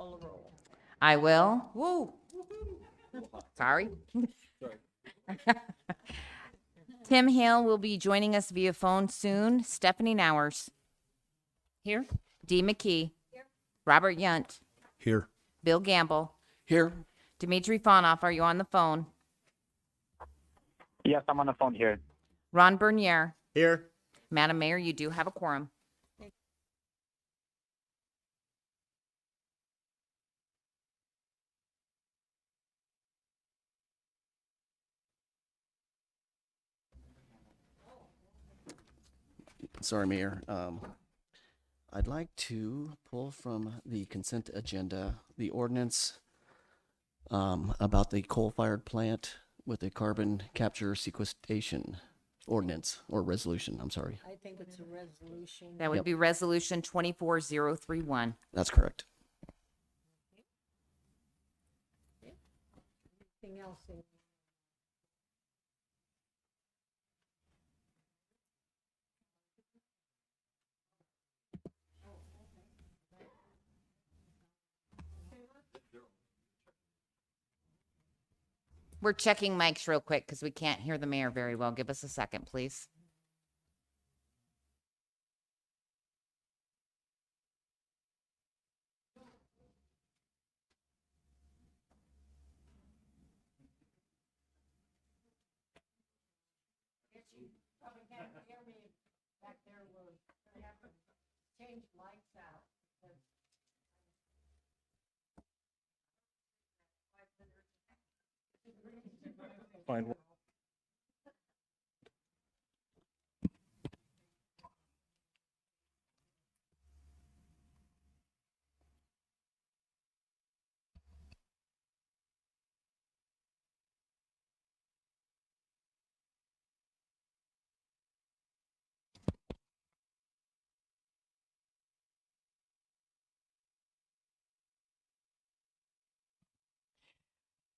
Call the roll. I will. Woo. Sorry. Tim Hale will be joining us via phone soon. Stephanie Nowers. Here. Dee McKee. Here. Robert Yunt. Here. Bill Gamble. Here. Dimitri Fonoff, are you on the phone? Yes, I'm on the phone here. Ron Bernier. Here. Madam Mayor, you do have a quorum. Sorry, Mayor. I'd like to pull from the consent agenda the ordinance about the coal-fired plant with the carbon capture sequestration ordinance or resolution. I'm sorry. I think it's a resolution. That would Yep. be Resolution 24031. That's correct. Anything else? We're checking mics real quick because we can't hear the mayor very well. Give us a second, please. Fine.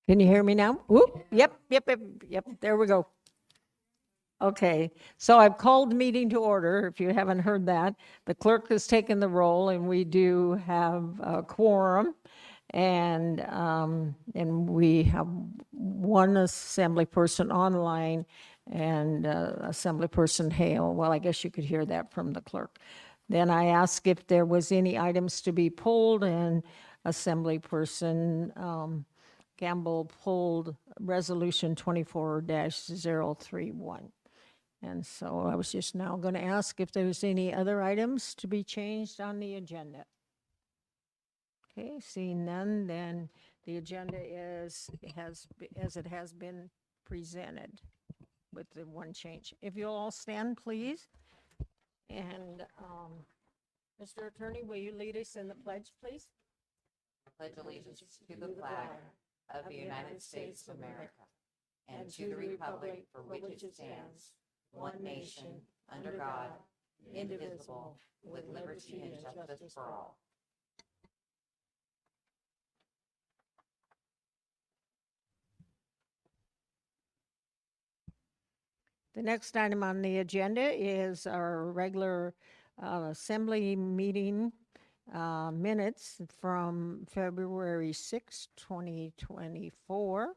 Can you hear me now? Whoop, yep, there we go. Okay, so I've called the meeting to order, if you haven't heard that. The clerk has taken the roll, and we do have a quorum. And we have one assembly person online and assembly person Hale. Well, I guess you could hear that from the clerk. Then I asked if there was any items to be pulled, and assembly person Gamble pulled resolution 24-031. And so I was just now going to ask if there's any other items to be changed on the agenda. Okay, seeing none, then the agenda is, as it has been presented with the one change. If you'll all stand, please. And Mr. Attorney, will you lead us in the pledge, please? Pledge allegiance to the flag of the United States of America and to the republic for which it stands, one nation, under God, indivisible, with liberty and justice for all. The next item on the agenda is our regular assembly meeting minutes from February 6, 2024.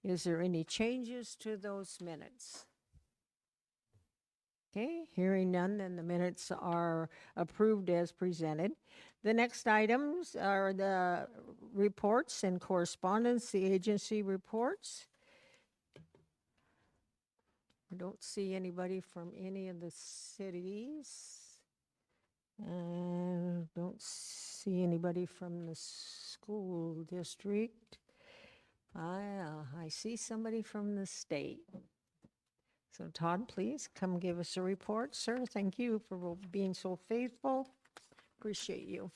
Is there any changes to those minutes? Okay, hearing none, then the minutes are approved as presented. The next items are the reports and correspondence, the agency reports. I don't see anybody from any of the cities. Don't see anybody from the school district. I see somebody from the state. So Todd, please come give us a report, sir. Thank you for being so faithful. Appreciate you.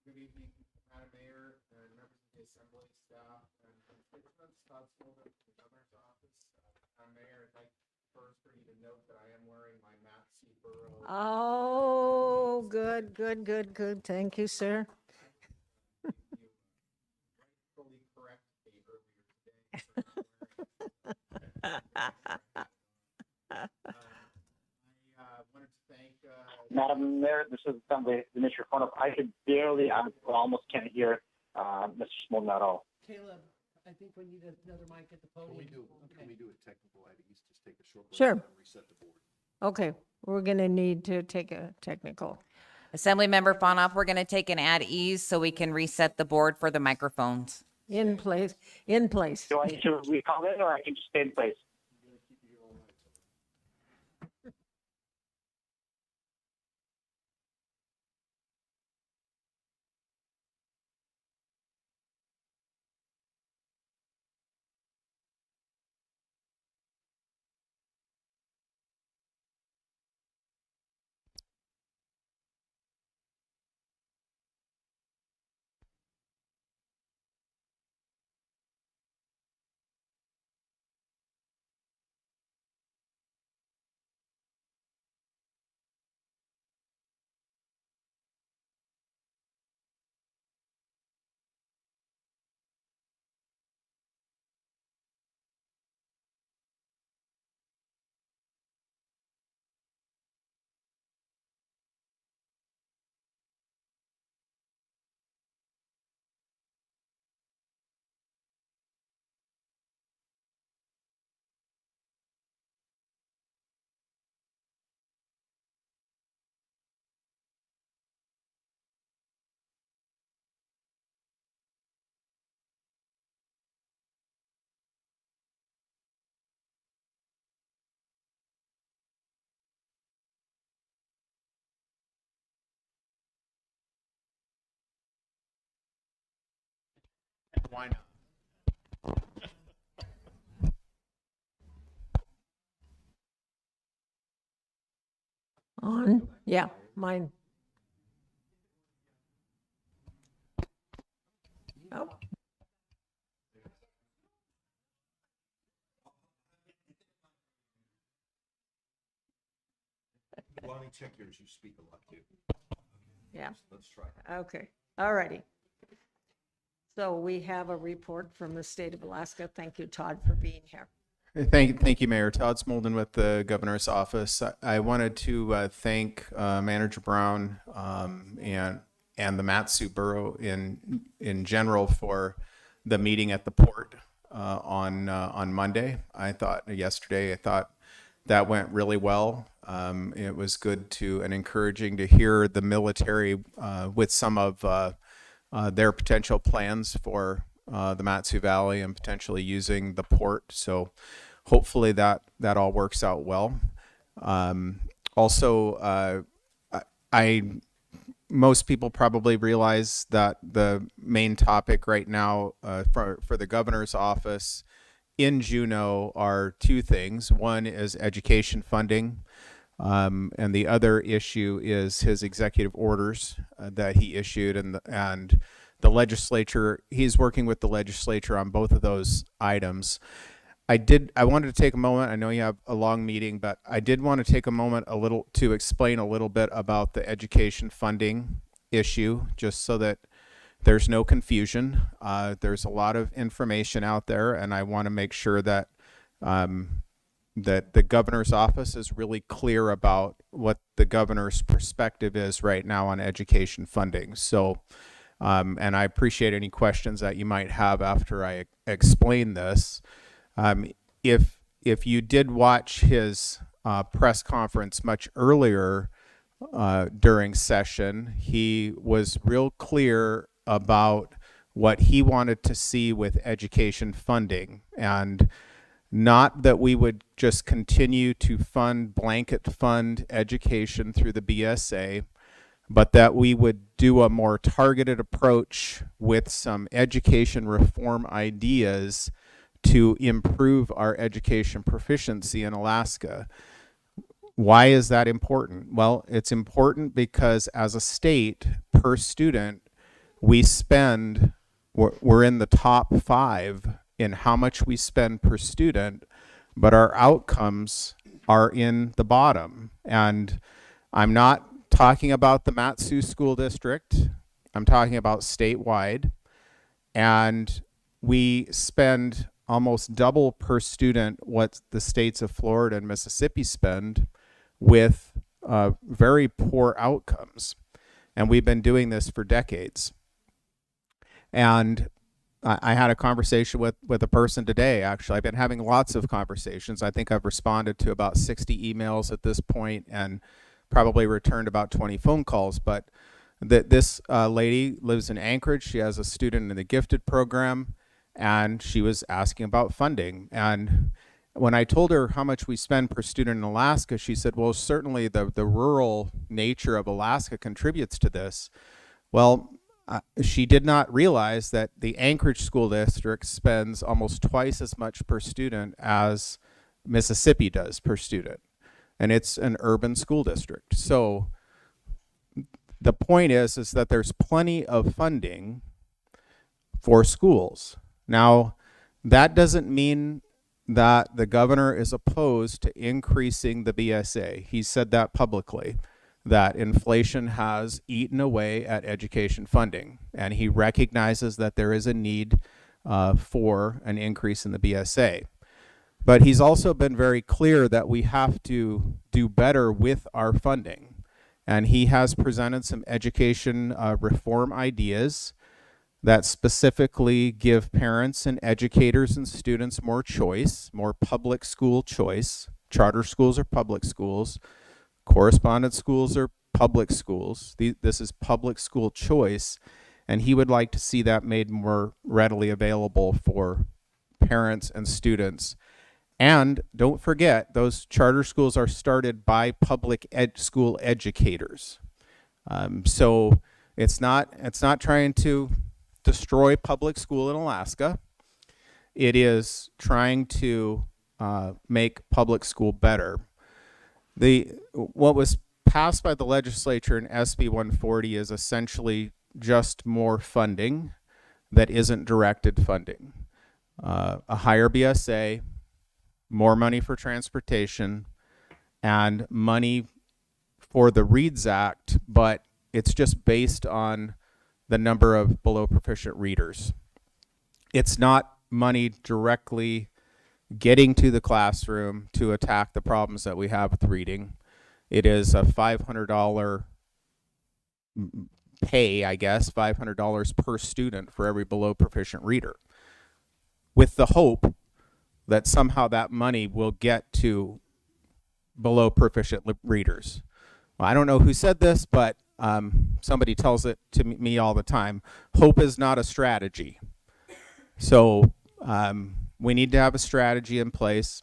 Good evening, Madam Mayor, and members of the Assembly, staff, and constituents. Todd Smolden from the Governor's Office. Madam Mayor, I'd like first for you to note that I am wearing my Matt Seaborough. Oh, good. Thank you, sir. Rightfully correct date earlier today. So I wanted to thank the Madam Mayor, this is Assembly Administrator Corner. I could barely, I almost can't hear Mr. Smolden at all. Caleb, I think we need another mic at the podium. Can we do a technical item? Just take a short break Sure. and reset the board. Okay, we're going to need to take a technical. Assemblymember Fonoff, we're going to take an at ease so we can reset the board for the microphones. In place, in place. Do I need to recall it or I can just stay in place? Why not? On? Yeah, mine. Oh, Well, let me check yours. You speak a lot too. yeah, Let's try. okay, all righty. So we have a report from the state of Alaska. Thank you, Todd, for being here. Thank you, Mayor. Todd Smolden with the Governor's Office. I wanted to thank Manager Brown and the Matsu Borough in general for the meeting at the port on Monday. I thought that went really well. It was good and encouraging to hear the military with some of their potential plans for the Matsu Valley and potentially using the port. So hopefully that all works out well. Also, most people probably realize that the main topic right now for the governor's office in Juneau are two things. One is education funding, and the other issue is his executive orders that he issued, and the legislature. He's working with the legislature on both of those items. I wanted to take a moment. I know you have a long meeting, but I did want to take a moment to explain a little bit about the education funding issue, just so that there's no confusion. There's a lot of information out there, and I want to make sure that that the governor's office is really clear about what the governor's perspective is right now on education funding. So, and I appreciate any questions that you might have after I explain this. If you did watch his press conference much earlier during session, he was real clear about what he wanted to see with education funding, and not that we would just continue to blanket fund education through the BSA, but that we would do a more targeted approach with some education reform ideas to improve our education proficiency in Alaska. Why is that important? Well, it's important because as a state, per student, we're in the top 5 in how much we spend per student, but our outcomes are in the bottom. And I'm not talking about the Matsu School District. I'm talking about statewide. And we spend almost double per student what the states of Florida and Mississippi spend with very poor outcomes. And we've been doing this for decades. And I had a conversation with a person today, actually. I've been having lots of conversations. I think I've responded to about 60 emails at this point and probably returned about 20 phone calls. But this lady lives in Anchorage. She has a student in the gifted program, and she was asking about funding. And when I told her how much we spend per student in Alaska, she said, well, certainly the rural nature of Alaska contributes to this. Well, she did not realize that the Anchorage School District spends almost twice as much per student as Mississippi does per student. And it's an urban school district. So the point is that there's plenty of funding for schools. Now, that doesn't mean that the governor is opposed to increasing the BSA. He said that publicly, that inflation has eaten away at education funding, and he recognizes that there is a need for an increase in the BSA. But he's also been very clear that we have to do better with our funding, and he has presented some education reform ideas that specifically give parents and educators and students more choice, more public school choice. Charter schools are public schools. Correspondence schools are public schools. This is public school choice, and he would like to see that made more readily available for parents and students. And don't forget, those charter schools are started by public school educators. So it's not trying to destroy public school in Alaska. It is trying to make public school better. What was passed by the legislature in SB 140 is essentially just more funding that isn't directed funding. A higher BSA, more money for transportation, and money for the READS Act, but it's just based on the number of below proficient readers. It's not money directly getting to the classroom to attack the problems that we have with reading. It is a $500 pay, I guess, $500 per student for every below proficient reader, with the hope that somehow that money will get to below proficient readers. Well, I don't know who said this, but somebody tells it to me all the time. Hope is not a strategy. So we need to have a strategy in place.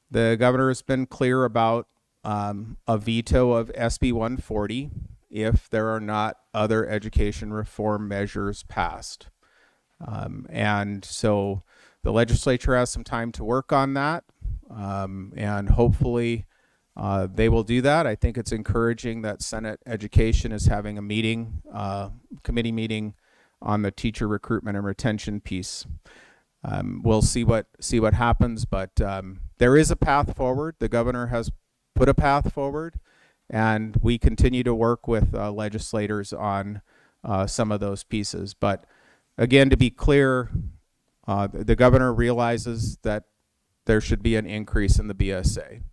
The governor has been clear about a veto of SB 140 if there are not other education reform measures passed. And so the legislature has some time to work on that, and hopefully they will do that. I think it's encouraging that Senate Education is having a meeting, committee meeting on the teacher recruitment and retention piece. We'll see what happens, but there is a path forward. The governor has put a path forward, and we continue to work with legislators on some of those pieces. But again, to be clear, the governor realizes that there should be an increase in the BSA,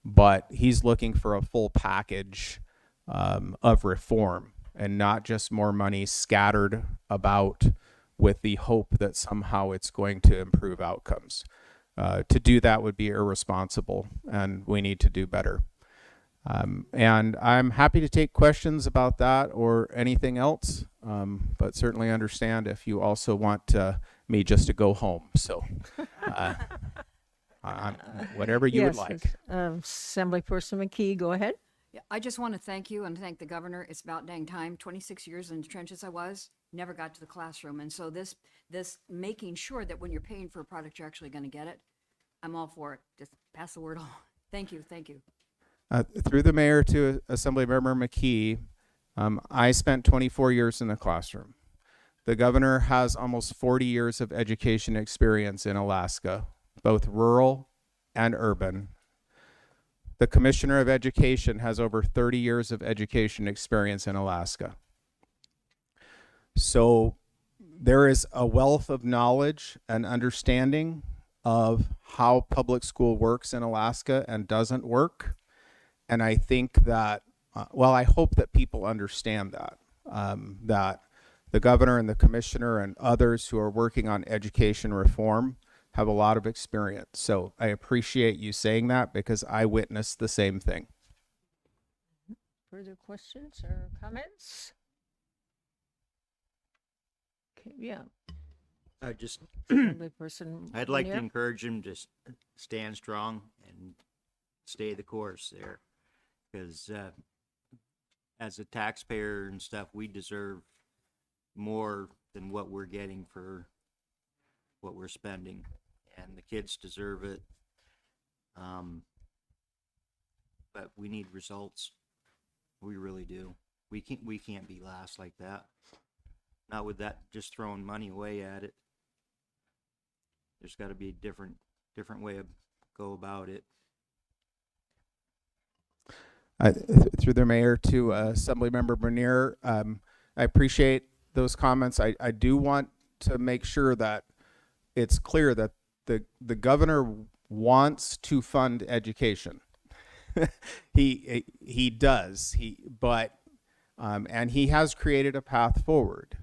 but he's looking for a full package of reform and not just more money scattered about with the hope that somehow it's going to improve outcomes. To do that would be irresponsible, and we need to do better. And I'm happy to take questions about that or anything else, but certainly understand if you also want me just to go home. So whatever you would like. Assemblyperson McKee, go ahead. Yeah, I just want to thank you and thank the governor. It's about dang time. 26 years in the trenches I was, never got to the classroom. And so this making sure that when you're paying for a product, you're actually going to get it. I'm all for it. Just pass the word on. Thank you. Thank you. Through the mayor to Assemblymember McKee, I spent 24 years in the classroom. The governor has almost 40 years of education experience in Alaska, both rural and urban. The Commissioner of Education has over 30 years of education experience in Alaska. So there is a wealth of knowledge and understanding of how public school works in Alaska and doesn't work. And I think that, well, I hope that people understand that, that the governor and the commissioner and others who are working on education reform have a lot of experience. So I appreciate you saying that because I witnessed the same thing. Further questions or comments? Okay, yeah, I just, Assemblyperson I'd like to Lanier. encourage him to stand strong and stay the course there. Because as a taxpayer and stuff, we deserve more than what we're getting for what we're spending. And the kids deserve it. But we need results. We really do. We can't be last like that. Not with that, just throwing money away at it. There's got to be a different way of go about it. Through the mayor to Assemblymember Bernier, I appreciate those comments. I do want to make sure that it's clear that the governor wants to fund education. He does. And he has created a path forward.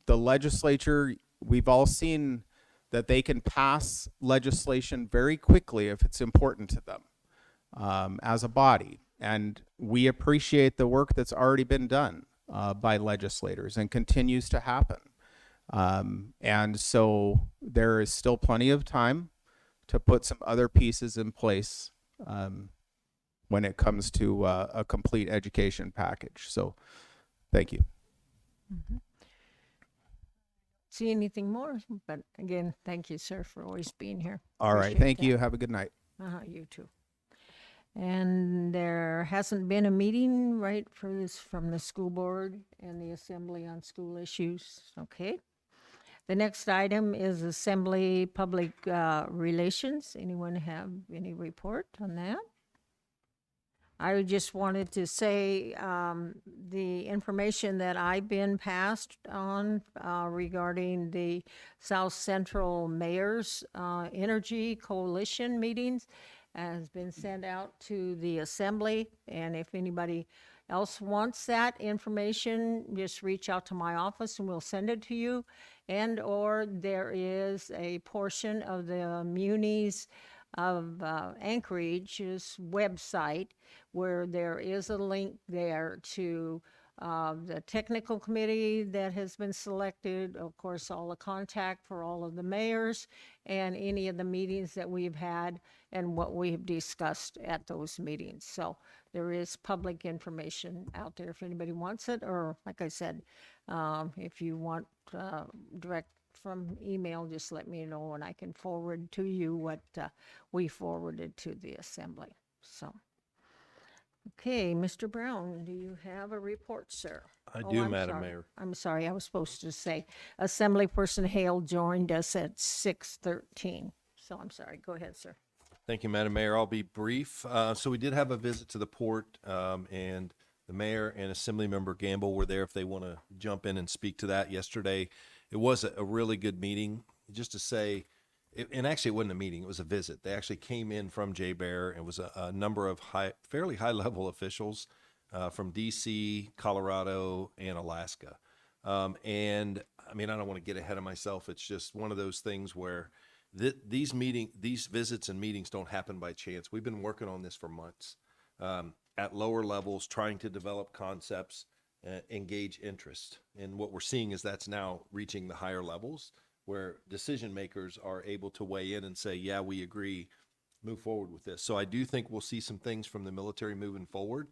The legislature, we've all seen that they can pass legislation very quickly if it's important to them as a body. And we appreciate the work that's already been done by legislators and continues to happen. And so there is still plenty of time to put some other pieces in place when it comes to a complete education package. So thank you. See anything more? But again, thank you, sir, for always being here. All right. Appreciate Thank that. you. Have a good night. You too. And there hasn't been a meeting, right, for this from the school board and the Assembly on School Issues. Okay. The next item is Assembly Public Relations. Anyone have any report on that? I just wanted to say the information that I've been passed on regarding the South Central Mayor's Energy Coalition meetings has been sent out to the Assembly. And if anybody else wants that information, just reach out to my office and we'll send it to you. And or there is a portion of the Munis of Anchorage's website where there is a link there to the technical committee that has been selected, of course, all the contact for all of the mayors and any of the meetings that we've had and what we've discussed at those meetings. So there is public information out there if anybody wants it, or like I said, if you want direct from email, just let me know and I can forward to you what we forwarded to the Assembly. So, okay, Mr. Brown, do you have a report, sir? I do, I'm Madam sorry. Mayor. I'm sorry, I was supposed to say Assemblyperson Hale joined us at 6:13. So I'm sorry, go ahead, sir. Thank you, Madam Mayor. I'll be brief. So we did have a visit to the port, and the mayor and Assemblymember Gamble were there if they want to jump in and speak to that yesterday. It was a really good meeting. Just to say, and actually it wasn't a meeting, it was a visit. They actually came in from J-Bear, and it was a number of fairly high-level officials from D.C., Colorado, and Alaska. And I mean, I don't want to get ahead of myself. It's just one of those things where these visits and meetings don't happen by chance. We've been working on this for months at lower levels, trying to develop concepts, engage interest. And what we're seeing is that's now reaching the higher levels where decision makers are able to weigh in and say, yeah, we agree, move forward with this. So I do think we'll see some things from the military moving forward.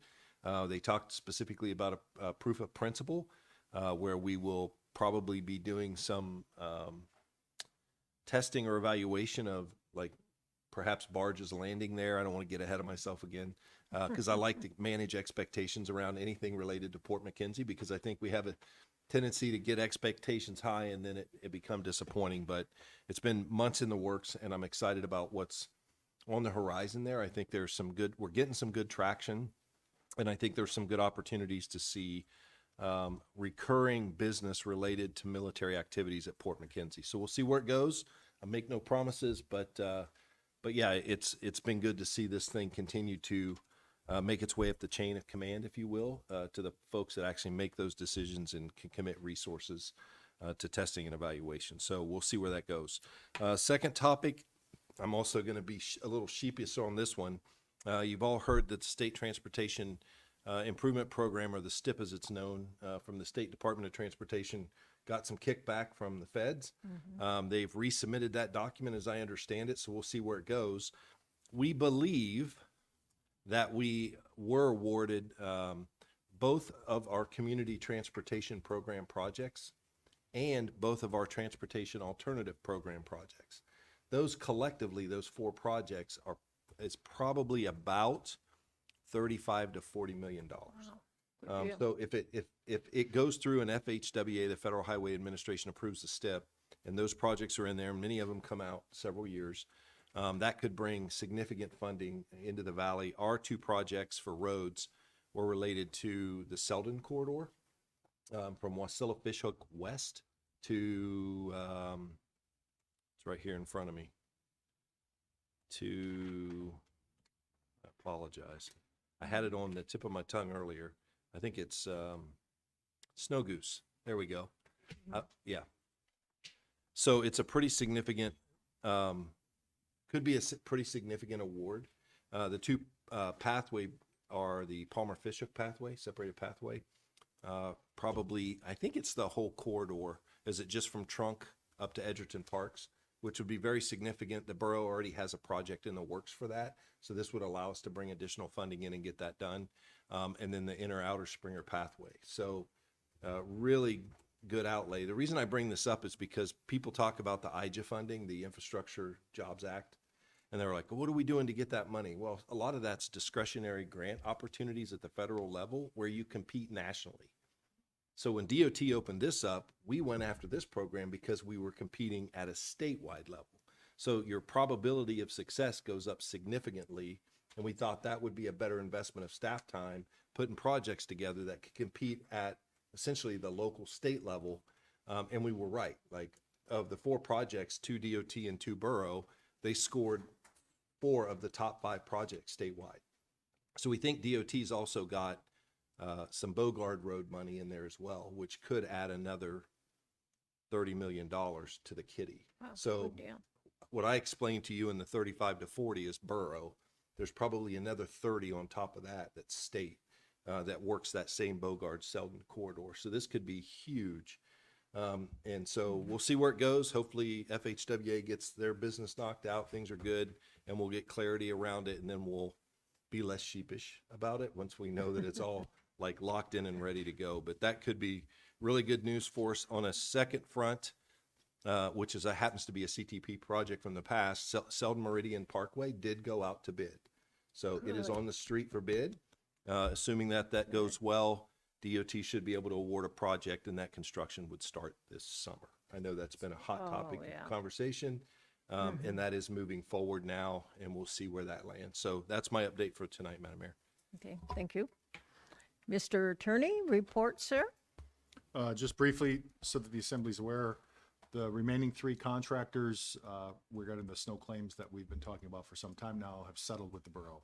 They talked specifically about a proof of principle where we will probably be doing some testing or evaluation of like perhaps barges landing there. I don't want to get ahead of myself again because I like to manage expectations around anything related to Port McKenzie because I think we have a tendency to get expectations high and then it become disappointing. But it's been months in the works and I'm excited about what's on the horizon there. I think there's we're getting some good traction and I think there's some good opportunities to see recurring business related to military activities at Port McKenzie. So we'll see where it goes. I make no promises, but yeah, it's been good to see this thing continue to make its way up the chain of command, if you will, to the folks that actually make those decisions and can commit resources to testing and evaluation. So we'll see where that goes. Second topic, I'm also going to be a little sheepish on this one. You've all heard that the State Transportation Improvement Program, or the STIP as it's known, from the State Department of Transportation, got some kickback from the feds. They've resubmitted that document as I understand it, so we'll see where it goes. We believe that we were awarded both of our community transportation program projects and both of our transportation alternative program projects. Those collectively, those 4 projects is probably about $35 to $40 million. Wow. Good deal. So if it goes through an FHWA, the Federal Highway Administration approves the STIP, and those projects are in there, many of them come out several years, that could bring significant funding into the valley. Our 2 projects for roads were related to the Selden corridor, from Wasilla Fishhook West to, it's right here in front of me, to, I apologize. I had it on the tip of my tongue earlier. I think it's Snow Goose. There we go. Yeah. So it's a pretty significant, could be a pretty significant award. The 2 pathway are the Palmer Fishhook pathway, separated pathway. Probably, I think it's the whole corridor. Is it just from Trunk up to Edgerton Parks, which would be very significant. The borough already has a project in the works for that. So this would allow us to bring additional funding in and get that done. And then the inner outer Springer pathway. So really good outlay. The reason I bring this up is because people talk about the IJA funding, the Infrastructure Jobs Act, and they're like, well, what are we doing to get that money? Well, a lot of that's discretionary grant opportunities at the federal level where you compete nationally. So when DOT opened this up, we went after this program because we were competing at a statewide level. So your probability of success goes up significantly, and we thought that would be a better investment of staff time, putting projects together that could compete at essentially the local state level. And we were right. Like, of the 4 projects, 2 DOT and 2 borough, they scored 4 of the top 5 projects statewide. So we think DOT's also got some Bogard Road money in there as well, which could add another $30 million to the kitty. Wow, So good deal. what I explained to you in the 35 to 40 is borough. There's probably another 30 on top of that that's state, that works that same Bogard-Selden corridor. So this could be huge. And so we'll see where it goes. Hopefully FHWA gets their business knocked out, things are good, and we'll get clarity around it, and then we'll be less sheepish about it once we know that it's all like locked in and ready to go. But that could be really good news for us. On a second front, which happens to be a CTP project from the past, Selden Meridian Parkway did go out to bid. So it is on the street for bid. Assuming that goes well, DOT should be able to award a project, and that construction would start this summer. I know that's been a hot topic of conversation, and that is moving forward now, and we'll see where that lands. So that's my update for tonight, Madam Mayor. Okay, thank you. Mr. Attorney, report, sir? Just briefly, so that the Assembly's aware, the remaining 3 contractors regarding the snow claims that we've been talking about for some time now have settled with the borough.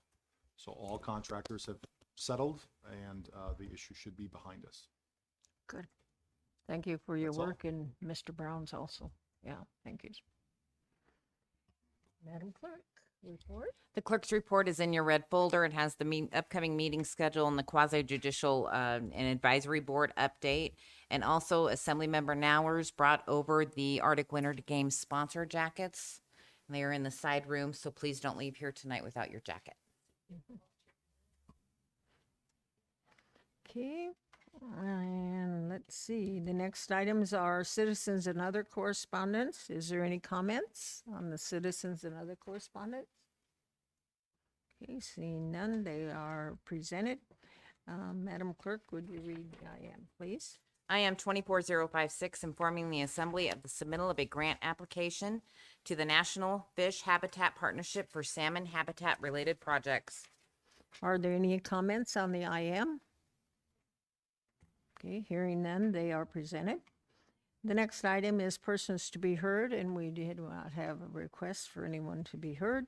So all contractors have settled, and the issue should be behind us. Good. Thank you for your That's all. work, and Mr. Brown's also. Yeah, thank you. Madam Clerk, report? The clerk's report is in your red folder. It has the upcoming meeting schedule and the quasi-judicial and advisory board update. And also Assemblymember Nowers brought over the Arctic Winter Games sponsor jackets. And they are in the side room, so please don't leave here tonight without your jacket. Okay, and let's see, the next items are citizens and other correspondence. Is there any comments on the citizens and other correspondence? Okay, seeing none, they are presented. Madam Clerk, would you read IM, please? IM 24056, informing the Assembly of the submittal of a grant application to the National Fish Habitat Partnership for salmon habitat-related projects. Are there any comments on the IM? Okay, hearing none, they are presented. The next item is persons to be heard, and we did not have a request for anyone to be heard.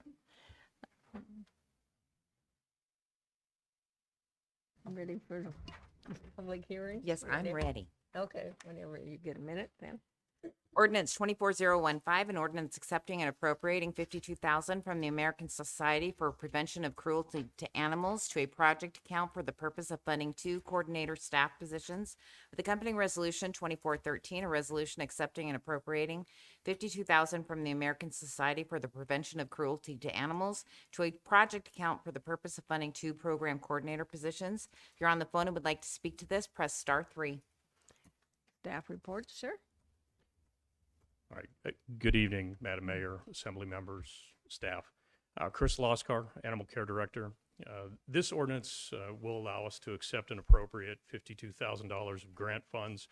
Ready for the public hearing? Yes, I'm ready. Okay, whenever you get a minute then. Ordinance 24015, an ordinance accepting and appropriating 52,000 from the American Society for Prevention of Cruelty to Animals to a project account for the purpose of funding 2 coordinator staff positions. With accompanying resolution 2413, a resolution accepting and appropriating 52,000 from the American Society for the Prevention of Cruelty to Animals to a project account for the purpose of funding 2 program coordinator positions. If you're on the phone and would like to speak to this, press *3. Staff report, sir? All right. Good evening, Madam Mayor, Assembly members, staff. Chris Loskar, Animal Care Director. This ordinance will allow us to accept and appropriate $52,000 of grant funds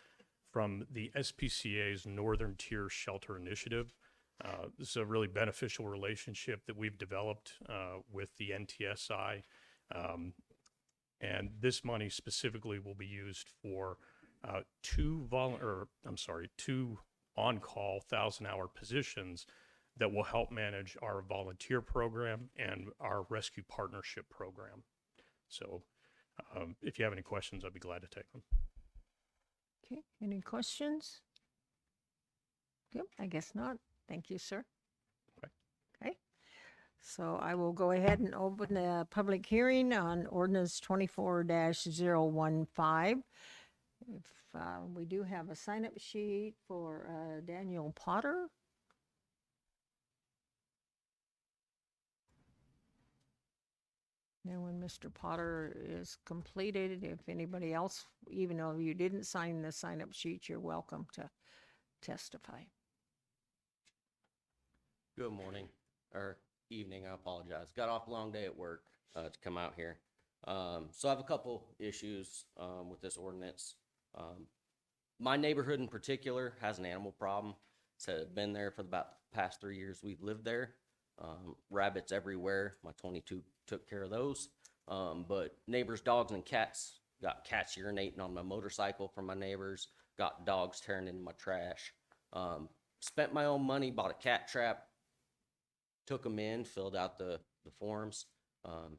from the SPCA's Northern Tier Shelter Initiative. This is a really beneficial relationship that we've developed with the NTSI. And this money specifically will be used for two on-call 1,000-hour positions that will help manage our volunteer program and our rescue partnership program. So if you have any questions, I'd be glad to take them. Okay, any questions? Yep, I guess not. Thank you, sir. Okay, so I will go ahead and open the public hearing on ordinance 24-015. If we do have a sign-up sheet for Daniel Potter. And when Mr. Potter is completed, if anybody else, even though you didn't sign the sign-up sheet, you're welcome to testify. Good morning, or evening, I apologize. Got off a long day at work to come out here. So I have a couple issues with this ordinance. My neighborhood in particular has an animal problem. It's been there for about the past 3 years we've lived there. Rabbits everywhere. My 22 took care of those. But neighbors' dogs and cats, got cats urinating on my motorcycle from my neighbors, got dogs tearing into my trash. Spent my own money, bought a cat trap, took them in, filled out the forms.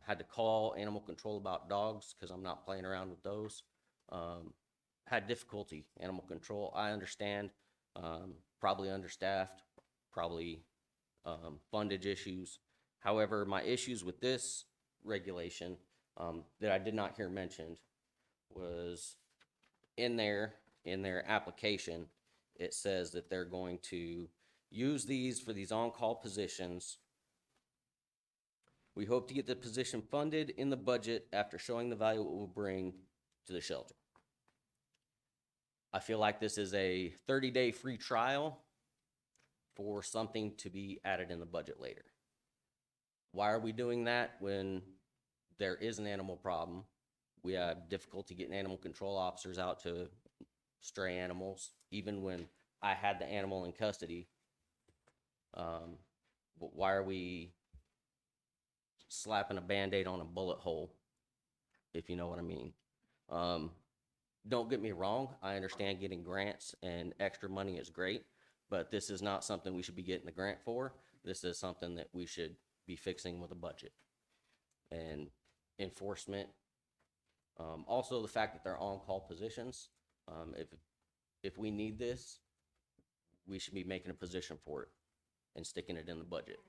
Had to call animal control about dogs because I'm not playing around with those. Had difficulty, animal control. I understand, probably understaffed, probably fundage issues. However, my issues with this regulation that I did not hear mentioned was in their application, it says that they're going to use these for these on-call positions. We hope to get the position funded in the budget after showing the value it will bring to the shelter. I feel like this is a 30-day free trial for something to be added in the budget later. Why are we doing that when there is an animal problem? We have difficulty getting animal control officers out to stray animals, even when I had the animal in custody. But why are we slapping a Band-Aid on a bullet hole, if you know what I mean? Don't get me wrong, I understand getting grants and extra money is great, but this is not something we should be getting the grant for. This is something that we should be fixing with a budget. And enforcement, also the fact that they're on-call positions, if we need this, we should be making a position for it and sticking it in the budget.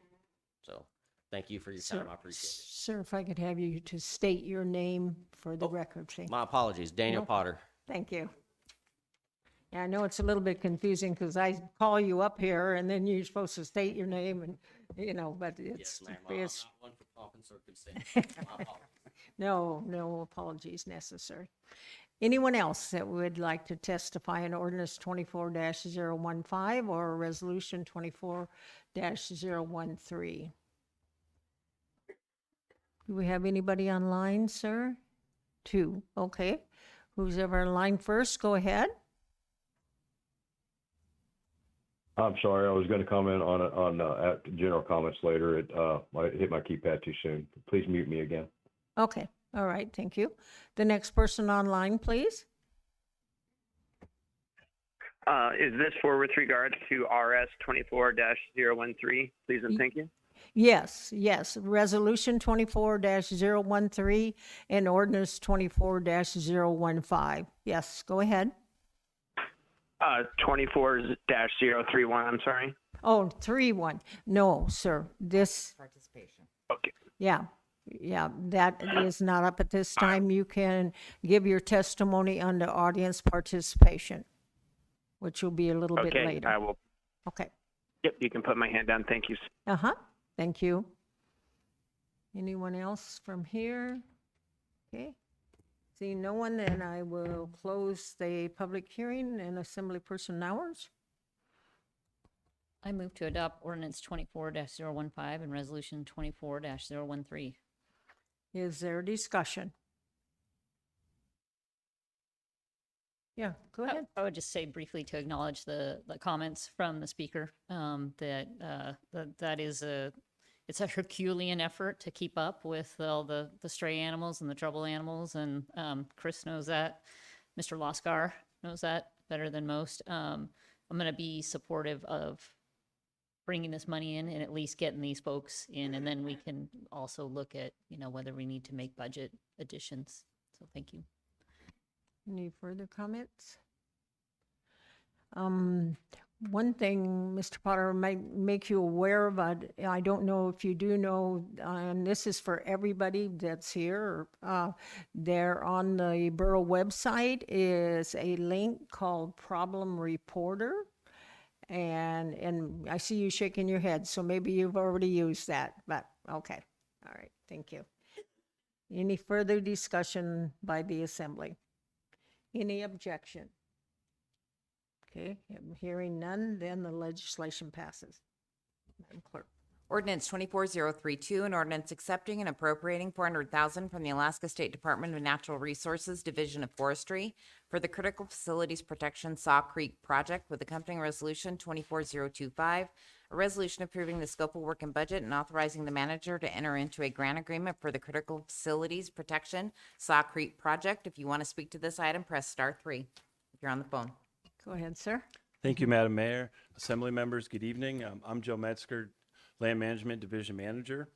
So thank you for your time, I appreciate it. Sir, if I could have you to state your name for the record, please. My apologies, Daniel No. Potter. Thank you. Yeah, I know it's a little bit confusing because I call you up here and then you're supposed to state your name and, but it's, Yes, ma'am, I'm it's, not one for pompous or consent. My apologies. no apologies necessary. Anyone else that would like to testify in ordinance 24-015 or resolution 24-013? Do we have anybody online, sir? 2, okay. Who's ever in line first, go ahead. I'm sorry, I was going to comment on at general comments later. I hit my keypad too soon. Please mute me again. Okay, all right, thank you. The next person online, please. Is this with regards to RS 24-013? Please and thank you. Yes, yes. Resolution 24-013 and ordinance 24-015. Yes, go ahead. 24-031, I'm sorry. Oh, 3-1. No, sir. This, Participation. Okay. yeah, that is not up at this time. You can give your testimony under audience participation, which will be a little bit Okay, later. I will. Okay. Yep, you can put my hand down. Thank you. Uh-huh. Thank you. Anyone else from here? Okay. Seeing no one, then I will close the public hearing and Assemblyperson Nowers. I move to adopt ordinance 24-015 and resolution 24-013. Is there discussion? Yeah, go ahead. I would just say briefly to acknowledge the comments from the speaker, that is it's a Herculean effort to keep up with all the stray animals and the trouble animals, and Chris knows that. Mr. Loskar knows that better than most. I'm going to be supportive of bringing this money in and at least getting these folks in, and then we can also look at, whether we need to make budget additions. So thank you. Any further comments? One thing, Mr. Potter, might make you aware of, I don't know if you do know, and this is for everybody that's here, there on the borough website is a link called Problem Reporter. And I see you shaking your head, so maybe you've already used that, but okay. All right, thank you. Any further discussion by the assembly? Any objection? Okay, I'm hearing none, then the legislation passes. Madam Clerk. Ordinance 24032, an ordinance accepting and appropriating $400,000 from the Alaska State Department of Natural Resources Division of Forestry for the Critical Facilities Protection Saw Creek Project with accompanying resolution 24025, a resolution approving the scope of work and budget and authorizing the manager to enter into a grant agreement for the Critical Facilities Protection Saw Creek Project. If you want to speak to this item, press star 3 if you're on the phone. Go ahead, sir. Thank you, Madam Mayor. Assembly members, good evening. I'm Joe Metzger, Land Management Division Manager.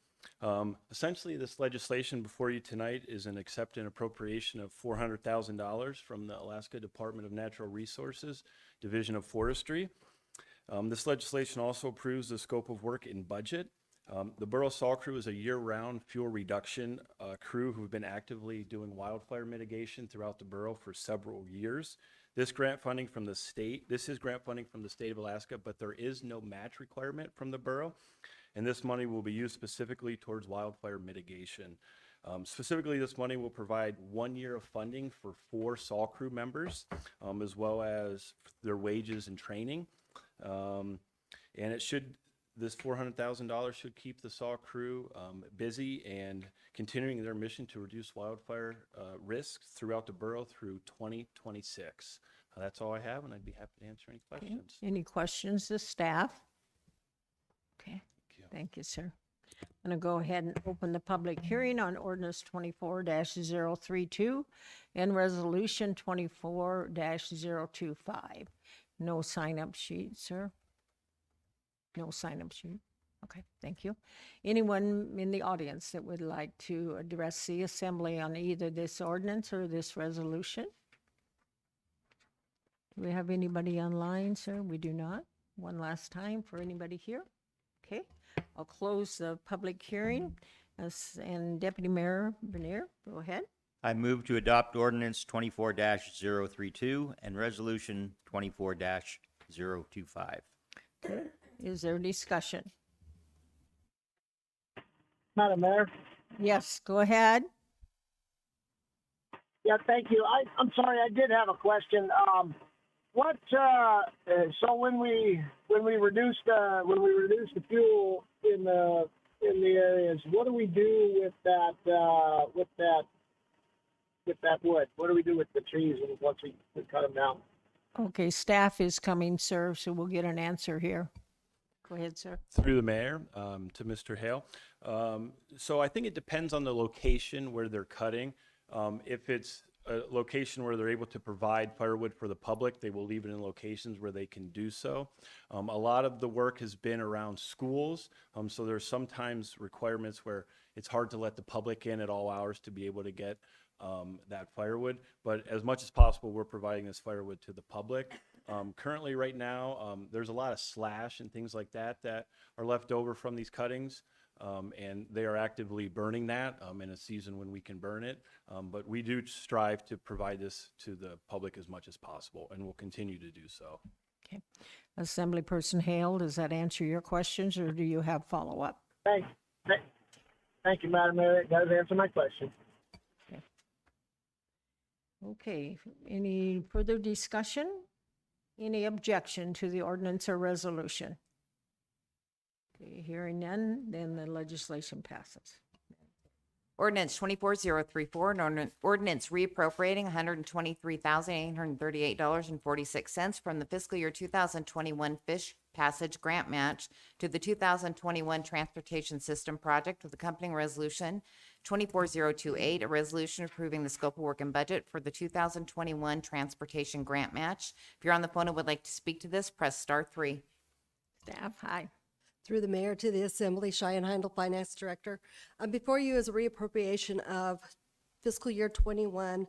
Essentially, this legislation before you tonight is an accept and appropriation of $400,000 from the Alaska Department of Natural Resources Division of Forestry. This legislation also approves the scope of work and budget. The Borough Saw Crew is a year-round fuel reduction crew who've been actively doing wildfire mitigation throughout the borough for several years. This is grant funding from the state of Alaska, but there is no match requirement from the borough. And this money will be used specifically towards wildfire mitigation. Specifically, this money will provide 1 year of funding for 4 SAW crew members, as well as their wages and training. And this $400,000 should keep the SAW crew busy and continuing their mission to reduce wildfire risks throughout the borough through 2026. That's all I have, and I'd be happy to answer any questions. Any questions to staff? Okay, thank you, sir. I'm going to go ahead and open the public hearing on ordinance 24-032 and resolution 24-025. No sign-up sheet, sir. No sign-up sheet. Okay, thank you. Anyone in the audience that would like to address the assembly on either this ordinance or this resolution? Do we have anybody online, sir? We do not. One last time for anybody here. Okay, I'll close the public hearing. And Deputy Mayor Bernier, go ahead. I move to adopt ordinance 24-032 and resolution 24-025. Okay. Is there discussion? Madam Mayor? Yes, go ahead. Yeah, thank you. I'm sorry, I did have a question. So when we reduce the fuel in the areas, what do we do with that wood? What do we do with the trees once we cut them down? Okay, staff is coming, sir, so we'll get an answer here. Go ahead, sir. Through the mayor, to Mr. Hale. So I think it depends on the location where they're cutting. If it's a location where they're able to provide firewood for the public, they will leave it in locations where they can do so. A lot of the work has been around schools, so there's sometimes requirements where it's hard to let the public in at all hours to be able to get that firewood. But as much as possible, we're providing this firewood to the public. Currently, right now, there's a lot of slash and things like that that are left over from these cuttings. And they are actively burning that in a season when we can burn it. But we do strive to provide this to the public as much as possible, and will continue to do so. Okay. Assemblyperson Hale, does that answer your questions, or do you have follow-up? Thank you, Madam Mayor. It does answer my question. Okay, any further discussion? Any objection to the ordinance or resolution? Okay, hearing none, then the legislation passes. Ordinance 24034, an ordinance reappropriating $123,838.46 from the fiscal year 2021 Fish Passage Grant Match to the 2021 Transportation System Project with accompanying resolution 24028, a resolution approving the scope of work and budget for the 2021 Transportation Grant Match. If you're on the phone and would like to speak to this, press *3. Staff, hi. Through the mayor to the assembly, Cheyenne Heindel, finance director. Before you is a reappropriation of fiscal year 21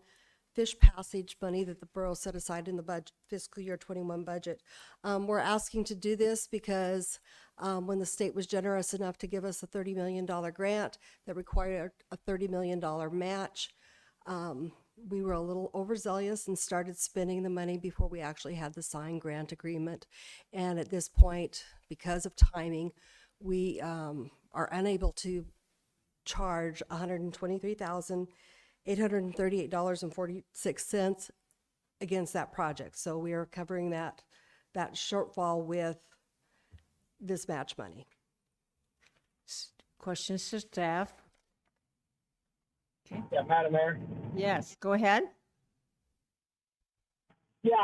fish passage money that the borough set aside in the budget, fiscal year 21 budget. We're asking to do this because when the state was generous enough to give us a $30 million grant that required a $30 million match, we were a little overzealous and started spending the money before we actually had the signed grant agreement. And at this point, because of timing, we are unable to charge $123,838.46 against that project. So we are covering that shortfall with this match money. Questions to staff? Okay. Yeah, Madam Mayor. Yes, go ahead. Yeah,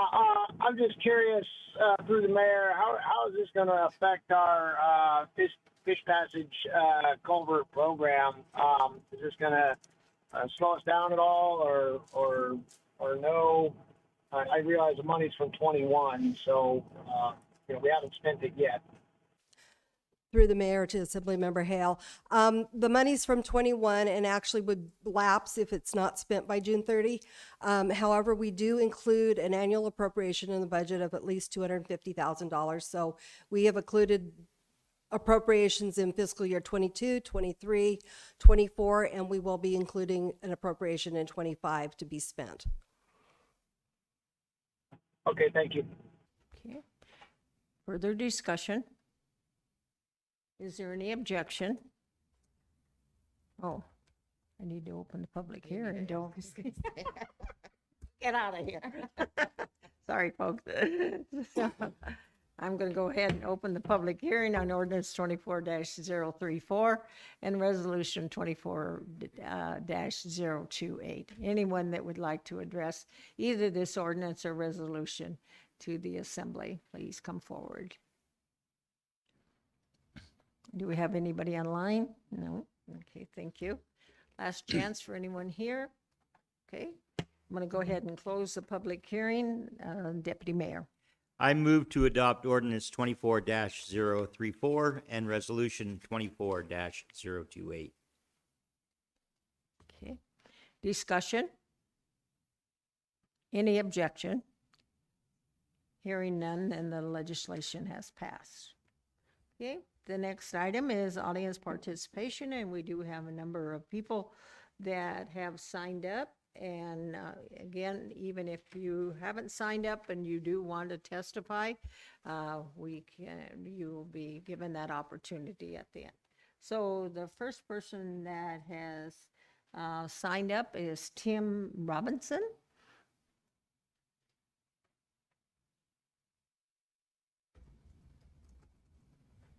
I'm just curious, through the mayor, how is this going to affect our fish passage culvert program? Is this going to slow us down at all, or no? I realize the money's from 21, so we haven't spent it yet. Through the mayor to Assemblymember Hale. The money's from 21 and actually would lapse if it's not spent by June 30. However, we do include an annual appropriation in the budget of at least $250,000. So we have included appropriations in fiscal year 22, 23, 24, and we will be including an appropriation in 25 to be spent. Okay, thank you. Okay. Further discussion? Is there any objection? Oh, I need to open the public hearing, don't. Get out of here. Sorry, folks. I'm going to go ahead and open the public hearing on ordinance 24-034 and resolution 24-028. Anyone that would like to address either this ordinance or resolution to the assembly, please come forward. Do we have anybody online? No. Okay, thank you. Last chance for anyone here. Okay, I'm going to go ahead and close the public hearing. Deputy Mayor. I move to adopt ordinance 24-034 and resolution 24-028. Okay. Discussion? Any objection? Hearing none, then the legislation has passed. Okay. The next item is audience participation, and we do have a number of people that have signed up. And again, even if you haven't signed up and you do want to testify, you will be given that opportunity at the end. So the first person that has signed up is Tim Robinson.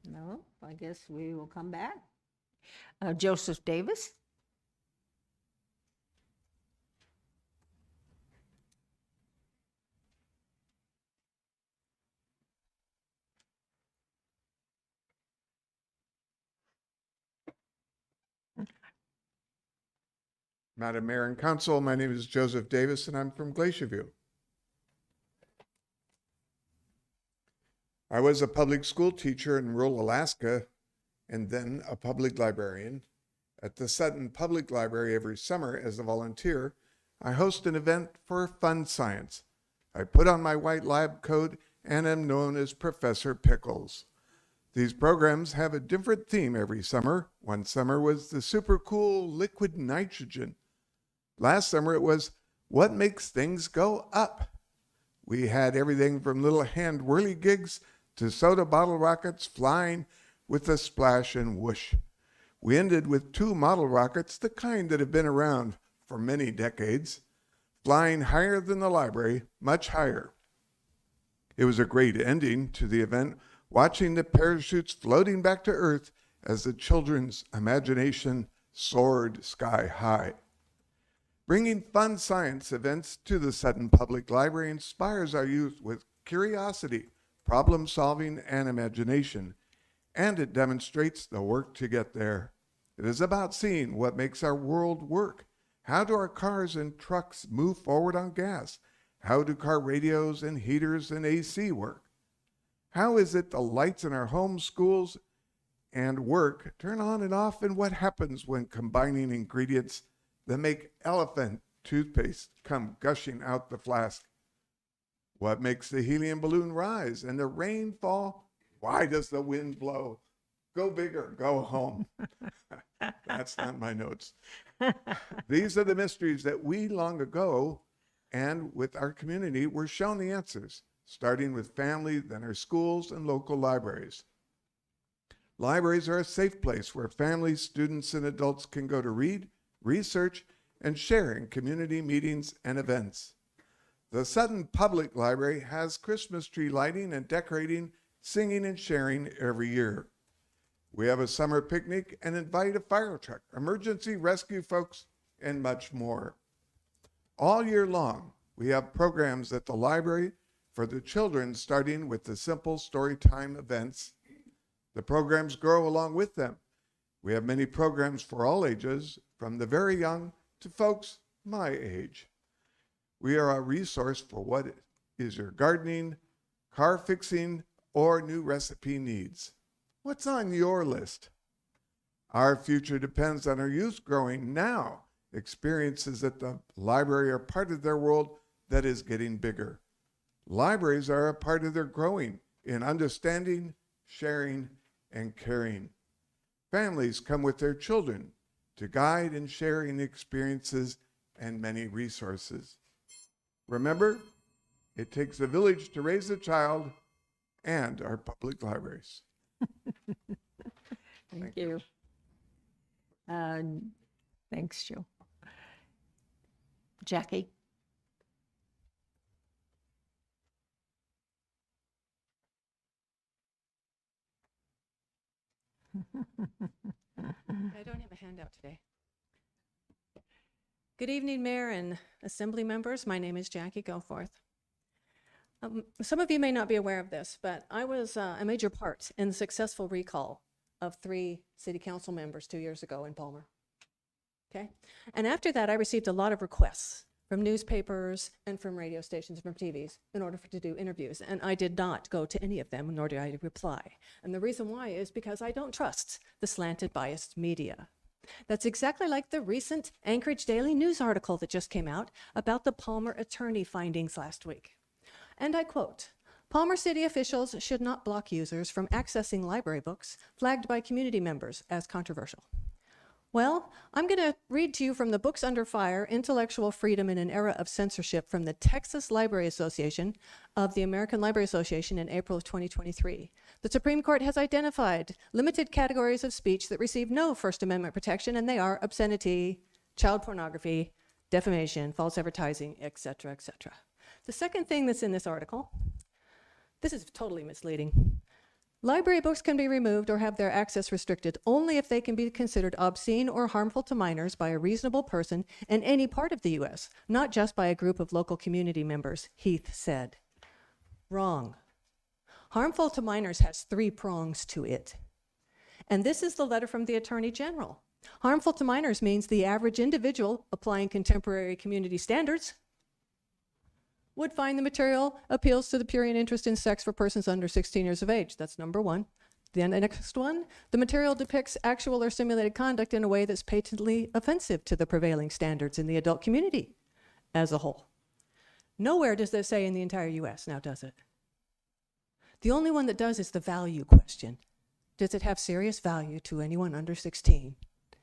No, I guess we will come back. Joseph Davis. Madam Mayor and Council, my name is Joseph Davis and I'm from Glacier View. I was a public school teacher in rural Alaska and then a public librarian. At the Sutton Public Library every summer as a volunteer, I host an event for fun science. I put on my white lab coat and am known as Professor Pickles. These programs have a different theme every summer. One summer was the super cool liquid nitrogen. Last summer it was what makes things go up. We had everything from little hand whirligigs to soda bottle rockets flying with a splash and whoosh. We ended with 2 model rockets, the kind that have been around for many decades, flying higher than the library, much higher. It was a great ending to the event, watching the parachutes floating back to Earth as the children's imagination soared sky high. Bringing fun science events to the Sutton Public Library inspires our youth with curiosity, problem solving, and imagination, and it demonstrates the work to get there. It is about seeing what makes our world work. How do our cars and trucks move forward on gas? How do car radios and heaters and AC work? How is it the lights in our homes, schools, and work turn on and off, and what happens when combining ingredients that make elephant toothpaste come gushing out the flask? What makes the helium balloon rise and the rain fall? Why does the wind blow? Go big or go home. That's not my notes. These are the mysteries that we long ago and with our community were shown the answers, starting with family, then our schools and local libraries. Libraries are a safe place where families, students, and adults can go to read, research, and share in community meetings and events. The Sutton Public Library has Christmas tree lighting and decorating, singing, and sharing every year. We have a summer picnic and invite a fire truck, emergency rescue folks, and much more. All year long, we have programs at the library for the children, starting with the simple story time events. The programs grow along with them. We have many programs for all ages, from the very young to folks my age. We are a resource for what is your gardening, car fixing, or new recipe needs. What's on your list? Our future depends on our youth growing now. Experiences at the library are part of their world that is getting bigger. Libraries are a part of their growing in understanding, sharing, and caring. Families come with their children to guide and sharing experiences and many resources. Remember, it takes a village to raise a child, and our public libraries. Thank you. Thanks, Joe. Jackie? I don't have a handout today. Good evening, Mayor and Assembly members. My name is Jackie Goforth. Some of you may not be aware of this, but I was a major part in the successful recall of 3 city council members 2 years ago in Palmer. Okay? And after that, I received a lot of requests from newspapers and from radio stations and from TVs in order to do interviews. And I did not go to any of them, nor did I reply. And the reason why is because I don't trust the slanted, biased media. That's exactly like the recent Anchorage Daily News article that just came out about the Palmer attorney findings last week. And I quote, "Palmer City officials should not block users from accessing library books flagged by community members as controversial." Well, I'm going to read to you from the Books Under Fire, Intellectual Freedom in an Era of Censorship from the Texas Library Association of the American Library Association in April of 2023. The Supreme Court has identified limited categories of speech that receive no First Amendment protection, and they are obscenity, child pornography, defamation, false advertising, etc., etc. The second thing that's in this article, this is totally misleading. Library books can be removed or have their access restricted only if they can be considered obscene or harmful to minors by a reasonable person in any part of the U.S., not just by a group of local community members, Heath said. Wrong. Harmful to minors has 3 prongs to it. And this is the letter from the Attorney General Harmful to minors means the average individual applying contemporary community standards would find the material appeals to the purient interest in sex for persons under 16 years of age. That's number one. Then the next one, the material depicts actual or simulated conduct in a way that's patently offensive to the prevailing standards in the adult community as a whole. Nowhere does this say in the entire US, now does it? The only one that does is the value question. Does it have serious value to anyone under 16?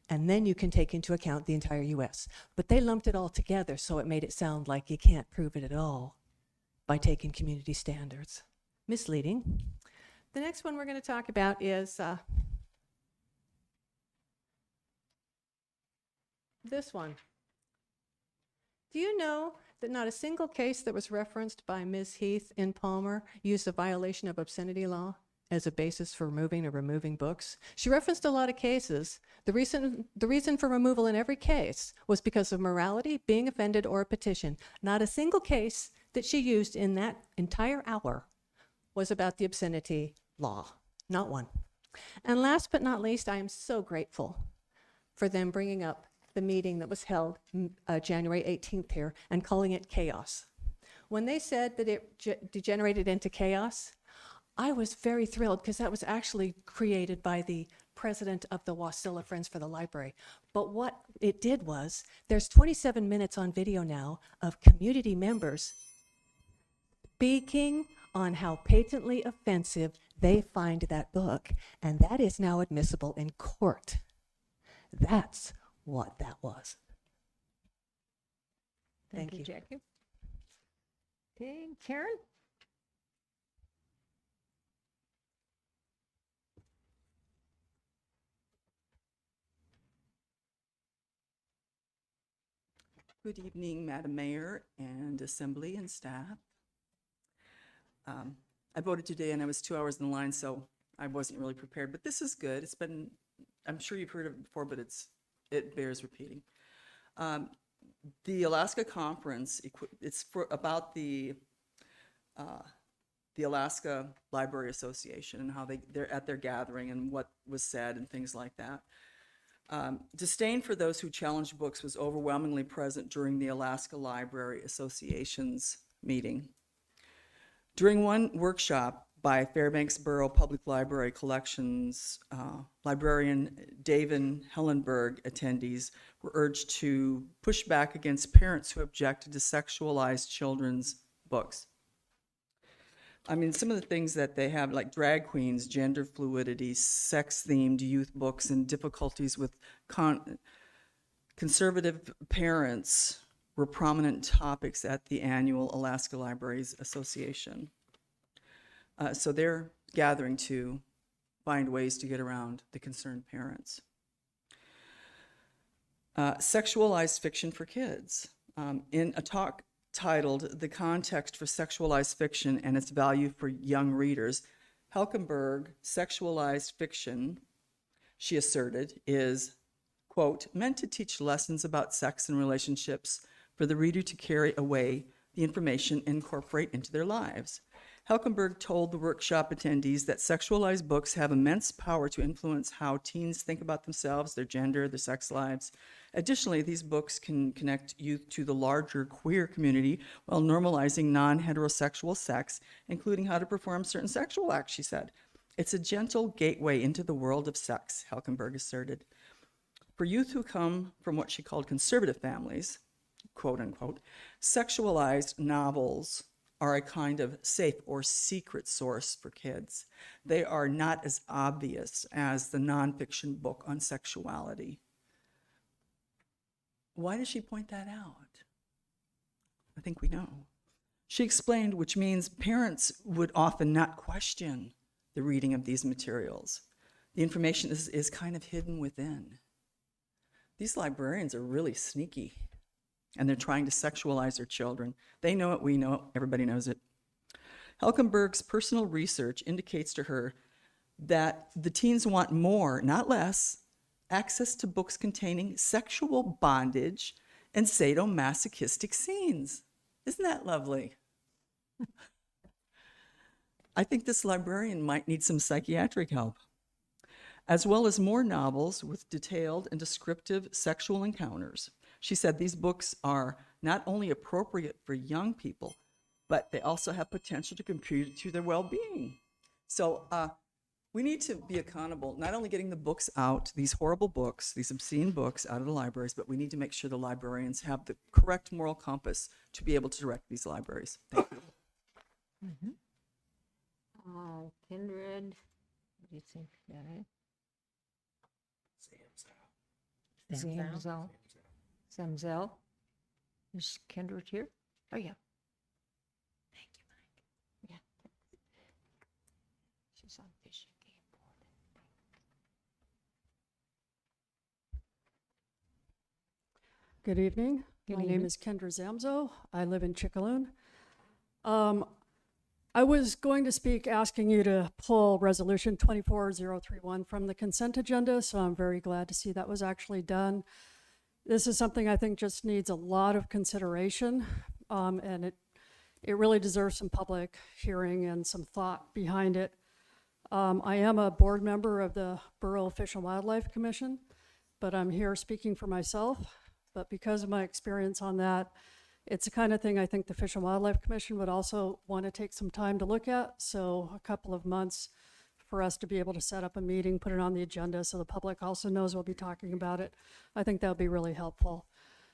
And then you can take into account the entire US. But they lumped it all together, so it made it sound like you can't prove it at all by taking community standards. Misleading. The next one we're going to talk about is this one. Do you know that not a single case that was referenced by Ms. Heath in Palmer used a violation of obscenity law as a basis for removing or removing books? She referenced a lot of cases. The reason for removal in every case was because of morality, being offended, or a petition. Not a single case that she used in that entire hour was about the obscenity law. Not one. And last but not least, I am so grateful for them bringing up the meeting that was held January 18th here and calling it chaos. When they said that it degenerated into chaos, I was very thrilled because that was actually created by the president of the Wasilla Friends for the Library. But what it did was, there's 27 minutes on video now of community members speaking on how patently offensive they find that book, and that is now admissible in court. That's what that was. Thank you. Jackie. Okay, Karen? Good evening, Madam Mayor and Assembly and staff. I voted today and I was 2 hours in line, so I wasn't really prepared, but this is good. It's been, I'm sure you've heard of it before, but it bears repeating. The Alaska Conference, it's about the Alaska Library Association and how they're at their gathering and what was said and things like that. Disdain for those who challenged books was overwhelmingly present during the Alaska Library Association's meeting. During one workshop by Fairbanks Borough Public Library Collections librarian David Hellenberg, attendees were urged to push back against parents who objected to sexualized children's books. I mean, some of the things that they have, like drag queens, gender fluidity, sex-themed youth books, and difficulties with conservative parents were prominent topics at the annual Alaska Libraries Association. So they're gathering to find ways to get around the concerned parents. Sexualized fiction for kids. In a talk titled "The Context for Sexualized Fiction and Its Value for Young Readers," Helkenberg, sexualized fiction, she asserted, is, quote, meant to teach lessons about sex and relationships for the reader to carry away the information and incorporate into their lives. Helkenberg told the workshop attendees that sexualized books have immense power to influence how teens think about themselves, their gender, their sex lives. Additionally, these books can connect youth to the larger queer community while normalizing non-heterosexual sex, including how to perform certain sexual acts, she said. It's a gentle gateway into the world of sex, Helkenberg asserted. For youth who come from what she called conservative families, quote unquote, sexualized novels are a kind of safe or secret source for kids. They are not as obvious as the nonfiction book on sexuality. Why does she point that out? I think we know. She explained, which means parents would often not question the reading of these materials. The information is kind of hidden within. These librarians are really sneaky, and they're trying to sexualize their children. They know it, we know it, everybody knows it. Helkenberg's personal research indicates to her that the teens want more, not less, access to books containing sexual bondage and sadomasochistic scenes. Isn't that lovely? I think this librarian might need some psychiatric help. as well as more novels with detailed and descriptive sexual encounters. She said these books are not only appropriate for young people, but they also have potential to contribute to their well-being. So we need to be accountable, not only getting the books out, these horrible books, these obscene books out of the libraries, but we need to make sure the librarians have the correct moral compass to be able to direct these libraries. Thank you. Kindred, what do you think? Got it? Zamzel. Zamzel. Is Kindred here? Oh, yeah. Thank you, Mike. Yeah. She's on Fish and Game Board. Good evening. Good My name evening. is Kendra Zamzo. I live in Chickaloon. I was going to speak asking you to pull Resolution 24031 from the consent agenda, so I'm very glad to see that was actually done. This is something I think just needs a lot of consideration, and it really deserves some public hearing and some thought behind it. I am a board member of the Borough Fish and Wildlife Commission, but I'm here speaking for myself. But because of my experience on that, it's the kind of thing I think the Fish and Wildlife Commission would also want to take some time to look at. So a couple of months for us to be able to set up a meeting, put it on the agenda so the public also knows we'll be talking about it. I think that would be really helpful.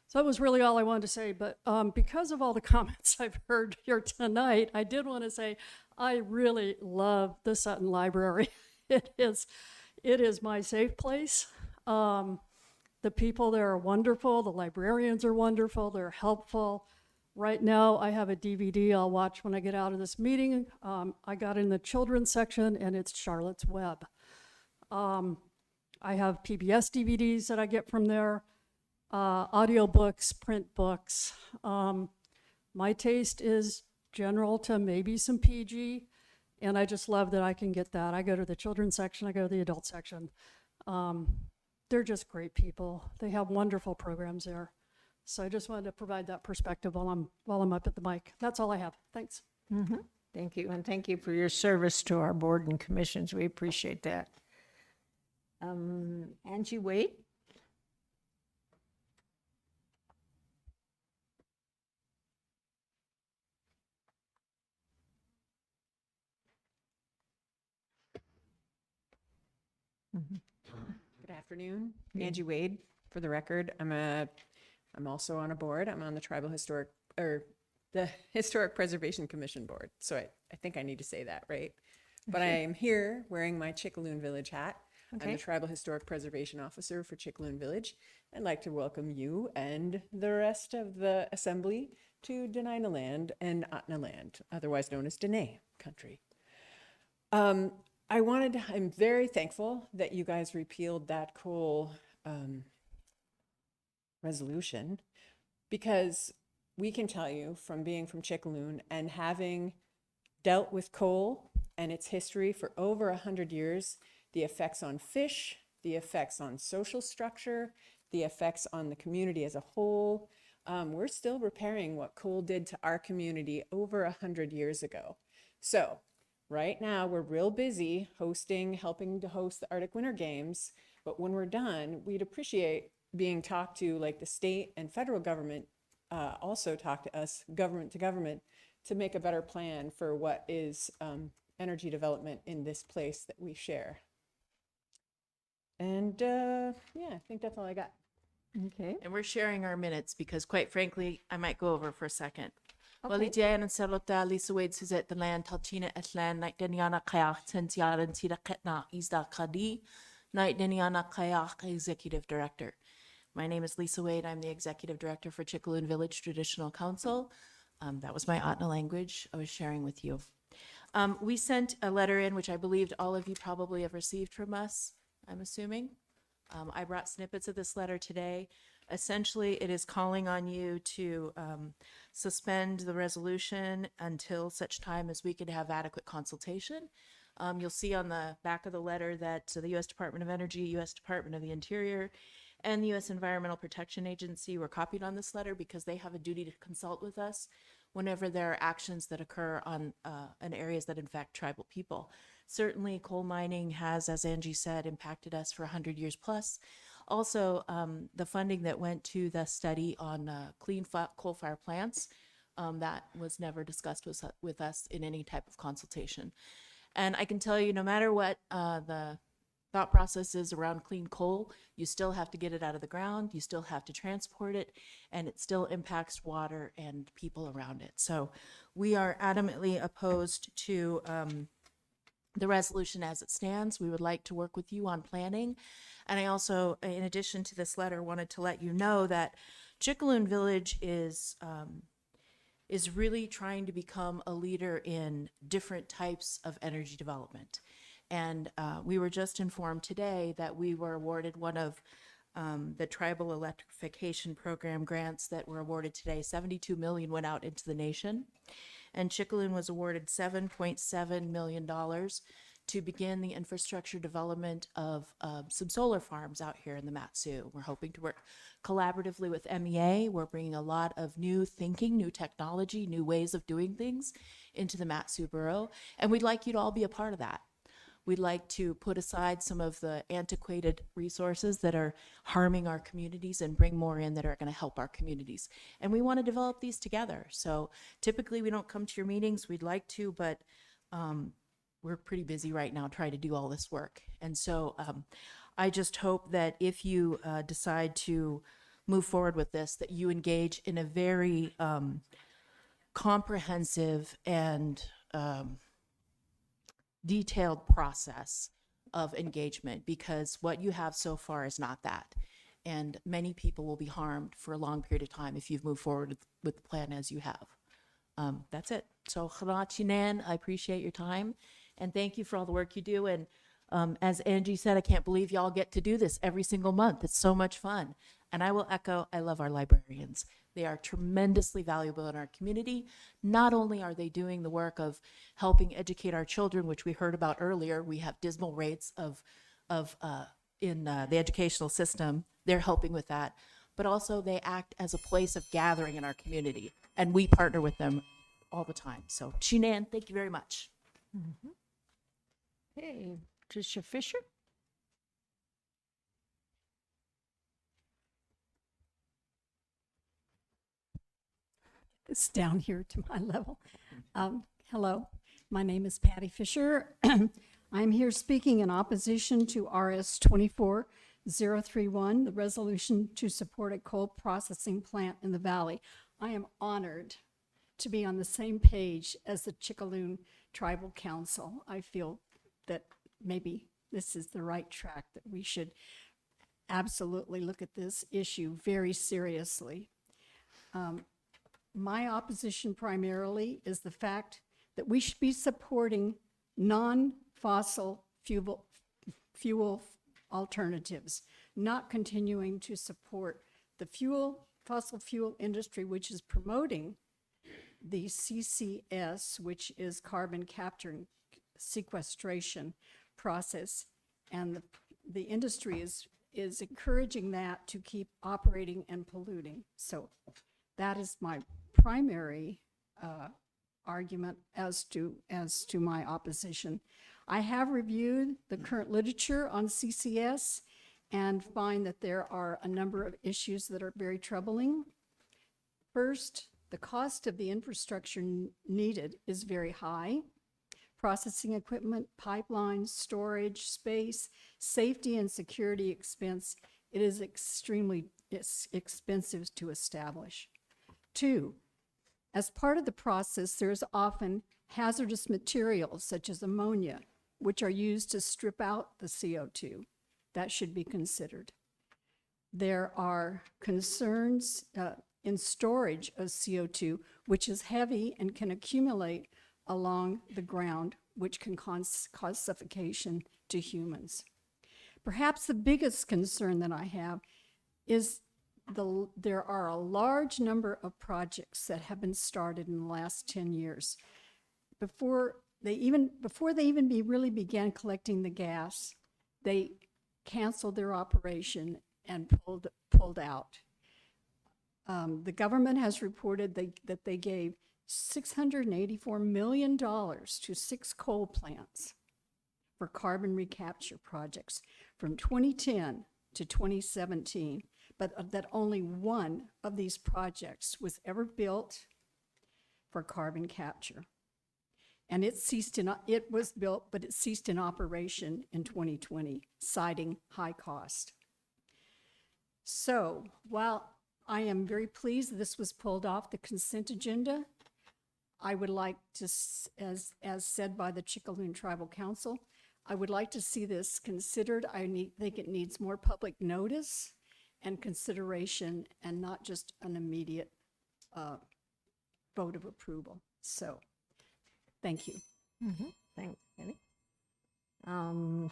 So that was really all I wanted to say. But because of all the comments I've heard here tonight, I did want to say I really love the Sutton Library. It is my safe place. The people there are wonderful. The librarians are wonderful. They're helpful. Right now, I have a DVD I'll watch when I get out of this meeting. I got in the children's section, and it's Charlotte's Web. I have PBS DVDs that I get from there, audiobooks, print books. My taste is general to maybe some PG, and I just love that I can get that. I go to the children's section. I go to the adult section. They're just great people. They have wonderful programs there. So I just wanted to provide that perspective while I'm up at the mic. That's all I have. Thanks. Mm-hmm. Thank you, and thank you for your service to our board and commissions. We appreciate that. Angie Wade? Good afternoon, Angie Wade. For the record, I'm also on a board. I'm on the the Historic Preservation Commission board. So I think I need to say that, right? But I am here wearing my Chickaloon Village hat. I'm Okay. the Tribal Historic Preservation Officer for Chickaloon Village. I'd like to welcome you and the rest of the assembly to Dena'ina Land and Ahtna Land, otherwise known as Dene country. I'm very thankful that you guys repealed that coal resolution, because we can tell you from being from Chickaloon and having dealt with coal and its history for over 100 years, the effects on fish, the effects on social structure, the effects on the community as a whole. We're still repairing what coal did to our community over 100 years ago. So right now we're real busy helping to host the Arctic Winter Games. But when we're done, we'd appreciate being talked to, like the state and federal government also talk to us, government to government, to make a better plan for what is energy development in this place that we share. And yeah, I think that's all I got. Okay. And we're sharing our minutes because, quite frankly, I might go over for a second. Okay. Wali Dian and Salota Lisa Wade Suzette the land Talchina Atlan Night Deniana Kayak Tensiaran Tira Ketna Isda Kadi Night Deniana Kayak Executive Director. My name is Lisa Wade. I'm the Executive Director for Chickaloon Village Traditional Council. That was my Ahtna language I was sharing with you. We sent a letter in, which I believed all of you probably have received from us, I'm assuming. I brought snippets of this letter today. Essentially, it is calling on you to suspend the resolution until such time as we could have adequate consultation. You'll see on the back of the letter that the U.S. Department of Energy, U.S. Department of the Interior, and the U.S. Environmental Protection Agency were copied on this letter because they have a duty to consult with us whenever there are actions that occur on in areas that infect tribal people. Certainly, coal mining has, as Angie said, impacted us for 100 years plus. Also, the funding that went to the study on coal-fired plants, that was never discussed with us in any type of consultation. And I can tell you, no matter what the thought process is around clean coal, you still have to get it out of the ground, you still have to transport it, and it still impacts water and people around it. So we are adamantly opposed to the resolution as it stands. We would like to work with you on planning. And I also, in addition to this letter, wanted to let you know that Chickaloon Village is really trying to become a leader in different types of energy development. And we were just informed today that we were awarded one of the Tribal Electrification Program grants that were awarded today. $72 million went out into the nation. And Chickaloon was awarded $7.7 million to begin the infrastructure development of some solar farms out here in the Mat-Su. We're hoping to work collaboratively with MEA. We're bringing a lot of new thinking, new technology, new ways of doing things into the Mat-Su borough. And we'd like you to all be a part of that. We'd like to put aside some of the antiquated resources that are harming our communities and bring more in that are going to help our communities. And we want to develop these together. So typically we don't come to your meetings. We'd like to, but we're pretty busy right now trying to do all this work. And so I just hope that if you decide to move forward with this, that you engage in a very comprehensive and detailed process of engagement, because what you have so far is not that. And many people will be harmed for a long period of time if you've moved forward with the plan as you have. That's it. So, Khanachinan, I appreciate your time and thank you for all the work you do. And as Angie said, I can't believe y'all get to do this every single month. It's so much fun. And I will echo, I love our librarians. They are tremendously valuable in our community. Not only are they doing the work of helping educate our children, which we heard about earlier, we have dismal rates in the educational system. They're helping with that, but also they act as a place of gathering in our community, and we partner with them all the time. So, Chinan, thank you very much. Mm-hmm. Hey, Tricia Fisher. It's down here to my level. Hello, my name is Patty Fisher. I'm here speaking in opposition to RS 24031, the resolution to support a coal processing plant in the valley. I am honored to be on the same page as the Chickaloon Tribal Council. I feel that maybe this is the right track, that we should absolutely look at this issue very seriously. My opposition primarily is the fact that we should be supporting non-fossil fuel alternatives, not continuing to support the fossil fuel industry, which is promoting the CCS, which is carbon capture and sequestration process. And the industry is encouraging that to keep operating and polluting. So that is my primary argument as to my opposition. I have reviewed the current literature on CCS and find that there are a number of issues that are very troubling. First, the cost of the infrastructure needed is very high. Processing equipment, pipelines, storage, space, safety and security expense, it is extremely expensive to establish. Two, as part of the process, there's often hazardous materials such as ammonia, which are used to strip out the CO2. That should be considered. There are concerns in storage of CO2, which is heavy and can accumulate along the ground, which can cause suffocation to humans. Perhaps the biggest concern that I have is there are a large number of projects that have been started in the last 10 years. Before they even really began collecting the gas, they canceled their operation and pulled out. The government has reported that they gave $684 million to 6 coal plants. for carbon recapture projects from 2010 to 2017, but that only one of these projects was ever built for carbon capture. And it was built, but it ceased in operation in 2020, citing high cost. So while I am very pleased that this was pulled off the consent agenda, I would like to, as said by the Chickaloon Tribal Council, I would like to see this considered. Think it needs more public notice and consideration, and not just an immediate vote of approval. So, thank you. Thanks, Penny.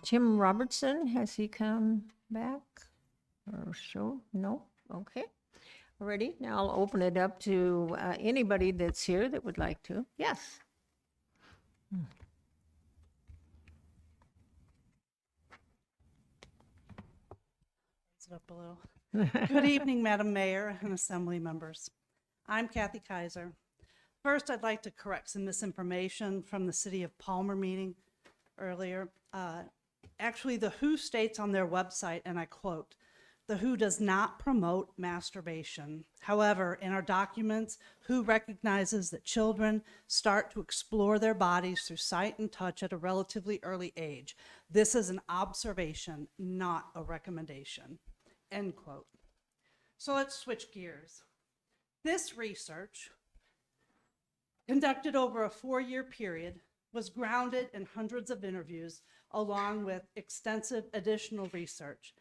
Tim Robertson, has he come back? Or show? No? Okay. Alrighty, now I'll open it up to anybody that's here that would like to. Yes. Raise it up a little. Good evening, Madam Mayor and Assembly members. I'm Kathy Kaiser. First, I'd like to correct some misinformation from the City of Palmer meeting earlier. Actually, the WHO states on their website, and I quote, "The WHO does not promote masturbation. However, in our documents, WHO recognizes that children start to explore their bodies through sight and touch at a relatively early age. This is an observation, not a recommendation." End quote. So let's switch gears. This research, conducted over a 4-year period, was grounded in hundreds of interviews along with extensive additional research.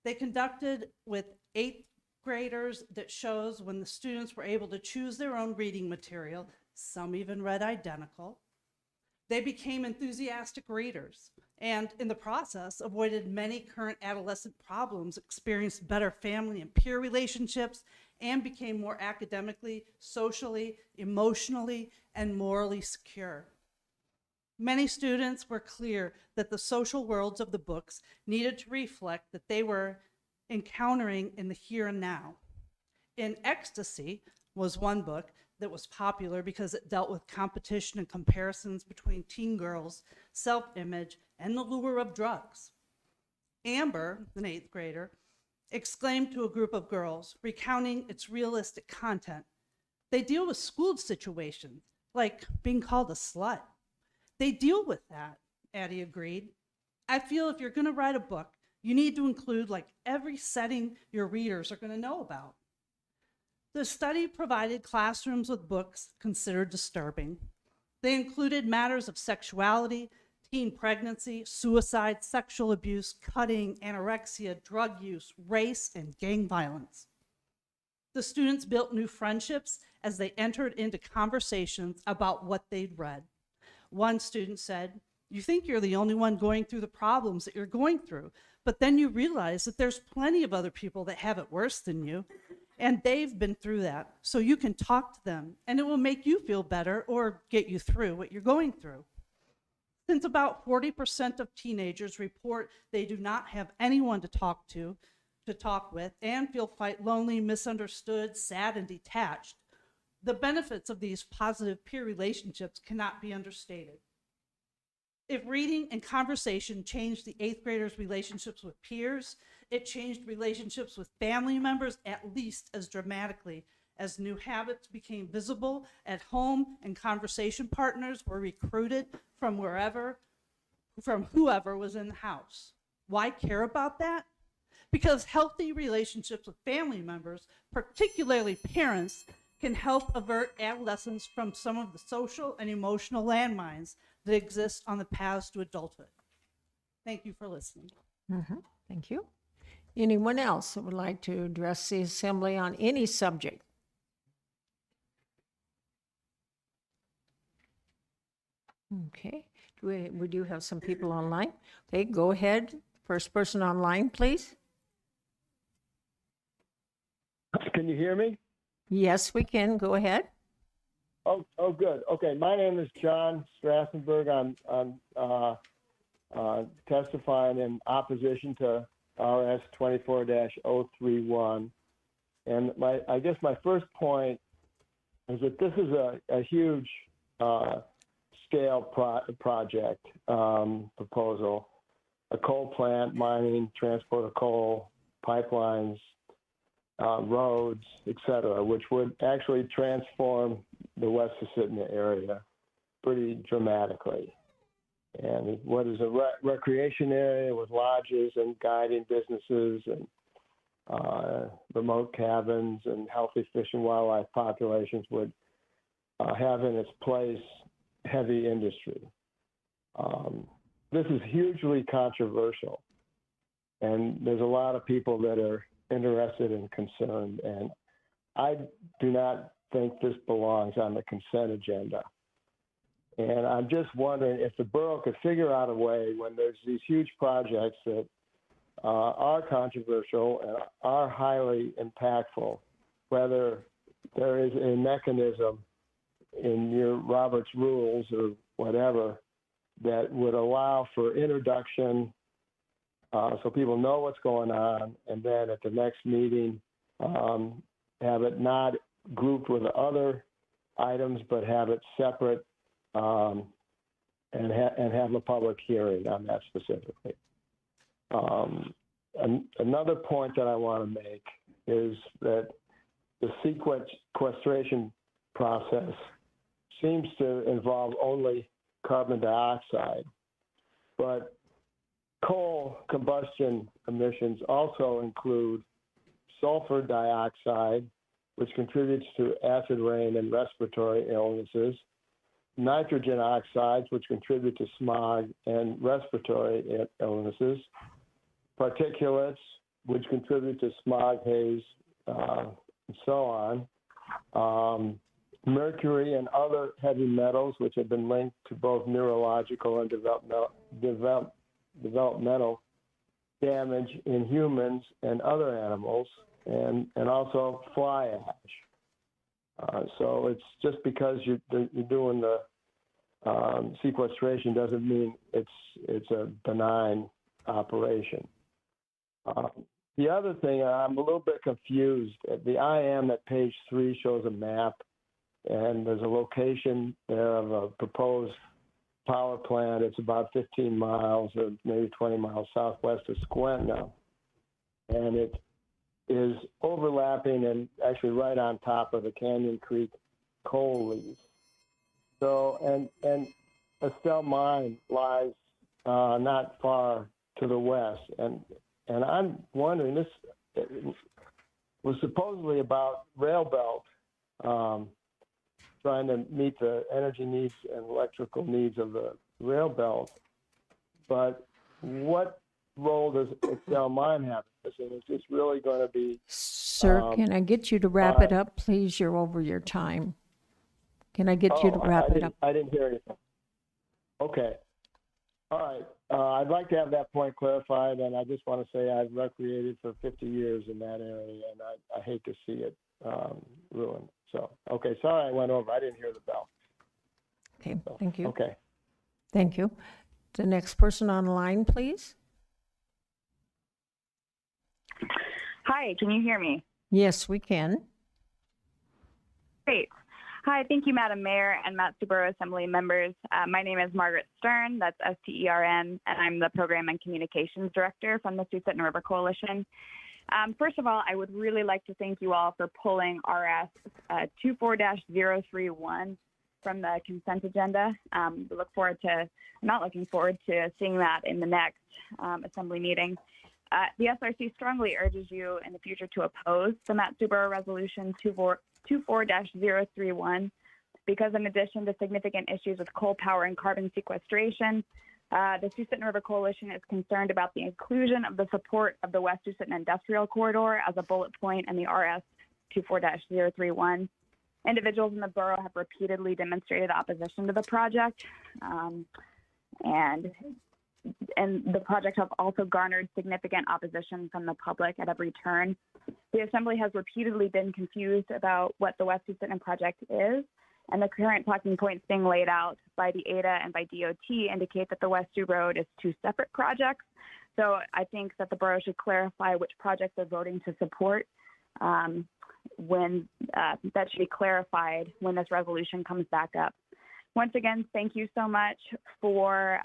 They conducted with 8th graders that shows when the students were able to choose their own reading material, some even read identical. They became enthusiastic readers and in the process avoided many current adolescent problems, experienced better family and peer relationships, and became more academically, socially, emotionally, and morally secure. Many students were clear that the social worlds of the books needed to reflect that they were encountering in the here and now. In Ecstasy was one book that was popular because it dealt with competition and comparisons between teen girls, self-image, and the lure of drugs. Amber, an 8th grader, exclaimed to a group of girls, recounting its realistic content, "They deal with school situations, like being called a slut. They deal with that," Addie agreed. "I feel if you're going to write a book, you need to include like every setting your readers are going to know about." The study provided classrooms with books considered disturbing. They included matters of sexuality, teen pregnancy, suicide, sexual abuse, cutting, anorexia, drug use, race, and gang violence. The students built new friendships as they entered into conversations about what they'd read. One student said, "You think you're the only one going through the problems that you're going through, but then you realize that there's plenty of other people that have it worse than you, and they've been through that, so you can talk to them, and it will make you feel better or get you through what you're going through." Since about 40% of teenagers report they do not have anyone to talk with, and feel quite lonely, misunderstood, sad, and detached, the benefits of these positive peer relationships cannot be understated. If reading and conversation changed the 8th graders' relationships with peers, it changed relationships with family members at least as dramatically, as new habits became visible at home and conversation partners were recruited from whoever was in the house. Why care about that? Because healthy relationships with family members, particularly parents, can help avert adolescents from some of the social and emotional landmines that exist on the paths to adulthood. Thank you for listening. Thank you. Anyone else that would like to address the assembly on any subject? Okay, we do have some people online. Okay, go ahead. First person online, please. Can you hear me? Yes, we can. Go ahead. Oh, good. Okay, my name is John Strassenberg. I'm testifying in opposition to RS 24-031. And I guess my first point is that this is a huge scale project proposal, a coal plant, mining, transport of coal, pipelines, roads, et cetera, which would actually transform the West Susitna area pretty dramatically. And what is a recreation area with lodges and guiding businesses and remote cabins and healthy fish and wildlife populations would have in its place heavy industry. This is hugely controversial, and there's a lot of people that are interested and concerned, and I do not think this belongs on the consent agenda. And I'm just wondering if the borough could figure out a way when there's these huge projects that are controversial and are highly impactful, whether there is a mechanism in your Robert's rules or whatever that would allow for introduction so people know what's going on, and then at the next meeting have it not grouped with other items, but have it separate and have a public hearing on that specifically. Another point that I want to make is that the sequestration process seems to involve only carbon dioxide, but coal combustion emissions also include sulfur dioxide, which contributes to acid rain and respiratory illnesses, nitrogen oxides, which contribute to smog and respiratory illnesses, particulates, which contribute to smog, haze, and so on, mercury and other heavy metals, which have been linked to both neurological and developmental damage in humans and other animals, and also fly ash. So it's just because you're doing the sequestration doesn't mean it's a benign operation. The other thing, I'm a little bit confused. The IM at page 3 shows a map, and there's a location there of a proposed power plant. It's about 15 miles or maybe 20 miles southwest of Squentna, and it is overlapping and actually right on top of the Canyon Creek coal lease. So, and Estelle Mine lies not far to the west, and I'm wondering, this was supposedly about rail belt, trying to meet the energy needs and electrical needs of the rail belt. But what role does Estelle Mine have in this? And is this really going to be... Sir, can I get you to wrap it up, please? You're over your time. Can I get you to wrap it up? I didn't hear anything. Okay. All right. I'd like to have that point clarified, and I just want to say I've recreated for 50 years in that area, and I hate to see it ruined. So, okay, sorry I went over. I didn't hear the bell. Okay, thank you. Okay. Thank you. The next person on the line, please. Hi, can you hear me? Yes, we can. Great. Hi, thank you, Madam Mayor and Matsu Borough Assembly members. My name is Margaret Stern, that's S-T-E-R-N, and I'm the Program and Communications Director from the Susitna River Coalition. First of all, I would really like to thank you all for pulling RS 24-031 from the consent agenda. I'm not looking forward to seeing that in the next Assembly meeting. The SRC strongly urges you in the future to oppose the Matsu Borough Resolution 24-031 because in addition to significant issues with coal power and carbon sequestration, the Susitna River Coalition is concerned about the inclusion of the support of the West Susitna Industrial Corridor as a bullet point in the RS 24-031. Individuals in the borough have repeatedly demonstrated opposition to the project, and the project has also garnered significant opposition from the public at every turn. The Assembly has repeatedly been confused about what the West Susitna project is, and the current talking points being laid out by the ADA and by DOT indicate that the West Sioux Road is two separate projects. So I think that the borough should clarify which projects they're voting to support when that should be clarified when this resolution comes back up. Once again, thank you so much for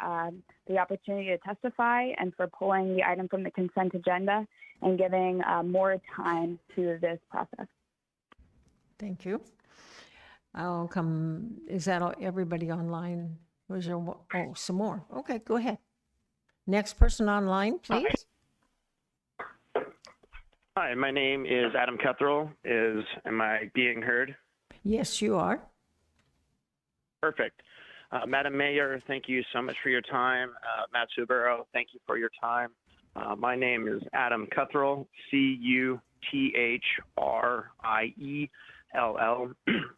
the opportunity to testify and for pulling the item from the consent agenda and giving more time to this process. Thank you. I'll come, is that everybody online? Was there, oh, some more. Okay, go ahead. Next person online, please. Hi, my name is Adam Cuthrell. Am I being heard? Yes, you are. Perfect. Madam Mayor, thank you so much for your time. Matt Subero, thank you for your time. My name is Adam Cuthrell, Cuthrell.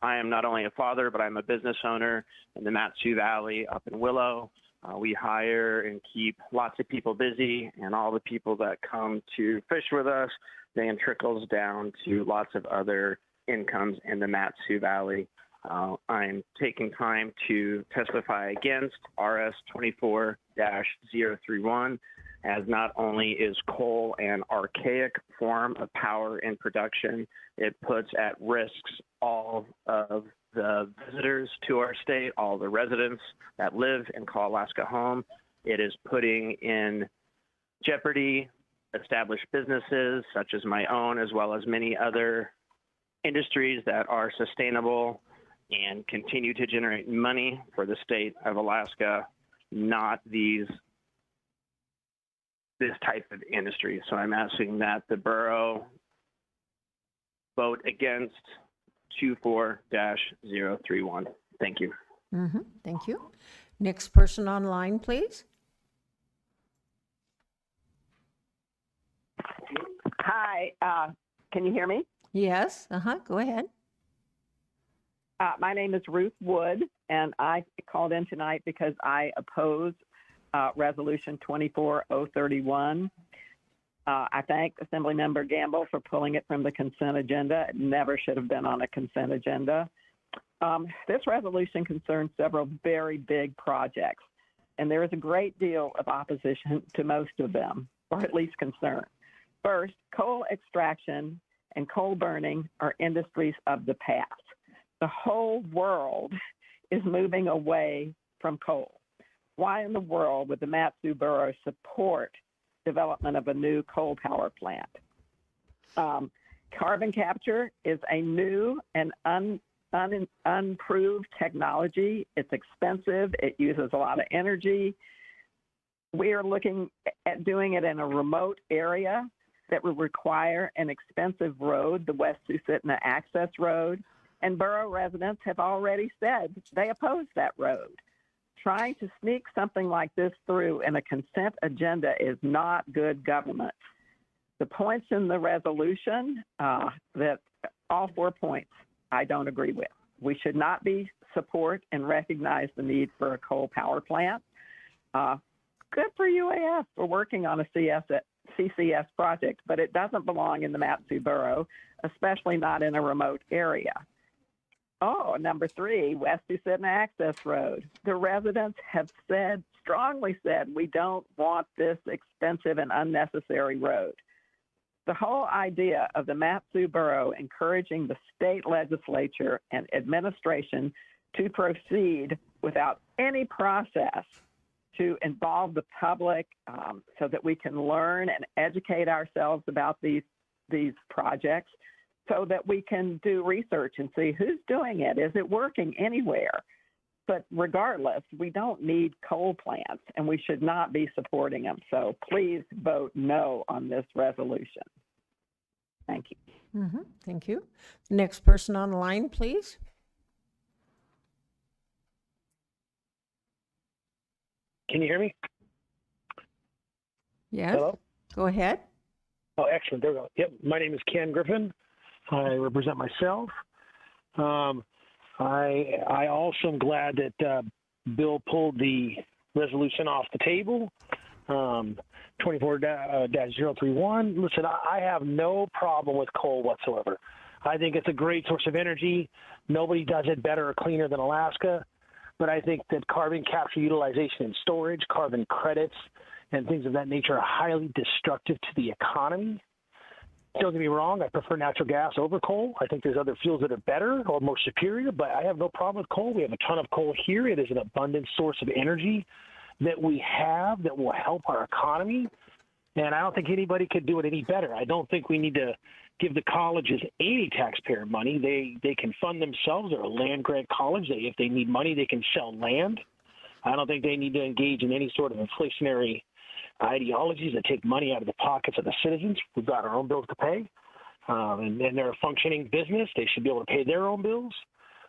I am not only a father, but I'm a business owner in the Mat-Su Valley up in Willow. We hire and keep lots of people busy, and all the people that come to fish with us, then trickles down to lots of other incomes in the Mat-Su Valley. I'm taking time to testify against RS 24-031, as not only is coal an archaic form of power and production, it puts at risk all of the visitors to our state, all the residents that live and call Alaska home. It is putting in jeopardy established businesses such as my own, as well as many other industries that are sustainable and continue to generate money for the state of Alaska, not this type of industry. So I'm asking that the borough vote against 24-031. Thank you. Thank you. Next person online, please. Hi, can you hear me? Yes, go ahead. My name is Ruth Wood, and I called in tonight because I oppose Resolution 24031. I thank Assemblymember Gamble for pulling it from the consent agenda. It never should have been on a consent agenda. This resolution concerns several very big projects, and there is a great deal of opposition to most of them, or at least concern. First, coal extraction and coal burning are industries of the past. The whole world is moving away from coal. Why in the world would the Mat-Su Borough support development of a new coal power plant? Carbon capture is a new and unproved technology. It's expensive. It uses a lot of energy. We are looking at doing it in a remote area that would require an expensive road, the West Susitna Access Road, and borough residents have already said they oppose that road. Trying to sneak something like this through in a consent agenda is not good government. The points in the resolution, that all 4 points, I don't agree with. We should not be support and recognize the need for a coal power plant. Good for UAS for working on a CCS project, but it doesn't belong in the Mat-Su Borough, especially not in a remote area. Oh, number 3, West Susitna Access Road. The residents have strongly said, we don't want this expensive and unnecessary road. The whole idea of the Mat-Su Borough encouraging the state legislature and administration to proceed without any process to involve the public so that we can learn and educate ourselves about these projects, so that we can do research and see who's doing it. Is it working anywhere? But regardless, we don't need coal plants, and we should not be supporting them. So please vote no on this resolution. Thank you. Thank you. Next person on the line, please. Can you hear me? Yes. Hello? Go ahead. Oh, excellent. There we go. Yep. My name is Ken Griffin. I represent myself. I also am glad that Bill pulled the resolution off the table, 24-031. Listen, I have no problem with coal whatsoever. I think it's a great source of energy. Nobody does it better or cleaner than Alaska. But I think that carbon capture, utilization, and storage, carbon credits, and things of that nature are highly destructive to the economy. Don't get me wrong, I prefer natural gas over coal. I think there's other fuels that are better or more superior, but I have no problem with coal. We have a ton of coal here. It is an abundant source of energy that we have that will help our economy. And I don't think anybody could do it any better. I don't think we need to give the colleges any taxpayer money. They can fund themselves. They're a land grant college. If they need money, they can sell land. I don't think they need to engage in any sort of inflationary ideologies that take money out of the pockets of the citizens. We've got our own bills to pay, and they're a functioning business. They should be able to pay their own bills.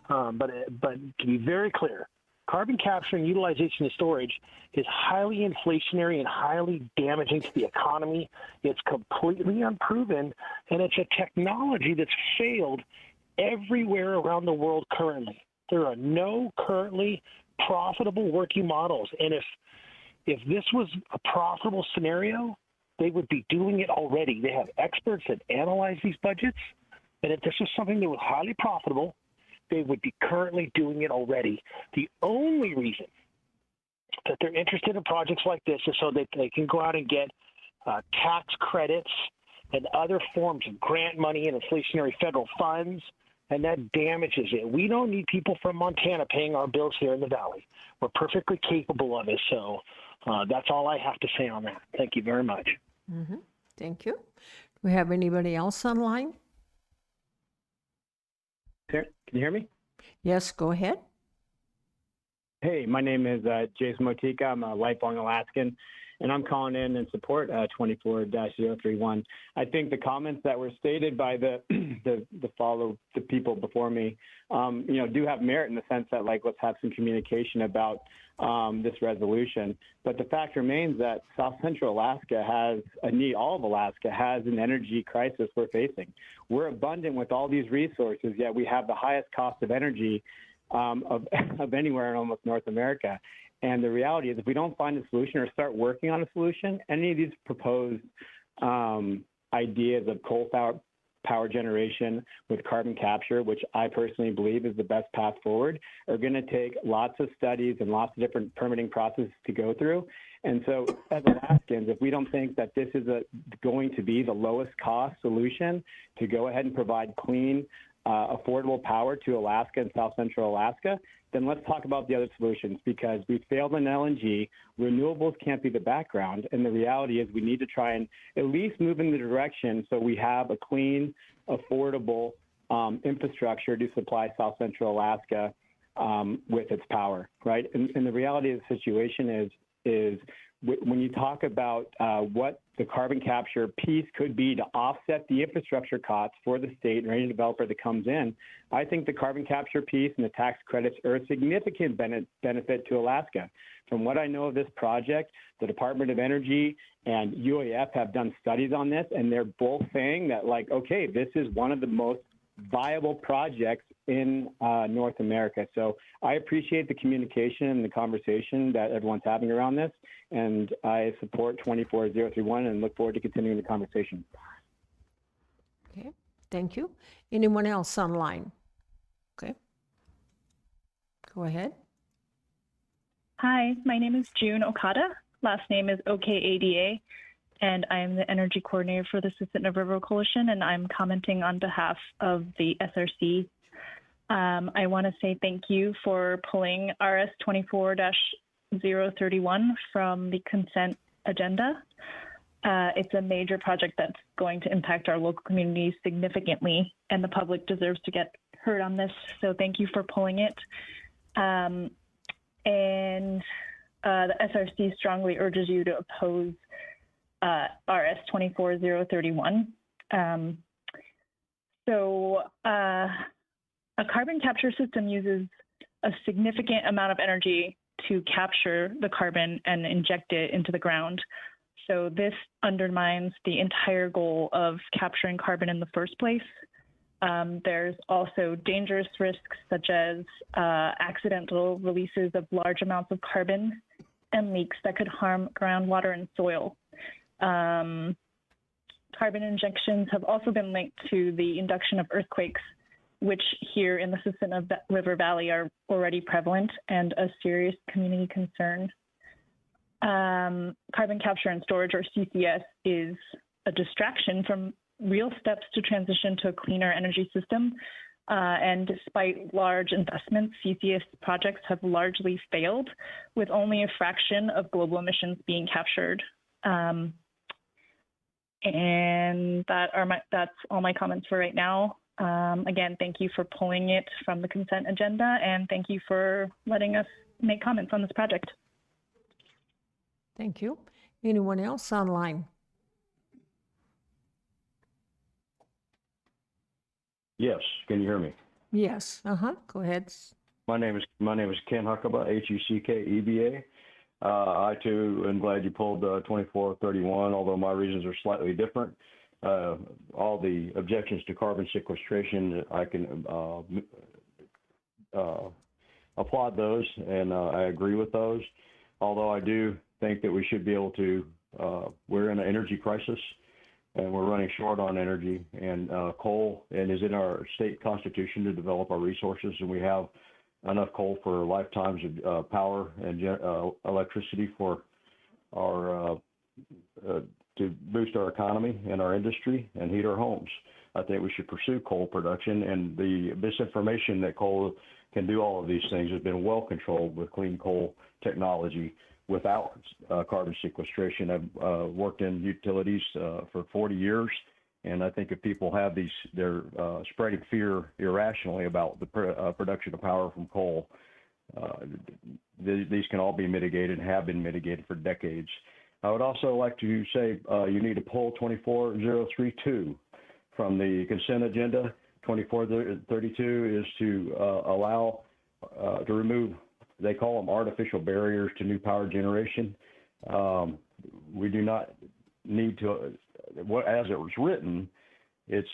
But to be very clear, carbon capture and utilization and storage is highly inflationary and highly damaging to the economy. It's completely unproven, and it's a technology that's failed everywhere around the world currently. There are no currently profitable working models, and if this was a profitable scenario, they would be doing it already. They have experts that analyze these budgets, and if this was something that was highly profitable, they would be currently doing it already. The only reason that they're interested in projects like this is so that they can go out and get tax credits and other forms of grant money and inflationary federal funds, and that damages it. We don't need people from Montana paying our bills here in the Valley. We're perfectly capable of it, so that's all I have to say on that. Thank you very much. Mm-hmm. Thank you. Do we have anybody else online? Can you hear me? Yes, go ahead. Hey, my name is Jason Motika. I'm a lifelong Alaskan, and I'm calling in support 24-031. I think the comments that were stated by the people before me, do have merit in the sense that, like, let's have some communication about this resolution. But the fact remains that South Central Alaska has a need. All of Alaska has an energy crisis we're facing. We're abundant with all these resources, yet we have the highest cost of energy of anywhere in almost North America. And the reality is, if we don't find a solution or start working on a solution, any of these proposed ideas of coal power generation with carbon capture, which I personally believe is the best path forward, are going to take lots of studies and lots of different permitting processes to go through. And so as Alaskans, if we don't think that this is going to be the lowest cost solution to go ahead and provide clean, affordable power to Alaska and South Central Alaska, then let's talk about the other solutions, because we failed in LNG. Renewables can't be the background. And the reality is we need to try and at least move in the direction so we have a clean, affordable infrastructure to supply South Central Alaska with its power, right? And the reality of the situation is when you talk about what the carbon capture piece could be to offset the infrastructure costs for the state and any developer that comes in, I think the carbon capture piece and the tax credits are a significant benefit to Alaska. From what I know of this project, the Department of Energy and UAF have done studies on this, and they're both saying that, like, okay, this is one of the most viable projects in North America. So I appreciate the communication and the conversation that everyone's having around this, and I support 24031 and look forward to continuing the conversation. Okay, thank you. Anyone else online? Okay. Go ahead. Hi, my name is June Okada. Last name is OKADA, and I am the energy coordinator for the Susitna River Coalition, and I'm commenting on behalf of the SRC. I want to say thank you for pulling RS 24-031 from the consent agenda. It's a major project that's going to impact our local communities significantly, and the public deserves to get heard on this. So thank you for pulling it. And the SRC strongly urges you to oppose RS 24031. A carbon capture system uses a significant amount of energy to capture the carbon and inject it into the ground. So this undermines the entire goal of capturing carbon in the first place. There's also dangerous risks such as accidental releases of large amounts of carbon and leaks that could harm groundwater and soil. Carbon injections have also been linked to the induction of earthquakes, which here in the Susitna River Valley are already prevalent and a serious community concern. Carbon capture and storage, or CCS, is a distraction from real steps to transition to a cleaner energy system. And despite large investments, CCS projects have largely failed, with only a fraction of global emissions being captured. And that's all my comments for right now. Again, thank you for pulling it from the consent agenda, and thank you for letting us make comments on this project. Thank you. Anyone else online? Yes, can you hear me? Yes. Go ahead. My name is Ken Huckaba, Huckeba. I too am glad you pulled 2431, although my reasons are slightly different. All the objections to carbon sequestration, I can applaud those, and I agree with those. Although I do think that we should be able to, we're in an energy crisis, and we're running short on energy and coal, and is in our state constitution to develop our resources, and we have enough coal for lifetimes of power and electricity for our to boost our economy and our industry and heat our homes. I think we should pursue coal production, and the misinformation that coal can do all of these things has been well controlled with clean coal technology without carbon sequestration. I've worked in utilities for 40 years, and I think if people have these, they're spreading fear irrationally about the production of power from coal. These can all be mitigated and have been mitigated for decades. I would also like to say you need to pull 24032 from the consent agenda. 2432 is to allow to remove, they call them artificial barriers to new power generation. We do not need to, as it was written, it's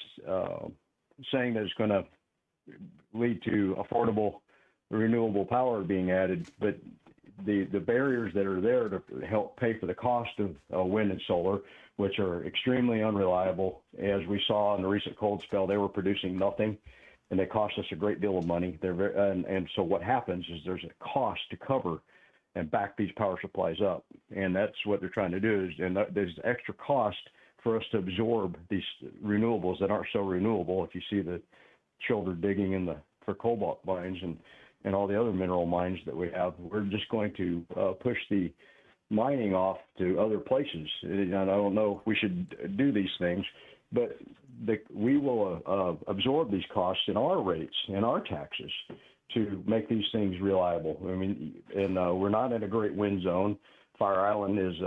saying that it's going to lead to affordable renewable power being added, but the barriers that are there to help pay for the cost of wind and solar, which are extremely unreliable. As we saw in the recent cold spell, they were producing nothing, and they cost us a great deal of money. And so what happens is there's a cost to cover and back these power supplies up, and that's what they're trying to do. There's extra cost for us to absorb these renewables that aren't so renewable. If you see the children digging for cobalt mines and all the other mineral mines that we have, we're just going to push the mining off to other places. And I don't know if we should do these things, but we will absorb these costs in our rates and our taxes to make these things reliable. I mean, and we're not in a great wind zone. Fire Island is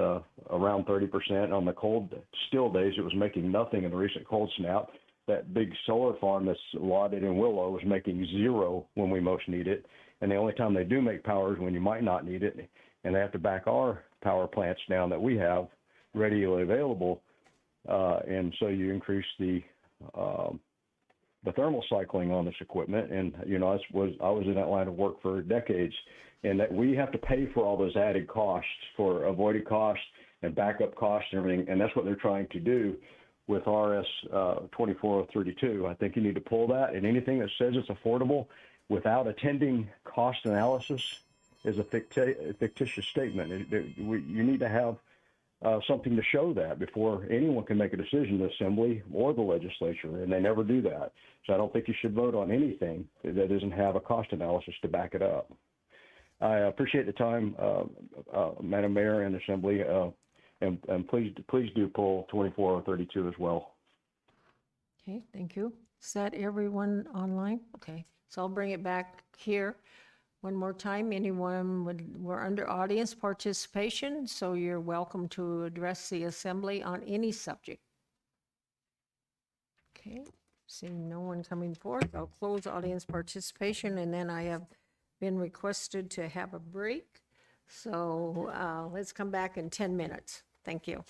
around 30%. On the cold, still days, it was making nothing in the recent cold snap. That big solar farm that's allotted in Willow is making zero when we most need it. And the only time they do make power is when you might not need it. And they have to back our power plants down that we have readily available. And so you increase the thermal cycling on this equipment. And, you know, I was in that line of work for decades. And that we have to pay for all those added costs for avoided costs and backup costs and everything. And that's what they're trying to do with RS 24032. I think you need to pull that, and anything that says it's affordable without attending cost analysis is a fictitious statement. You need to have something to show that before anyone can make a decision, the Assembly or the Legislature, and they never do that. So I don't think you should vote on anything that doesn't have a cost analysis to back it up. I appreciate the time, Madam Mayor and Assembly. And please do pull 2432 as well. Okay, thank you. Is that everyone online? Okay, so I'll bring it back here one more time. We're under audience participation, so you're welcome to address the Assembly on any subject. Okay, seeing no one coming forward, I'll close audience participation, and then I have been requested to have a break. So let's come back in 10 minutes. Thank you.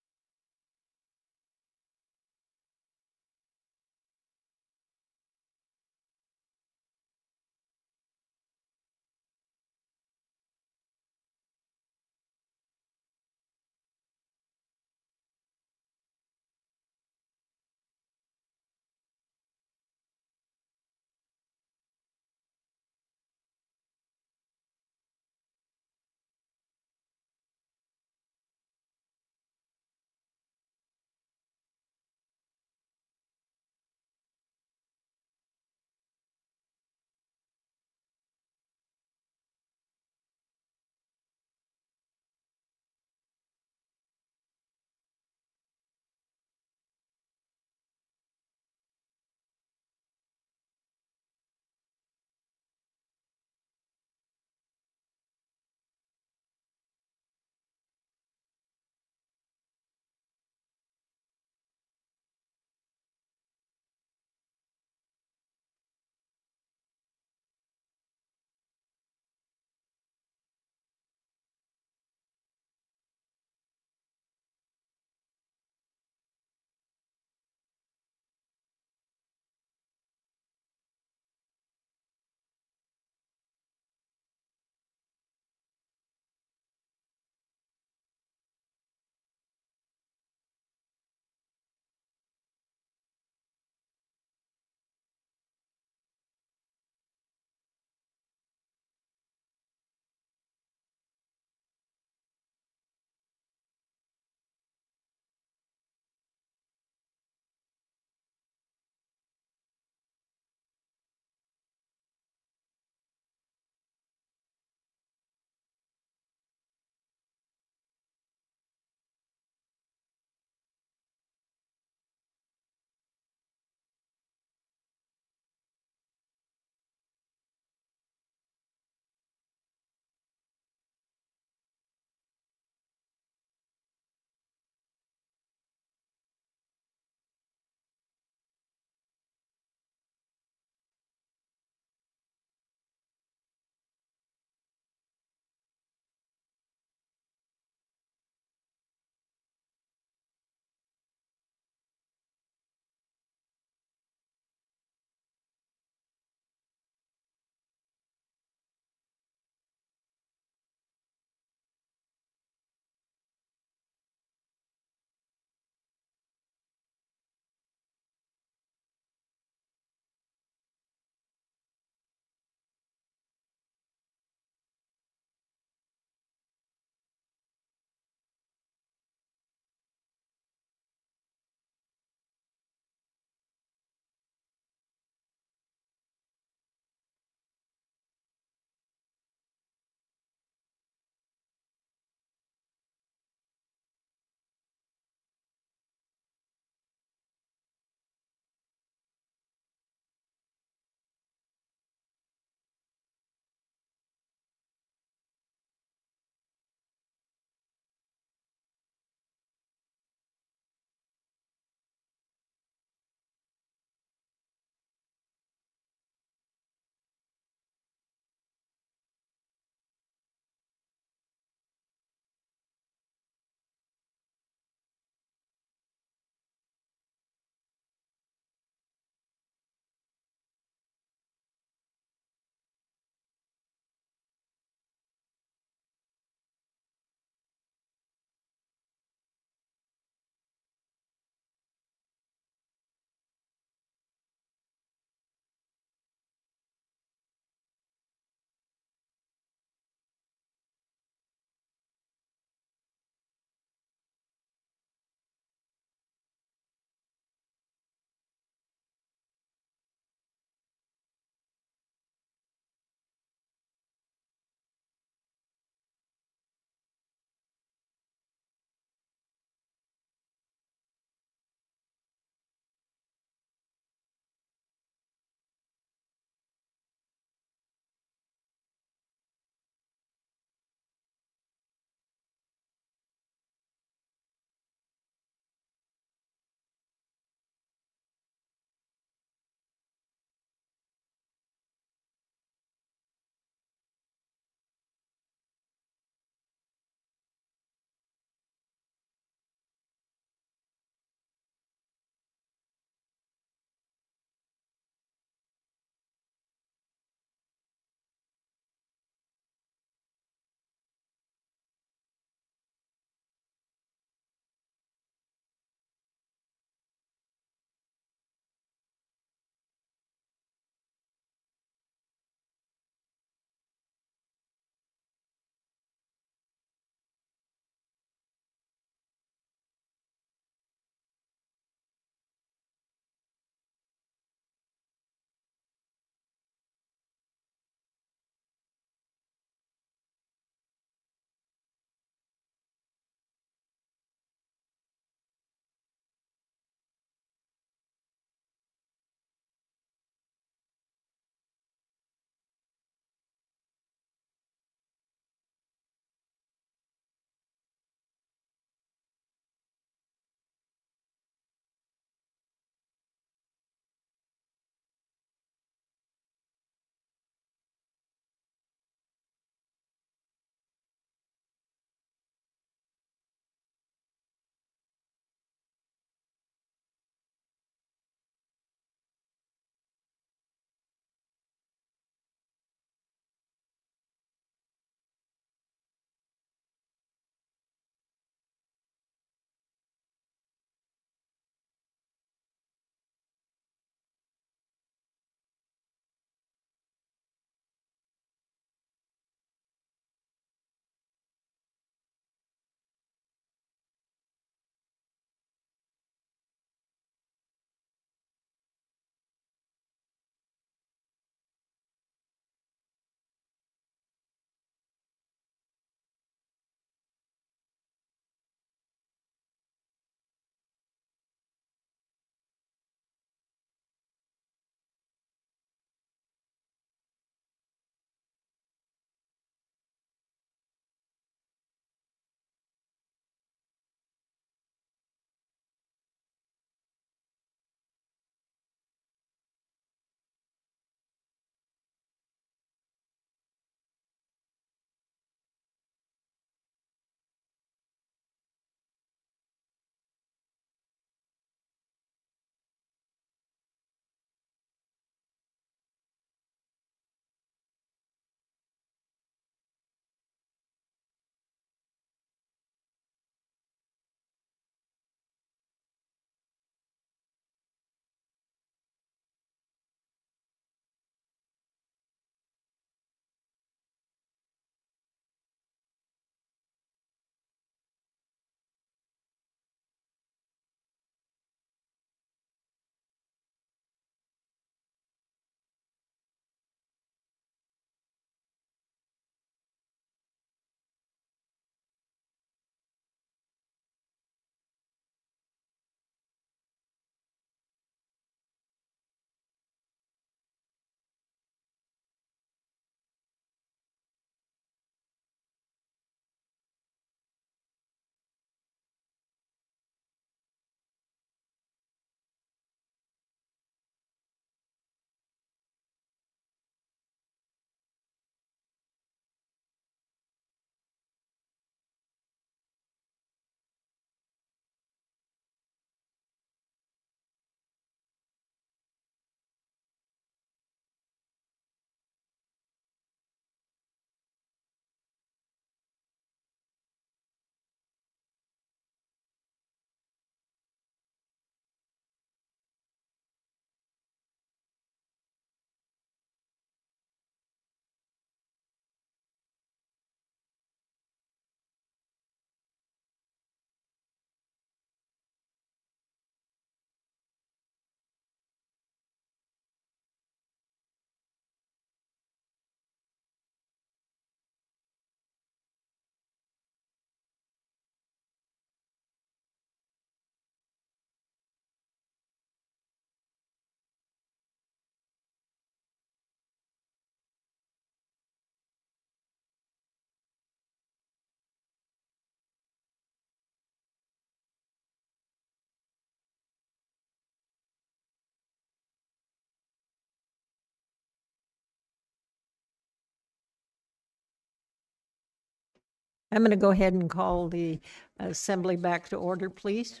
I'm going to go ahead and call the assembly back to order, please.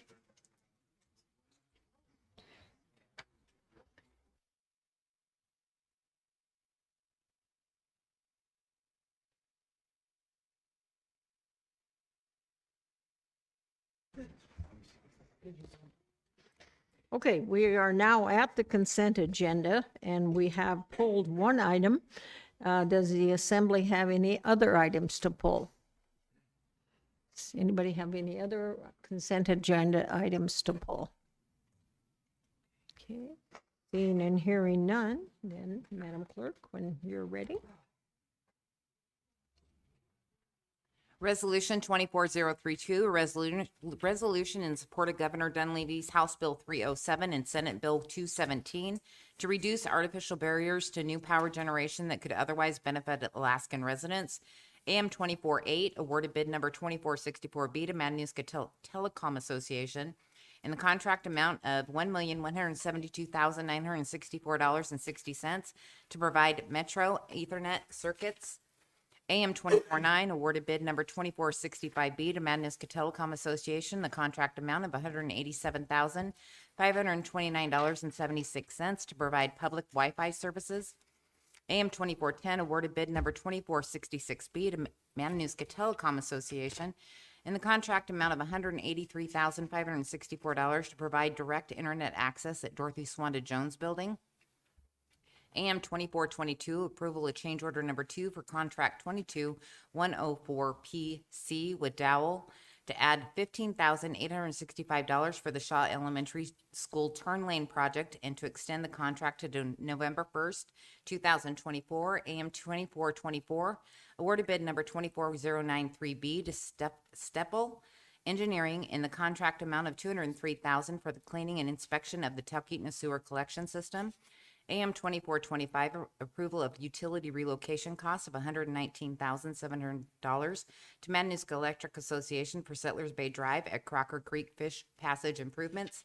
Okay, we are now at the consent agenda, and we have pulled one item. Does the assembly have any other items to pull? Does anybody have any other consent agenda items to pull? Okay, seeing and hearing none, then Madam Clerk, when you're ready. Resolution 24032, a resolution in support of Governor Dunleavy's House Bill 307 and Senate Bill 217 to reduce artificial barriers to new power generation that could otherwise benefit Alaskan residents. AM 24-8 awarded bid number 2464B to Matanuska Telecom Association in the contract amount of $1,172,964.60 to provide Metro Ethernet circuits. AM 24-9 awarded bid number 2465B to Matanuska Telecom Association, the contract amount of $187,529.76 to provide public Wi-Fi services. AM 2410 awarded bid number 2466B to Matanuska Telecom Association in the contract amount of $183,564 to provide direct internet access at Dorothy Swanda Jones Building. AM 2422, approval of change order number 2 for contract 22104PC with Dowell to add $15,865 for the Shaw Elementary School turn lane project and to extend the contract to November 1st, 2024. AM 2424, awarded bid number 24093B to Steppel Engineering in the contract amount of $203,000 for the cleaning and inspection of the Talkeetna Sewer Collection System. AM 2425, approval of utility relocation costs of $119,700 to Matanuska Electric Association for Settlers Bay Drive at Crocker Creek Fish Passage improvements.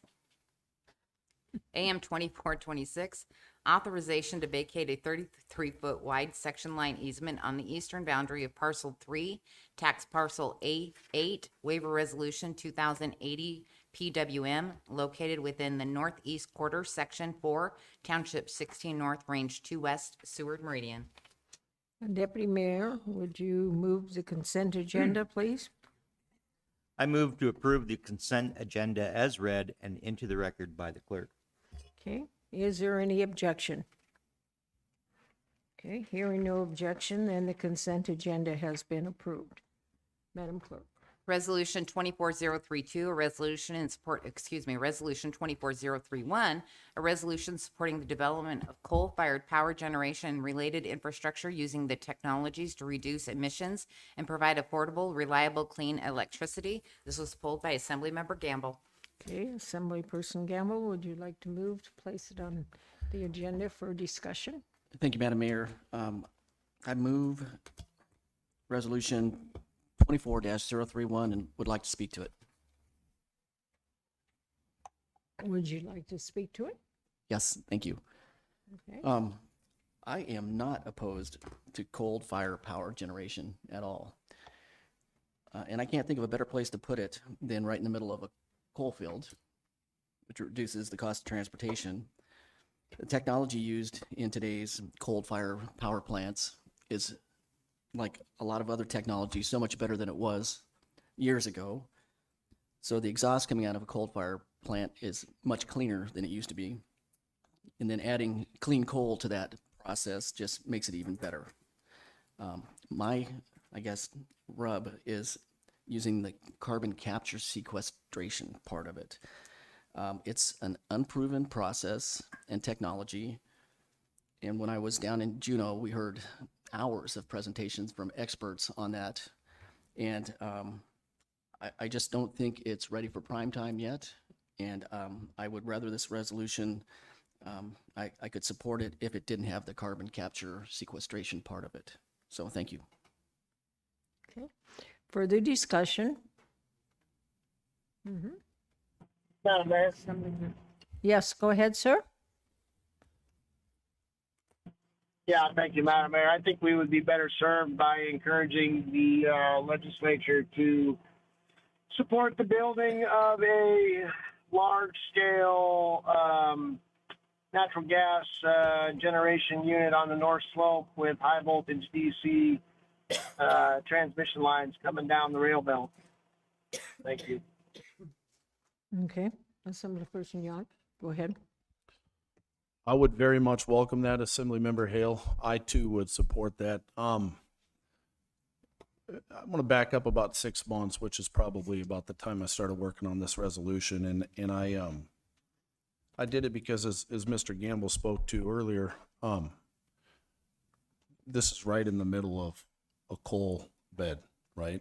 AM 2426, authorization to vacate a 33-foot wide section line easement on the eastern boundary of Parcel 3, Tax Parcel A8, Waiver Resolution 2080 PWM, located within the northeast quarter, Section 4, Township 16 North, Range 2 West, Seward Meridian. Deputy Mayor, would you move the consent agenda, please? I move to approve the consent agenda as read and into the record by the clerk. Okay, is there any objection? Okay, hearing no objection, then the consent agenda has been approved. Madam Clerk. Resolution 24032, a resolution in support, Resolution 24031, a resolution supporting the development of coal-fired power generation and related infrastructure using the technologies to reduce emissions and provide affordable, reliable, clean electricity. This was pulled by Assemblymember Gamble. Okay, Assemblyperson Gamble, would you like to move to place it on the agenda for discussion? Thank you, Madam Mayor. I move Resolution 24-031 and would like to speak to it. Would you like to speak to it? Yes, thank you. Okay. I am not opposed to coal fire power generation at all. And I can't think of a better place to put it than right in the middle of a coal field, which reduces the cost of transportation. The technology used in today's coal fire power plants is, like a lot of other technology, so much better than it was years ago. So the exhaust coming out of a coal fire plant is much cleaner than it used to be. And then adding clean coal to that process just makes it even better. My, I guess, rub is using the carbon capture sequestration part of it. It's an unproven process and technology. And when I was down in Juneau, we heard hours of presentations from experts on that. And I just don't think it's ready for prime time yet. And I would rather this resolution, I could support it if it didn't have the carbon capture sequestration part of it. So thank you. Okay, further discussion? Madam Mayor. Yes, go ahead, sir. Yeah, thank you, Madam Mayor. I think we would be better served by encouraging the legislature to support the building of a large-scale natural gas generation unit on the North Slope with high-voltage DC transmission lines coming down the rail belt. Thank you. Okay, Assemblyperson Young, go ahead. I would very much welcome that, Assemblymember Hale. I too would support that. I'm going to back up about 6 months, which is probably about the time I started working on this resolution, and I did it because, as Mr. Gamble spoke to earlier, this is right in the middle of a coal bed, right?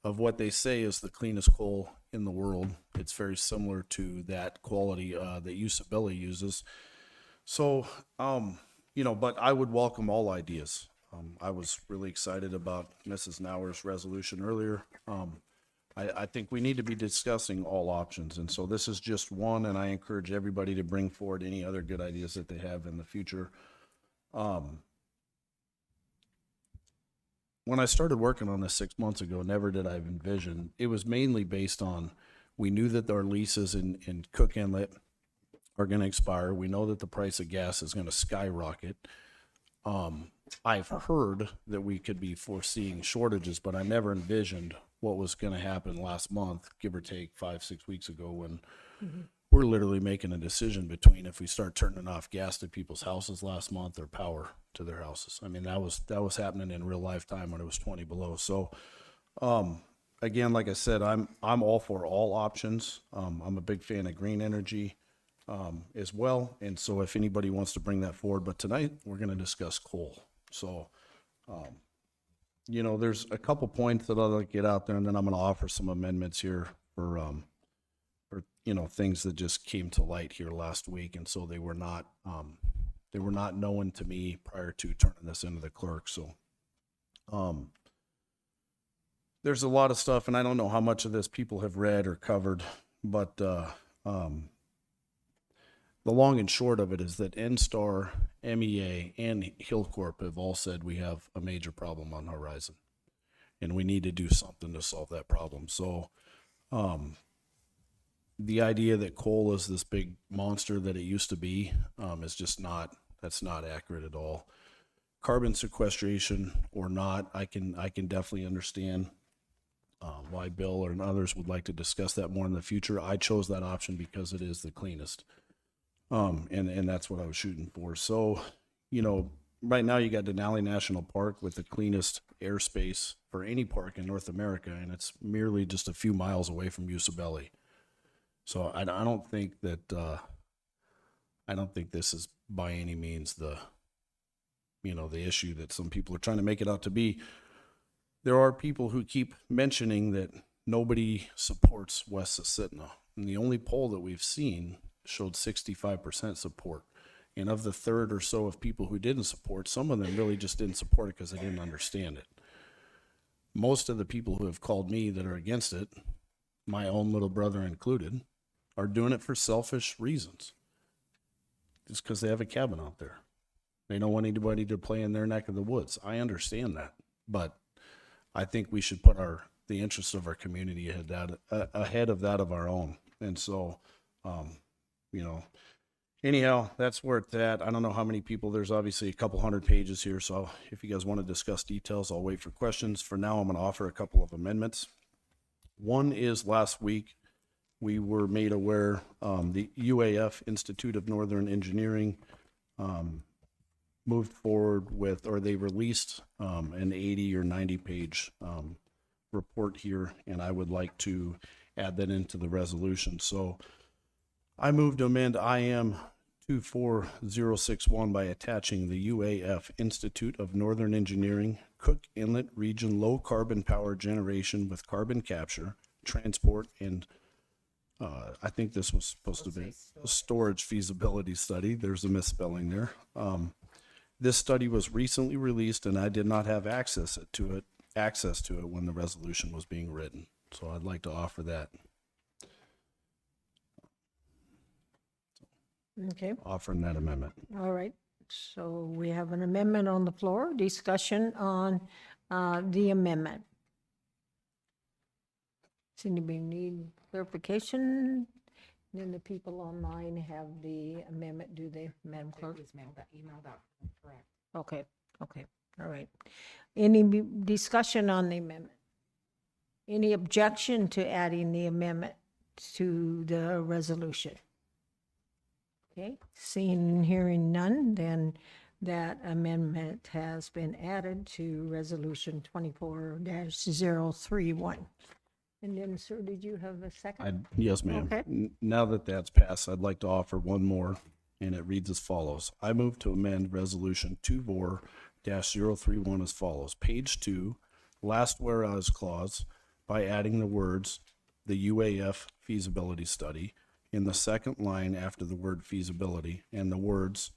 Of what they say is the cleanest coal in the world. It's very similar to that quality that Usabilla uses. So, but I would welcome all ideas. I was really excited about Mrs. Nauer's resolution earlier. I think we need to be discussing all options, and so this is just one, and I encourage everybody to bring forward any other good ideas that they have in the future. When I started working on this 6 months ago, never did I envision, it was mainly based on, we knew that our leases in Cook Inlet are going to expire. We know that the price of gas is going to skyrocket. I've heard that we could be foreseeing shortages, but I never envisioned what was going to happen last month, give or take 5-6 weeks ago, when we're literally making a decision between if we start turning off gas to people's houses last month or power to their houses. I mean, that was happening in real life time when it was 20 below. So, again, like I said, I'm all for all options. I'm a big fan of green energy as well. And so if anybody wants to bring that forward, but tonight we're going to discuss coal. So, there's a couple points that I'd like to get out there, and then I'm going to offer some amendments here for things that just came to light here last week. And so they were not known to me prior to turning this into the clerk. So, there's a lot of stuff, and I don't know how much of this people have read or covered, but, the long and short of it is that NSTAR, MEA, and Hillcorp have all said we have a major problem on the horizon, and we need to do something to solve that problem. So, the idea that coal is this big monster that it used to be is just that's not accurate at all. Carbon sequestration or not, I can definitely understand why Bill and others would like to discuss that more in the future. I chose that option because it is the cleanest. And that's what I was shooting for. So, right now you got Denali National Park with the cleanest airspace for any park in North America, and it's merely just a few miles away from Usabelli. So I don't think this is by any means the issue that some people are trying to make it out to be. There are people who keep mentioning that nobody supports West Susitna, and the only poll that we've seen showed 65% support. And of the third or so of people who didn't support, some of them really just didn't support it because they didn't understand it. Most of the people who have called me that are against it, my own little brother included, are doing it for selfish reasons. Just because they have a cabin out there. They don't want anybody to play in their neck of the woods. I understand that. But I think we should put the interests of our community ahead of that of our own. And so, anyhow, that's where it's at. I don't know how many people, there's obviously a couple hundred pages here. So if you guys want to discuss details, I'll wait for questions. For now, I'm going to offer a couple of amendments. One is last week, we were made aware, the UAF, Institute of Northern Engineering, moved forward with, or they released an 80 or 90 page report here, and I would like to add that into the resolution. So I moved to amend IM 24061 by attaching the UAF Institute of Northern Engineering Cook Inlet Region Low Carbon Power Generation with Carbon Capture, Transport, and I think this was supposed to be a storage feasibility study. There's a misspelling there. This study was recently released, and I did not have access to it when the resolution was being written. So I'd like to offer that. Okay. Offering that amendment. All right. So we have have an amendment on the floor. Discussion on the amendment. Does anybody need clarification? Then the people online have the amendment, do they, Madam Clerk? It was emailed out, correct. Okay, okay, all right. Any discussion on the amendment? Any objection to adding the amendment to the resolution? Okay, seeing and hearing none, then that amendment has been added to Resolution 24-031. And then, sir, did you have a second? Yes, ma'am. Okay. Now that that's passed, I'd like to offer one more, and it reads as follows. I move to amend Resolution 24-031 as follows. Page 2, last whereas clause, by adding the words, the UAF feasibility study, in the second line after the word feasibility, and the words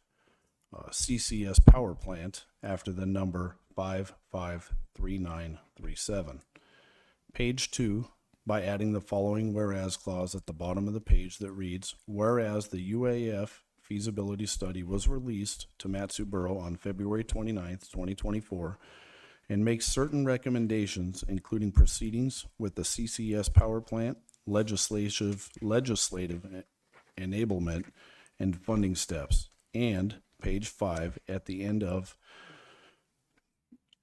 CCS power plant after the number 553937. Page 2, by adding the following whereas clause at the bottom of the page that reads, whereas the UAF feasibility study was released to Matsu Borough on February 29th, 2024, and makes certain recommendations, including proceedings with the CCS power plant, legislative enablement, and funding steps. And page 5, at the end of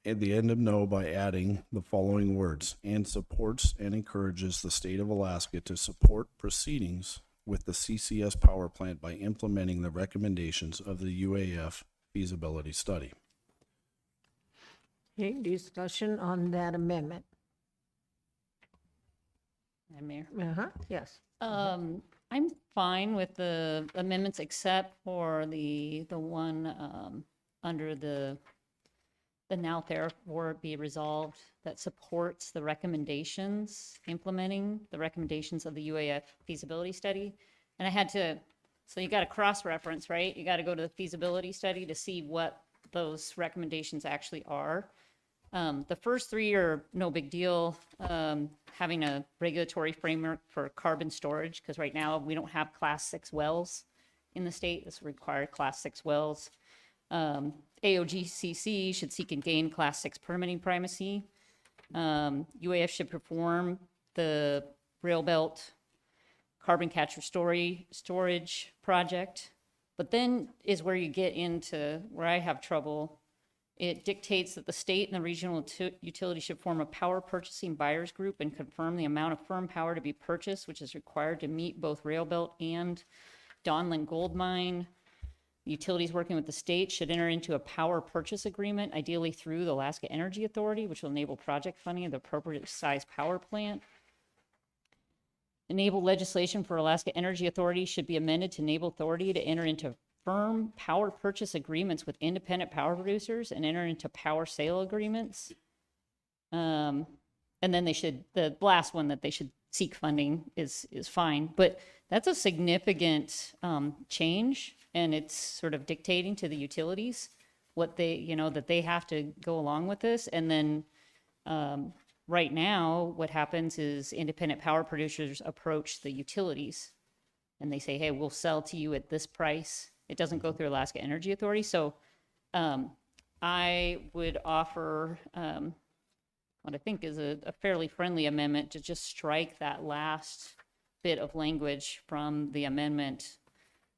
no by adding the following words, and supports and encourages the state of Alaska to support proceedings with the CCS power plant by implementing the recommendations of the UAF feasibility study. Okay, discussion on that amendment. Madam Mayor. Yes. I'm fine with the amendments except for the one under the now therefore be resolved that supports the recommendations, implementing the recommendations of the UAF feasibility study. And I had to, so you got to cross-reference, right? You got to go to the feasibility study to see what those recommendations actually are. The first three are no big deal. Having a regulatory framework for carbon storage, because right now we don't have Class 6 wells in the state. This require Class 6 wells. AOGCC should seek and gain Class 6 permitting primacy. UAF should perform the rail belt carbon capture storage project. But then is where you get into where I have trouble. It dictates that the state and the regional utility should form a power purchasing buyers group and confirm the amount of firm power to be purchased, which is required to meet both rail belt and Donlin gold mine. Utilities working with the state should enter into a power purchase agreement, ideally through the Alaska Energy Authority, which will enable project funding of the appropriate size power plant. Enable legislation for Alaska Energy Authority should be amended to enable authority to enter into firm power purchase agreements with independent power producers and enter into power sale agreements. And then they should, the last one that they should seek funding is fine, but that's a significant change, and it's sort of dictating to the utilities what they, that they have to go along with this. And then right now, what happens is independent power producers approach the utilities and they say, hey, we'll sell to you at this price. It doesn't go through Alaska Energy Authority. So I would offer what I think is a fairly friendly amendment to just strike that last bit of language from the amendment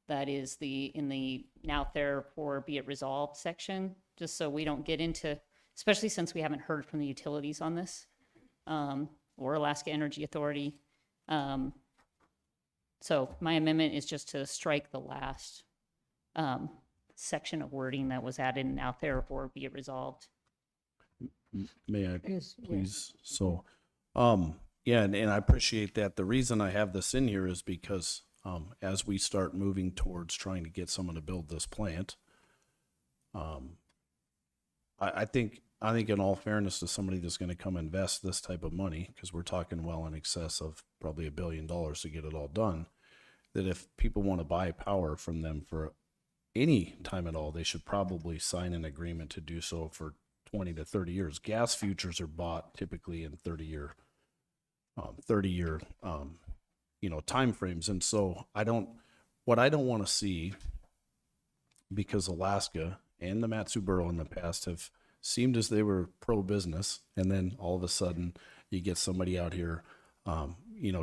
that is in the now therefore be it resolved section, just so we don't get into, especially since we haven't heard from the utilities on this or Alaska Energy Authority. So my amendment is just to strike the last section of wording that was added and now therefore be it resolved. May I Yes, please? So, yeah, and I appreciate that. The reason I have this in here is because as we start moving towards trying to get someone to build this plant, I think in all fairness to somebody that's going to come invest this type of money, because we're talking well in excess of probably $1 billion to get it all done, that if people want to buy power from them for any time at all, they should probably sign an agreement to do so for 20 to 30 years. Gas futures are bought typically in 30-year time frames. And so what I don't want to see, because Alaska and the Matsuboro in the past have seemed as they were pro-business, and then all of a sudden you get somebody out here,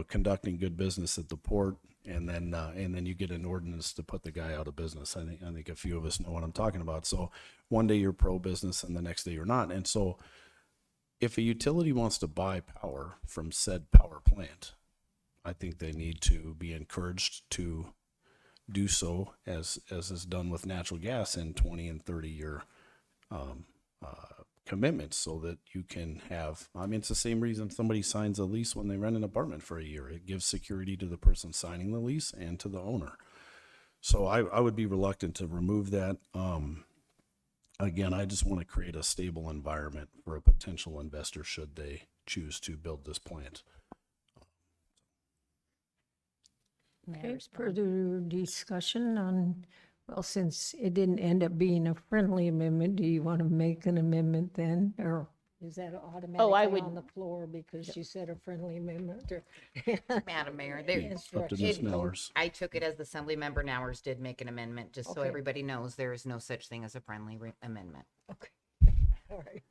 conducting good business at the port, and then you get an ordinance to put the guy out of business. I think a few of us know what I'm talking about. So one day you're pro-business and the next day you're not. And so if a utility wants to buy power from said power plant, I think they need to be encouraged to do so as is done with natural gas in 20 and 30 year commitments, so that you can have, it's the same reason somebody signs a lease when they rent an apartment for a year. It gives security to the person signing the lease and to the owner. So I would be reluctant to remove that. Again, I just want to create a stable environment for a potential investor should they choose to build this plant. Okay, further discussion on, well, since it didn't end up being a friendly amendment, do you want to make an amendment then? Or is that automatically would- on the floor because you said a friendly amendment? Or Madam Mayor, there, It's up to Ms. Nowers. I took it as Assembly Member Nowers did make an amendment, just so Okay. everybody knows there is no such thing as a friendly amendment. Okay, all right.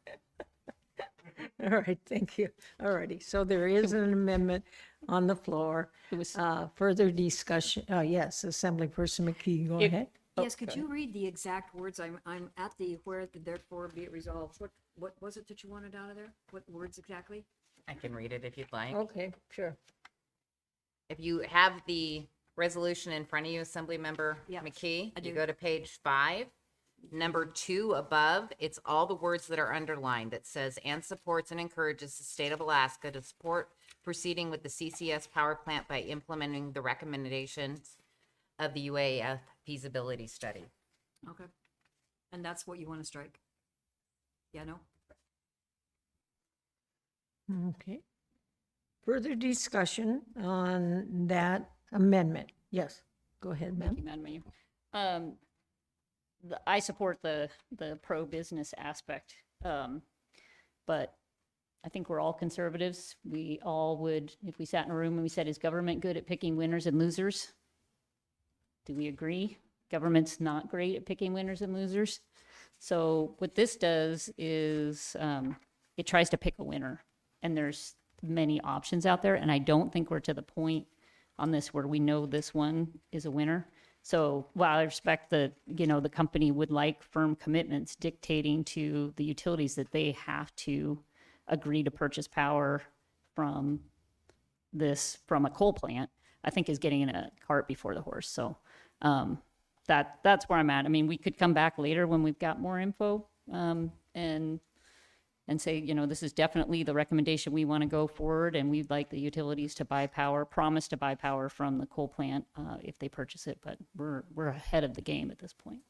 All right, thank you. All righty, so there is an amendment on the floor. It was- Further discussion, yes, Assemblyperson McKee, go If- ahead. Yes, could you read the exact words? I'm at the where the therefore be it resolved. What was it that you wanted out of there? What words exactly? I can read it if you'd like. Okay, sure. If you have the resolution in front of you, Assemblymember Yeah, McKee, I you do. go to page 5, number 2 above, it's all the words that are underlined that says, and supports and encourages the state of Alaska to support proceeding with the CCS power plant by implementing the recommendations of the UAF feasibility study. Okay. And that's what you want to strike? Yeah, no? Okay. Further discussion on that amendment? Yes, go ahead, Thank you, ma'am. Madam Mayor. I support the pro-business aspect, but I think we're all conservatives. We all would, if we sat in a room and we said, is government good at picking winners and losers? Do we agree? Government's not great at picking winners and losers. So what this does is it tries to pick a winner, and there's many options out there. And I don't think we're to the point on this where we know this one is a winner. So while I respect that, the company would like firm commitments dictating to the utilities that they have to agree to purchase power from a coal plant, I think is getting in a cart before the horse. So that's where I'm at. I mean, we could come back later when we've got more info and say, this is definitely the recommendation we want to go forward, and we'd like the utilities to promise to buy power from the coal plant if they purchase it, but we're ahead of the game at this point.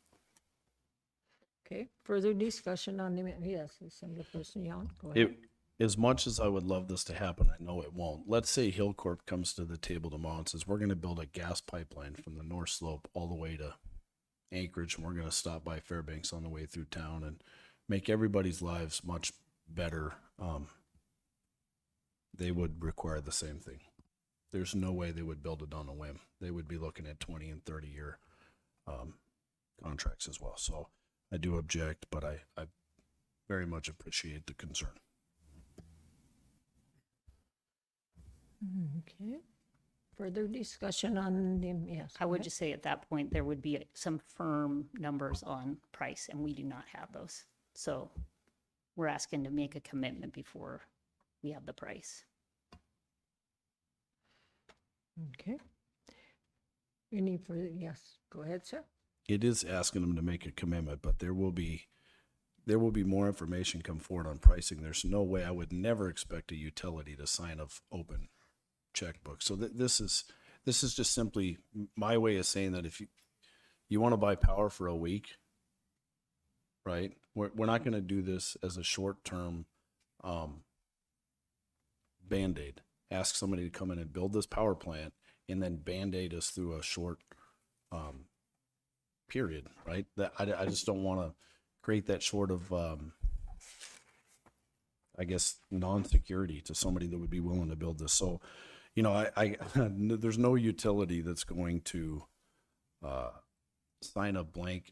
Okay, further discussion on the, yes, Assemblyperson Young, go ahead. As much as I would love this to happen, I know it won't. Let's say Hillcorp comes to the table tomorrow and says, we're going to build a gas pipeline from the North Slope all the way to Anchorage, and we're going to stop by Fairbanks on the way through town and make everybody's lives much better. They would require the same thing. There's no way they would build it on a whim. They would be looking at 20 and 30 year contracts as well. So I do object, but I very much appreciate the concern. Okay, further discussion on the, yes. I go would ahead. just say at that point, there would be some firm numbers on price, and we do not have those. So we're asking to make a commitment before we have the price. Okay. Any further, yes, go ahead, sir. It is asking them to make a commitment, but there will be more information come forward on pricing. There's no way, I would never expect a utility to sign a open checkbook. So this is just simply my way of saying that if you want to buy power for a week, right? We're not going to do this as a short-term Band-Aid. Ask somebody to come in and build this power plant and then Band-Aid us through a short period, right? That I just don't want to create that sort of, I guess, non-security to somebody that would be willing to build this. So, I there's no utility that's going to sign a blank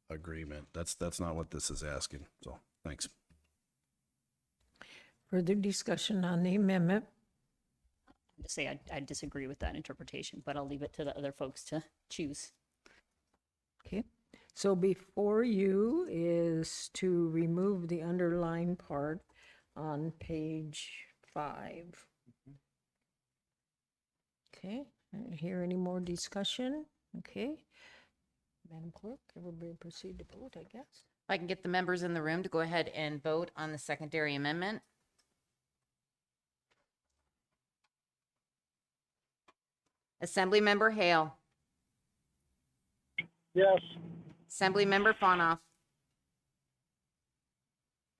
agreement. That's not what this is asking. So thanks. Further discussion on the amendment? To say I disagree with that interpretation, but I'll leave it to the other folks to choose. Okay, so before you is to remove the underlined part on page 5. Okay, I don't hear any more discussion. Okay. Madam Clerk, everybody proceed to vote, I guess. If I can get the members in the room to go ahead and vote on the secondary amendment. Assemblymember Hale. Yes. Assemblymember Fonoff.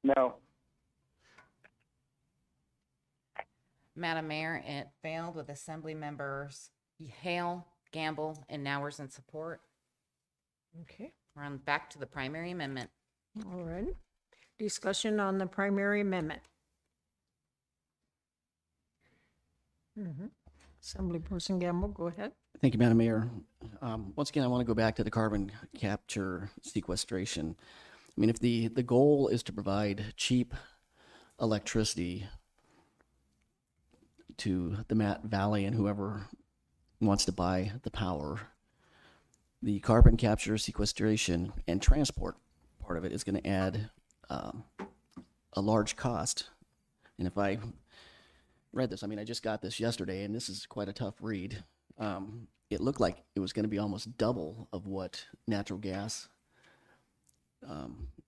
No. Madam Mayor, it failed with Assembly members Hale, Gamble, and Nowers in support. Okay, We're on back to the primary amendment. all right. Discussion on the primary amendment. Assemblyperson Gamble, go ahead. Thank you, Madam Mayor. Once again, I want to go back to the carbon capture sequestration. I mean, if the goal is to provide cheap electricity to the Matt Valley and whoever wants to buy the power, the carbon capture sequestration and transport part of it is going to add a large cost. And if I read this, I mean, I just got this yesterday, and this is quite a tough read. It looked like it was going to be almost double of what natural gas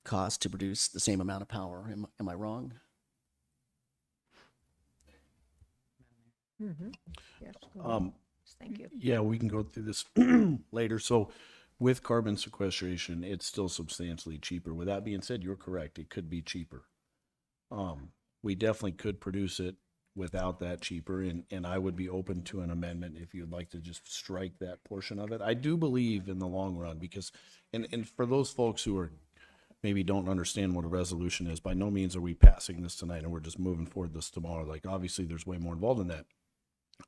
costs to produce the same amount of power. Am I wrong? Yes, go ahead. Thank you. Yeah, we can go through this later. So with carbon sequestration, it's still substantially cheaper. With that being said, you're correct. It could be cheaper. We definitely could produce it without that cheaper, and I would be open to an amendment if you'd like to just strike that portion of it. I do believe in the long run, because, and for those folks who are maybe don't understand what a resolution is, by no means are we passing this tonight and we're just moving forward this tomorrow. Like, obviously there's way more involved in that.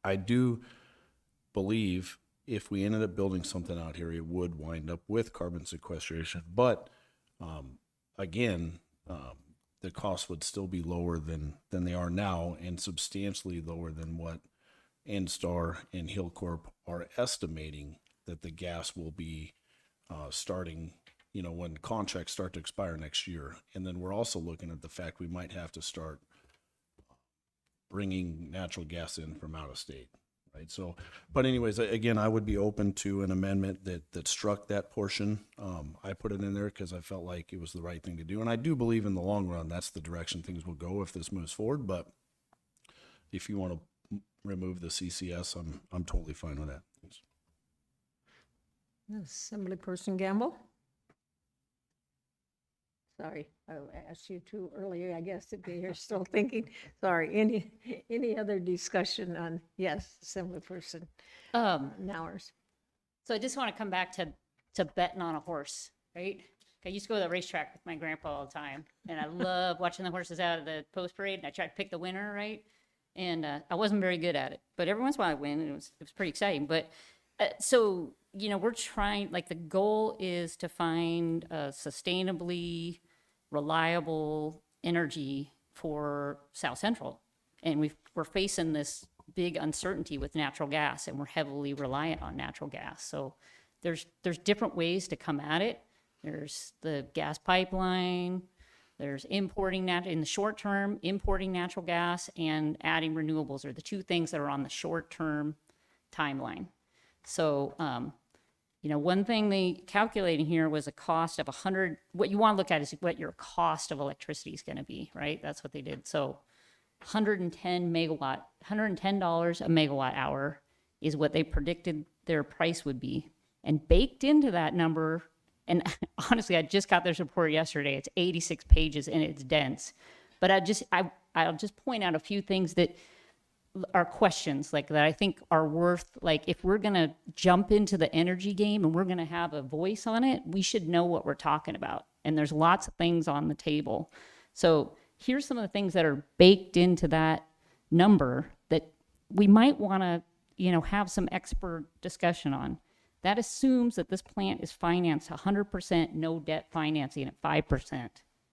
I do believe if we ended up building something out here, it would wind up with carbon sequestration. But again, the costs would still be lower than they are now, and substantially lower than what NSTAR and Hillcorp are estimating that the gas will be starting, when contracts start to expire next year. And then we're also looking at the fact we might have to start bringing natural gas in from out of state, right? So, but anyways, again, I would be open to an amendment that struck that portion. I put it in there because I felt like it was the right thing to do. And I do believe in the long run, that's the direction things will go if this moves forward. But if you want to remove the CCS, I'm totally fine with that. Assemblyperson Gamble? Sorry, I asked you too earlier, I guess, if you're still thinking. Sorry, any other discussion on, yes, Assemblyperson Nowers? So I just want to come back to betting on a horse, right? I used to go to the racetrack with my grandpa all the time, and I love watching the horses out of the post parade, and I tried to pick the winner, right? And I wasn't very good at it, but every once in a while I win, and it was pretty exciting. But so, we're trying, like, the goal is to find a sustainably reliable energy for South Central. And we're facing this big uncertainty with natural gas, and we're heavily reliant on natural gas. So there's different ways to come at it. There's the gas pipeline, there's importing in the short term, importing natural gas, and adding renewables are the two things that are on the short term timeline. So, one thing they calculating here was a cost of 100. What you want to look at is what your cost of electricity is going to be, right? That's what they did. So $110 a megawatt hour is what they predicted their price would be. And baked into that number, and honestly, I just got this report yesterday. It's 86 pages and it's dense. But I'll just point out a few things that are questions like that I think are worth, like, if we're going to jump into the energy game and we're going to have a voice on it, we should know what we're talking about. And there's lots of things on the table. So here's some of the things that are baked into that number that we might want to, have some expert discussion on. That assumes that this plant is financed 100% no debt financing at 5%.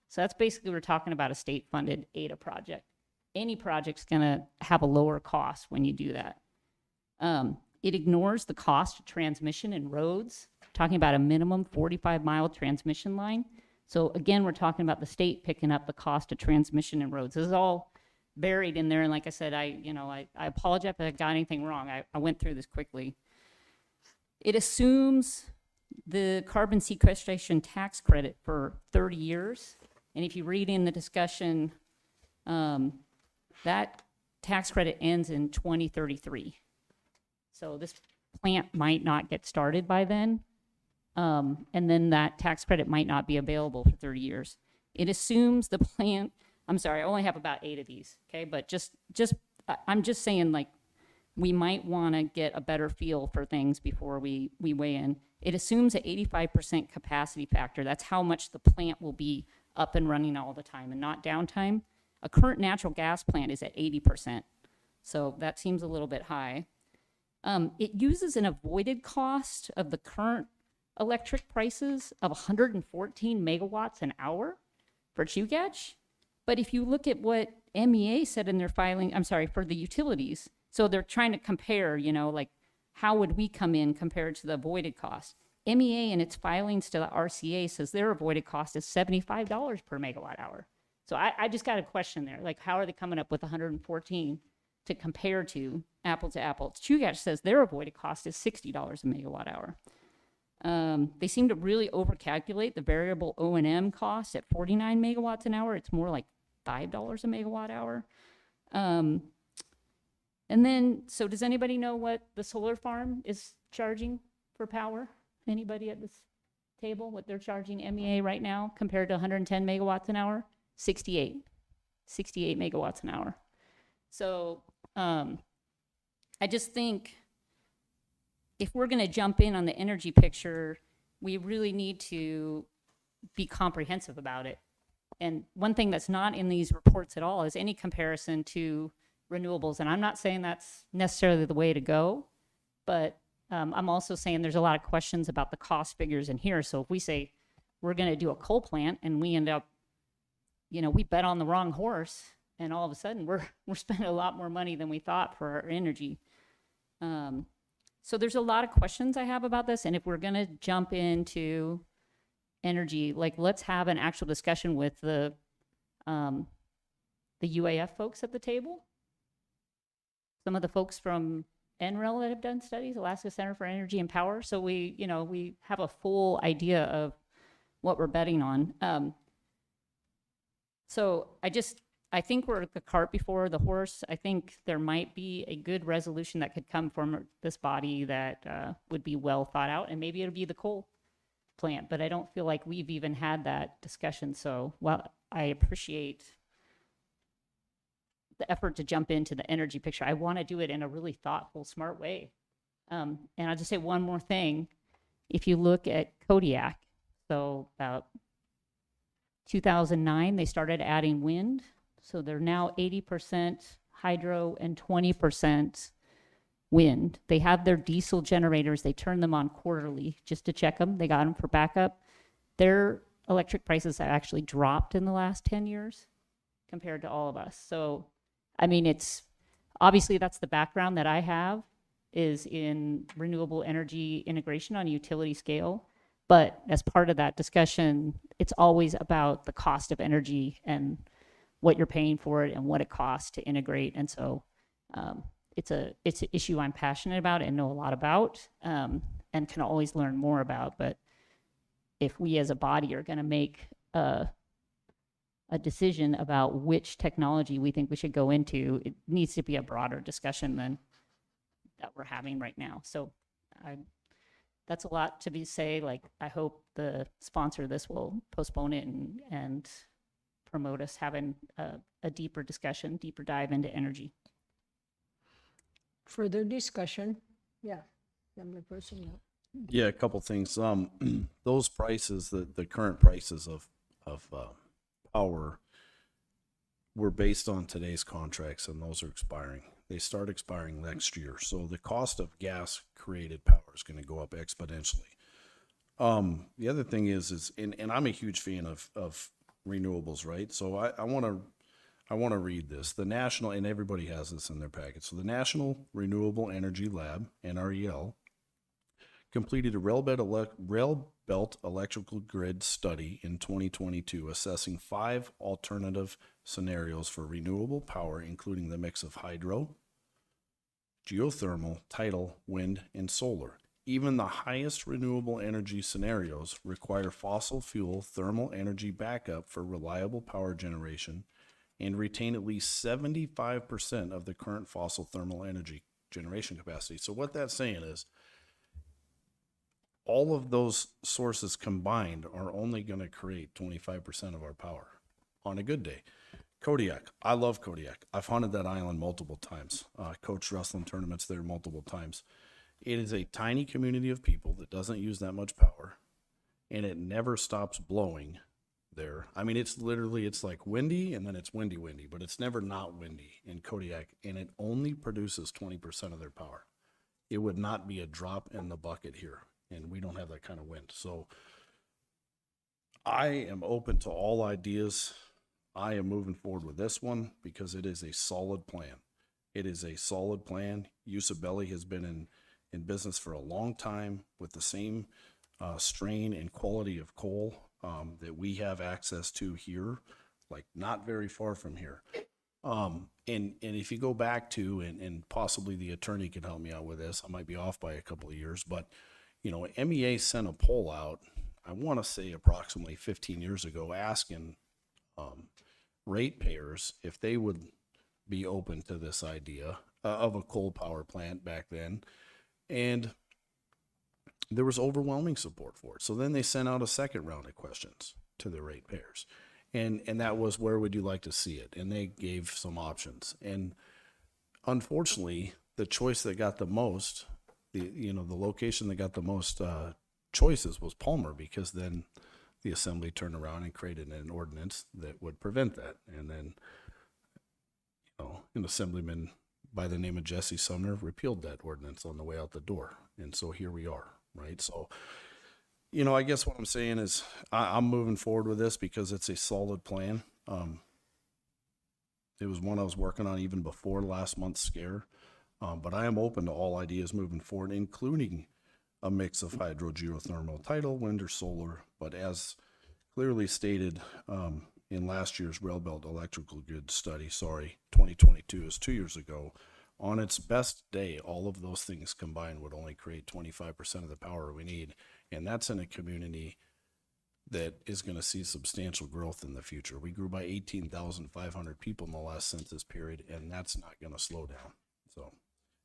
So that's basically, we're talking about a state-funded ADA project. Any project's gonna have a lower cost when you do that. It ignores the cost of transmission and roads, talking about a minimum 45-mile transmission line. So again, we're talking about the state picking up the cost of transmission and roads. This is all buried in there, and like I said, I apologize if I got anything wrong. I went through this quickly. It assumes the carbon sequestration tax credit for 30 years. And if you read in the discussion, that tax credit ends in 2033. So this plant might not get started by then. And then that tax credit might not be available for 30 years. It assumes the plant, I'm sorry, I only have about 8 of these, okay? But I'm just saying, like, we might want to get a better feel for things before we weigh in. It assumes an 85% capacity factor. That's how much the plant will be up and running all the time and not downtime. A current natural gas plant is at 80%. So that seems a little bit high. It uses an avoided cost of the current electric prices of 114 megawatts an hour for Chugach. But if you look at what MEA said in their filing, I'm sorry, for the utilities, so they're trying to compare, like, how would we come in compared to the avoided cost? MEA in its filings to the RCA says their avoided cost is $75 per megawatt hour. So I just got a question there. Like, how are they coming up with 114 to compare to apple? Chugach says their avoided cost is $60 a megawatt hour. They seem to really overcalculate the variable O&M cost at 49 megawatts an hour. It's more like $5 a megawatt hour. And then, so does anybody know what the solar farm is charging for power? Anybody at this table, what they're charging MEA right now compared to 110 megawatts an hour? 68 megawatts an hour. So I just think if we're going to jump in on the energy picture, we really need to be comprehensive about it. And one thing that's not in these reports at all is any comparison to renewables. And I'm not saying that's necessarily the way to go, but I'm also saying there's a lot of questions about the cost figures in here. So if we say we're going to do a coal plant and we end up, we bet on the wrong horse, and all of a sudden we're spending a lot more money than we thought for our energy. So there's a lot of questions I have about this. And if we're going to jump into energy, like, let's have an actual discussion with the UAF folks at the table. Some of the folks from NREL that have done studies, Alaska Center for Energy and Power. So we have a full idea of what we're betting on. So I think we're the cart before the horse. I think there might be a good resolution that could come from this body that would be well thought out, and maybe it'll be the coal plant, but I don't feel like we've even had that discussion. So while I appreciate the effort to jump into the energy picture, I want to do it in a really thoughtful, smart way. And I'll just say one more thing. If you look at Kodiak, so about 2009, they started adding wind. So they're now 80% hydro and 20% wind. They have their diesel generators. They turn them on quarterly just to check them. They got them for backup. Their electric prices have actually dropped in the last 10 years compared to all of us. So, I mean, it's obviously that's the background that I have, is in renewable energy integration on a utility scale. But as part of that discussion, it's always about the cost of energy and what you're paying for it and what it costs to integrate. And so it's an issue I'm passionate about and know a lot about, and can always learn more about. But if we as a body are going to make a decision about which technology we think we should go into, it needs to be a broader discussion than that we're having right now. So that's a lot to say. Like, I hope the sponsor of this will postpone it and promote us having a deeper discussion, deeper dive into energy. Further discussion? Yeah, Assembly Person. Yeah. Yeah, a couple things. Those prices, the current prices of power were based on today's contracts, and those are expiring. They start expiring next year. So the cost of gas created power is going to go up exponentially. The other thing is and I'm a huge fan of renewables, right? So I want to read this. The National, and everybody has this in their packet. So the National Renewable Energy Lab, NREL, completed a rail belt electrical grid study in 2022, assessing 5 alternative scenarios for renewable power, including the mix of hydro, geothermal, tidal, wind, and solar. Even the highest renewable energy scenarios require fossil fuel thermal energy backup for reliable power generation and retain at least 75% of the current fossil thermal energy generation capacity. So what that's saying is all of those sources combined are only going to create 25% of our power on a good day. Kodiak. I love Kodiak. I've hunted that island multiple times. Coached wrestling tournaments there multiple times. It is a tiny community of people that doesn't use that much power, and it never stops blowing there. I mean, it's like windy, and then it's windy, but it's never not windy in Kodiak, and it only produces 20% of their power. It would not be a drop in the bucket here, and we don't have that kind of wind. So I am open to all ideas. I am moving forward with this one because it is a solid plan. It is a solid plan. Usabelli has been in business for a long time with the same strain and quality of coal that we have access to here, like not very far from here. And if you go back to, and possibly the attorney can help me out with this, I might be off by a couple of years, but MEA sent a poll out, I want to say approximately 15 years ago, asking ratepayers if they would be open to this idea of a coal power plant back then. And there was overwhelming support for it. So then they sent out a second round of questions to the ratepayers. And that was, where would you like to see it? And they gave some options. And unfortunately, the choice that got the most, the location that got the most choices was Palmer, because then the assembly turned around and created an ordinance that would prevent that. And then, an assemblyman by the name of Jesse Sumner repealed that ordinance on the way out the door. And so here we are, right? So, I guess what I'm saying is I'm moving forward with this because it's a solid plan. It was one I was working on even before last month's scare. But I am open to all ideas moving forward, including a mix of hydro, geothermal, tidal, wind, or solar. But as clearly stated in last year's Railbelt Electrical Grid Study, 2022 is 2 years ago, on its best day, all of those things combined would only create 25% of the power we need. And that's in a community that is going to see substantial growth in the future. We grew by 18,500 people in the last census period, and that's not going to slow down. So,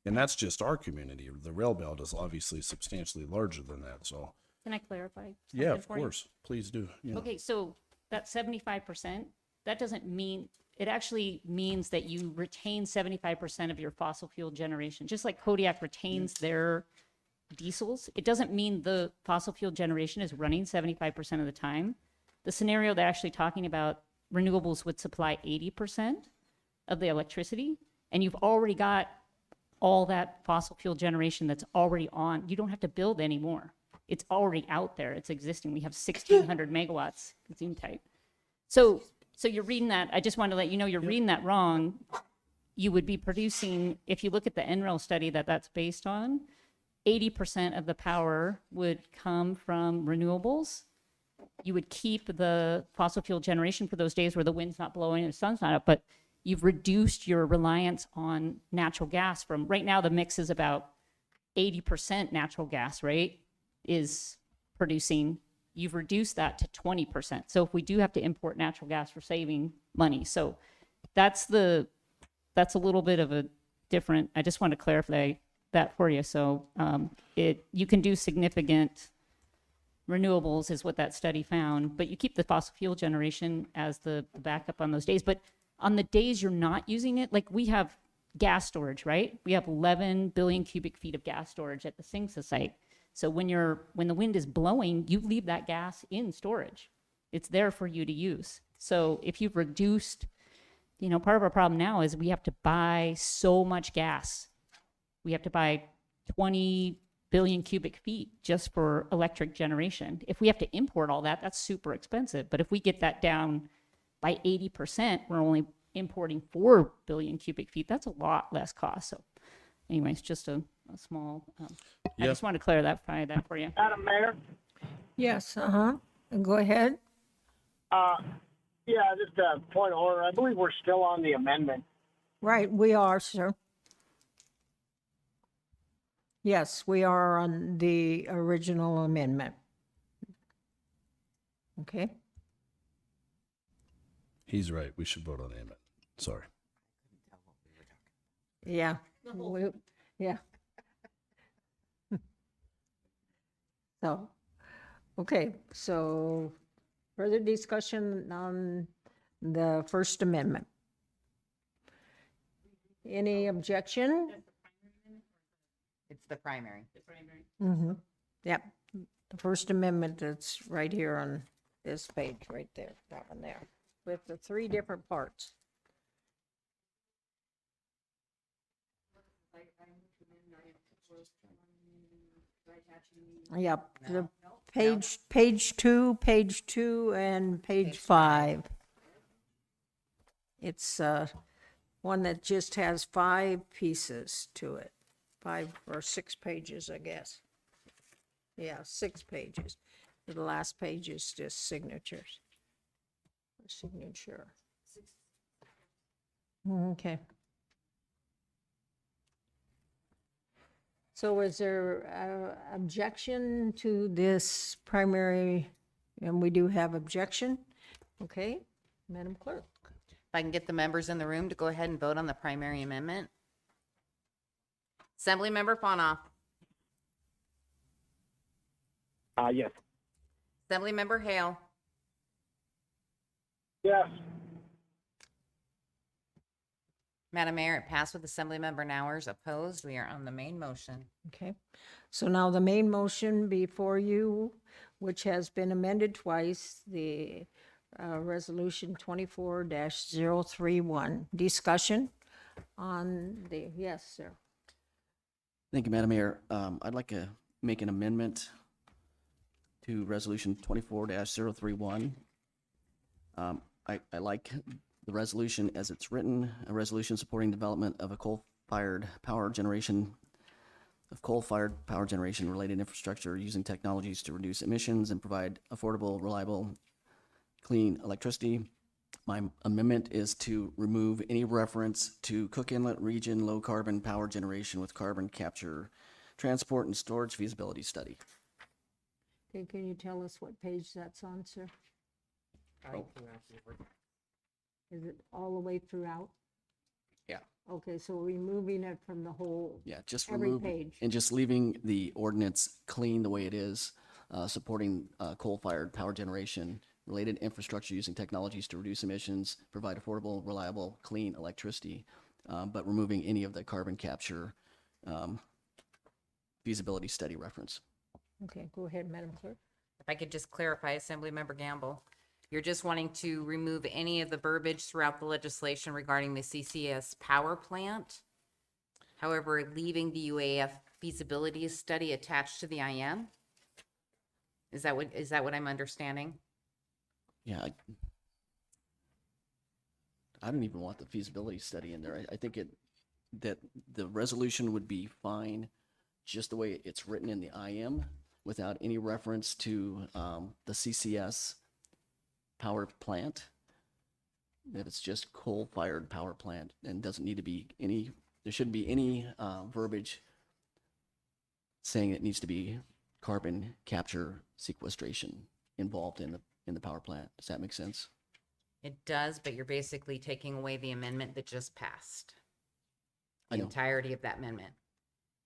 and that's just our community. The rail belt is obviously substantially larger than that. So, Can I clarify? yeah, of for you? course, please do. Okay, so that 75%, that doesn't mean, it actually means that you retain 75% of your fossil fuel generation. Just like Kodiak retains their diesels, it doesn't mean the fossil fuel generation is running 75% of the time. The scenario they're actually talking about, renewables would supply 80% of the electricity, and you've already got all that fossil fuel generation that's already on. You don't have to build any more. It's already out there. It's existing. We have 1,600 megawatts. Zoom type. So you're reading that. I just want to let you know you're reading that wrong. You would be producing, if you look at the NREL study that's based on, 80% of the power would come from renewables. You would keep the fossil fuel generation for those days where the wind's not blowing and the sun's not up, but you've reduced your reliance on natural gas from, right now the mix is about 80% natural gas, right, is producing. You've reduced that to 20%. So if we do have to import natural gas, we're saving money. So that's a little bit of a different, I just want to clarify that for you. So you can do significant renewables is what that study found, but you keep the fossil fuel generation as the backup on those days. But on the days you're not using it, like we have gas storage, right? We have 11 billion cubic feet of gas storage at the Singsa site. So when the wind is blowing, you leave that gas in storage. It's there for you to use. So if you've reduced you know, part of our problem now is we have to buy so much gas. We have to buy 20 billion cubic feet just for electric generation. If we have to import all that, that's super expensive. But if we get that down by 80%, we're only importing 4 billion cubic feet. That's a lot less cost. So anyways, just a small, I just want to clarify that for you. Madam Mayor? Yes, go ahead. Yeah, just a point of order. I believe we're still on the amendment. Right, we are, sir. Yes, we are on the original amendment. Okay, He's right. We should vote on amendment. Sorry. yeah, yeah. So, okay, so further discussion on the First Amendment. Any objection? It's the primary. Mm-hmm. Yep, the First Amendment that's right here on this page, right there, that one there, with the 3 different parts. Yep, the page 2, and page 5. It's one that just has 5 pieces to it. 5 or 6 pages, I guess. Yeah, 6 pages. The last page is just signatures. Signature. Okay. So is there objection to this primary? And we do have objection. Okay, Madam Clerk. If I can get the members in the room to go ahead and vote on the primary amendment. Assemblymember Fonoff. Yes. Assemblymember Hale. Yes. Madam Mayor, it passed with Assemblymember Nowers opposed. We are on the main motion. Okay, so now the main motion before you, which has been amended twice, the resolution 24-031. Discussion on the, yes, sir. Thank you, Madam Mayor. I'd like to make an amendment to Resolution 24-031. I like the resolution as it's written, a resolution supporting development of a coal-fired power generation related infrastructure using technologies to reduce emissions and provide affordable, reliable, clean electricity. My amendment is to remove any reference to Cook Inlet region low carbon power generation with carbon capture, transport, and storage feasibility study. Okay, can you tell us what page that's on, sir? Is it all the way throughout? Yeah. Okay, so removing it from the whole, Yeah, just every remove page. and just leaving the ordinance clean the way it is, supporting coal-fired power generation, related infrastructure using technologies to reduce emissions, provide affordable, reliable, clean electricity, but removing any of the carbon capture feasibility study reference. Okay, go ahead, Madam Clerk. If I could just clarify, Assemblymember Gamble, you're just wanting to remove any of the verbiage throughout the legislation regarding the CCS power plant. However, leaving the UAF feasibility study attached to the IM? Is that what I'm understanding? Yeah, I don't even want the feasibility study in there. I think that the resolution would be fine just the way it's written in the IM without any reference to the CCS power plant. If it's just coal-fired power plant and doesn't need to be any, there shouldn't be any verbiage saying it needs to be carbon capture sequestration involved in the power plant. Does that make sense? It does, but you're basically taking away the amendment that just passed. I The know. entirety of that amendment.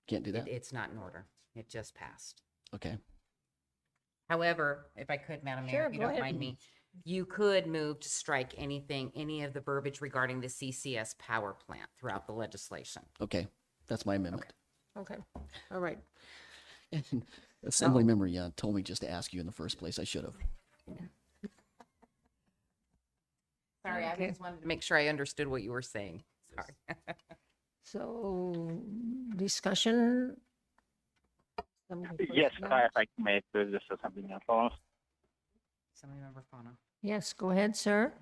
Can't do that? It's not in order. It just passed. Okay. However, if I could, Madam Mayor, Sure, if you go don't ahead. mind me, you could move to strike any of the verbiage regarding the CCS power plant throughout the legislation. Okay, that's my amendment. Okay, all right. And Assemblymember told me just to ask you in the first place. I should have. Sorry, I Okay. just wanted to make sure I understood what you were saying. Sorry. So discussion? Yes, if I may, this is something else. Assemblymember Fano. Yes, go ahead, sir.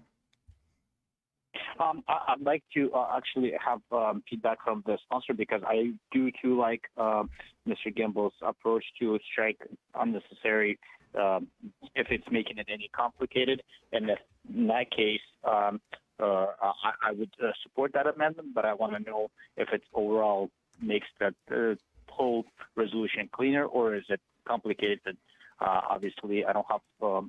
I'd like to actually have feedback from the sponsor because I do too like Mr. Gimbel's approach to strike unnecessary if it's making it any complicated. And if, in that case, I would support that amendment, but I want to know if it overall makes that whole resolution cleaner, or is it complicated? Obviously, I don't have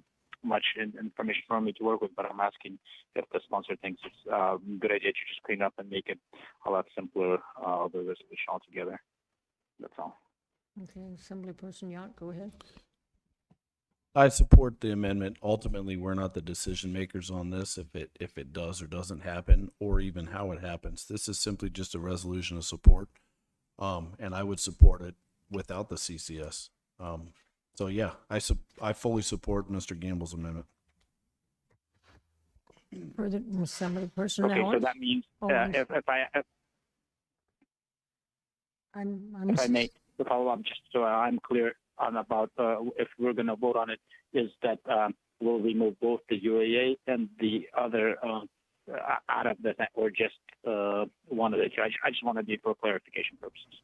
much information for me to work with, but I'm asking if the sponsor thinks it's a good idea to just clean up and make it a lot simpler, the resolution altogether. That's all. Okay, Assemblyperson Yant, go ahead. I support the amendment. Ultimately, we're not the decision makers on this, if it does or doesn't happen, or even how it happens. This is simply just a resolution of support. And I would support it without the CCS. So yeah, I fully support Mr. Gamble's amendment. Further, Assemblyperson Okay, so Allen? that means Oh, if I may follow up, just so I'm clear on about if we're going to vote on it, is that we'll remove both the UAA and the other out of the, or just one of the two? I just want to be for clarification purposes.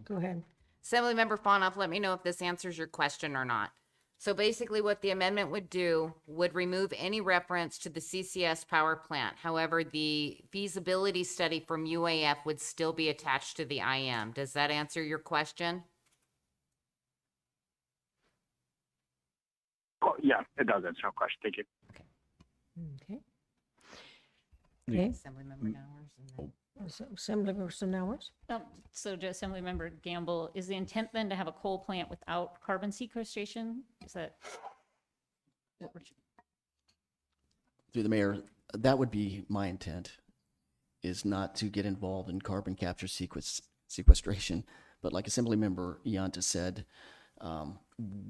Go ahead. Assemblymember Fanoff, let me know if this answers your question or not. So basically what the amendment would do would remove any reference to the CCS power plant. However, the feasibility study from UAF would still be attached to the IM. Does that answer your question? Oh, yeah, it does answer your question. Thank you. Okay. Yeah. Okay. Assemblymember Nowers. And then... Assemblyperson Nowers? So just Assemblymember Gamble, is the intent then to have a coal plant without carbon sequestration? Is that? Through the mayor, that would be my intent, is not to get involved in carbon capture sequestration. But like Assemblymember Ianta said,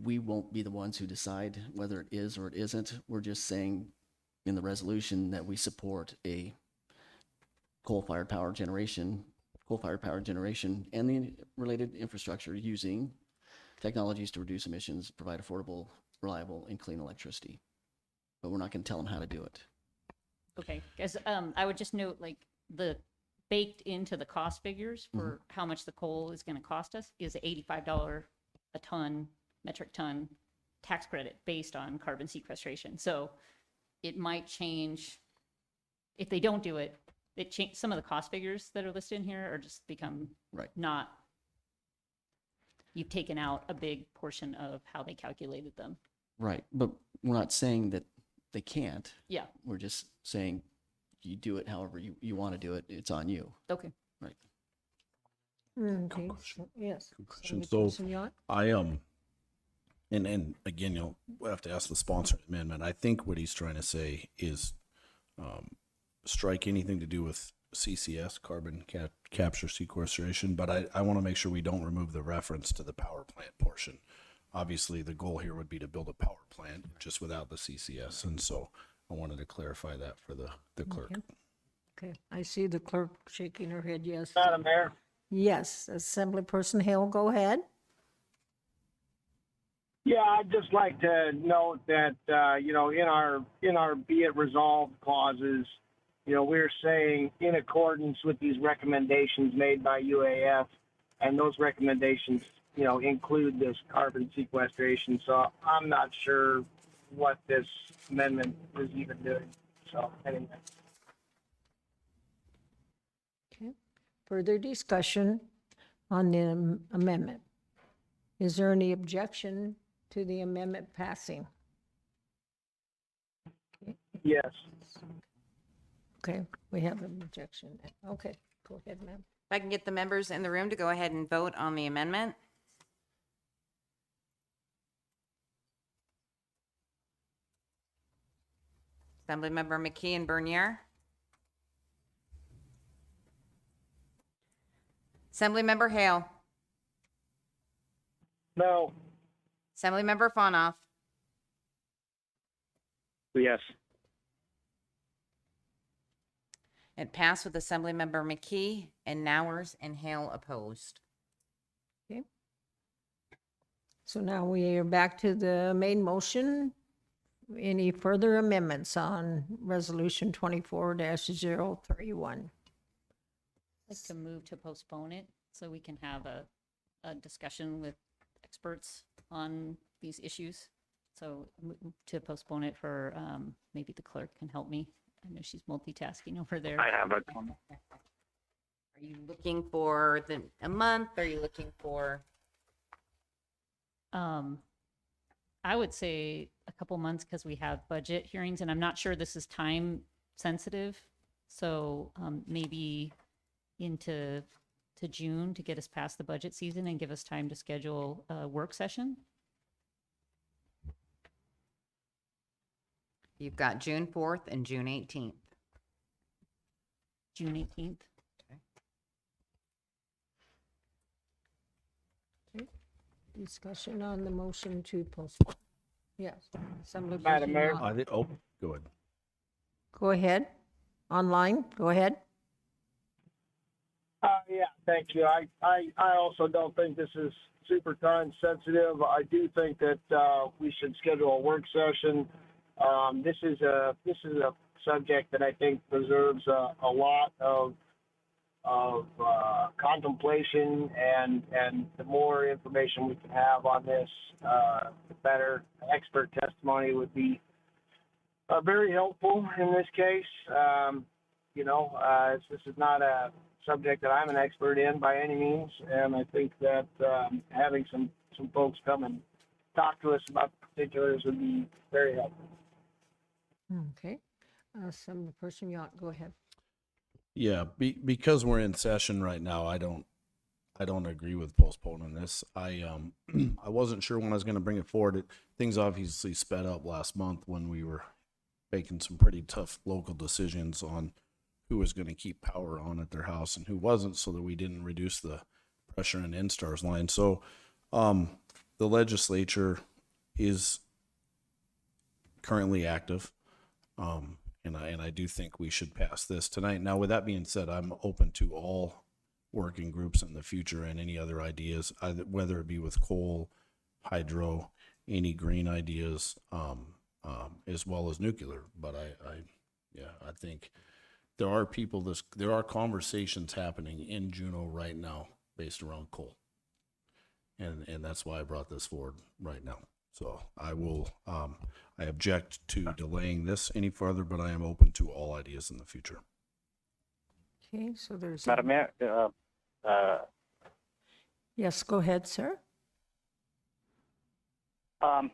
we won't be the ones who decide whether it is or it isn't. We're just saying in the resolution that we support a coal-fired power generation and the related infrastructure using technologies to reduce emissions, provide affordable, reliable, and clean electricity. But we're not going to tell them how to do it. Okay, because I would just note, like, the baked into the cost figures for how much the coal is going to cost us is $85 a ton, metric ton tax credit based on carbon sequestration. So it might change if they don't do it. It change some of the cost figures that are listed in here are just become not. You've taken out a big portion of how they calculated them. Right, but we're not saying that they can't. Yeah. We're just saying you do it however you want to do it. It's on you. Okay. Right. Okay, yes. Question. So Assemblyperson Yant? I and again, we'll have to ask the sponsor of the amendment. I think what he's trying to say is strike anything to do with CCS, carbon capture sequestration, but I want to make sure we don't remove the reference to the power plant portion. Obviously, the goal here would be to build a power plant just without the CCS, and so I wanted to clarify that for the clerk. Okay, I see the clerk shaking her head, yes. Madam Mayor? Yes, Assemblyperson Hale, go ahead. Yeah, I'd just like to note that, in our be it resolved clauses, we're saying in accordance with these recommendations made by UAF, and those recommendations, include this carbon sequestration. So I'm not sure what this amendment is even doing. So anyway. Okay, further discussion on the amendment. Is there any objection to the amendment passing? Yes. Okay, we have an objection. Okay, go ahead, ma'am. If I can get the members in the room to go ahead and vote on the amendment. Assemblymember McKee and Bernier. Assemblymember Hale. No. Assemblymember Fanoff. Yes. It passed with Assemblymember McKee and Nowers and Hale opposed. Okay. So now we are back to the main motion. Any further amendments on Resolution 24-031? I'd like to move to postpone it so we can have a discussion with experts on these issues. So to postpone it for, maybe the clerk can help me. I know she's multitasking over there. I have a Are you looking for a month? Are you looking for? I would say a couple months because we have budget hearings and I'm not sure this is time sensitive. So maybe into June to get us past the budget season and give us time to schedule a work session. You've got June 4th and June 18th. June 18th. Discussion on the motion to postpone. Yes. Madam Mayor. Go ahead. Go ahead. Online, go ahead. Yeah, thank you. I also don't think this is super time sensitive. I do think that we should schedule a work session. This is a subject that I think deserves a lot of contemplation, and the more information we can have on this, the better. Expert testimony would be very helpful in this case. This is not a subject that I'm an expert in by any means, and I think that having some folks come and talk to us about the particulars would be very helpful. Okay. Person, you go ahead. Yeah, because we're in session right now, I don't agree with postponing this. I wasn't sure when I was going to bring it forward. Things obviously sped up last month when we were making some pretty tough local decisions on who was going to keep power on at their house and who wasn't, so that we didn't reduce the pressure in N-Star's line. So the legislature is currently active. And I do think we should pass this tonight. Now, with that being said, I'm open to all working groups in the future and any other ideas, whether it be with coal, hydro, any green ideas, as well as nuclear. But I think there are conversations happening in Juneau right now based around coal. And that's why I brought this forward right now. So I object to delaying this any further, but I am open to all ideas in the future. Okay, so there's. Madam Mayor, Yes, go ahead, sir. am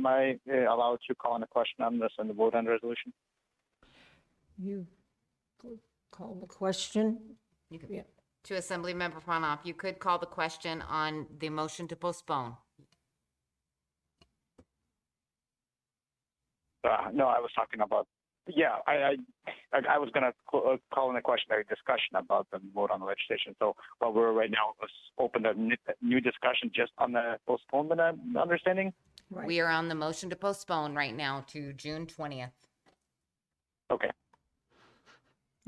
I allowed to call in a question on this and the vote on the resolution? You call the question. You could, Yeah. To Assemblymember Fanoff, you could call the question on the motion to postpone. No, I was talking about. Yeah, I was gonna call in a question, a discussion about the vote on the legislation. So what we're right now is open a new discussion just on the postponement. Understanding. Right. We are on the motion to postpone right now to June 20th. Okay.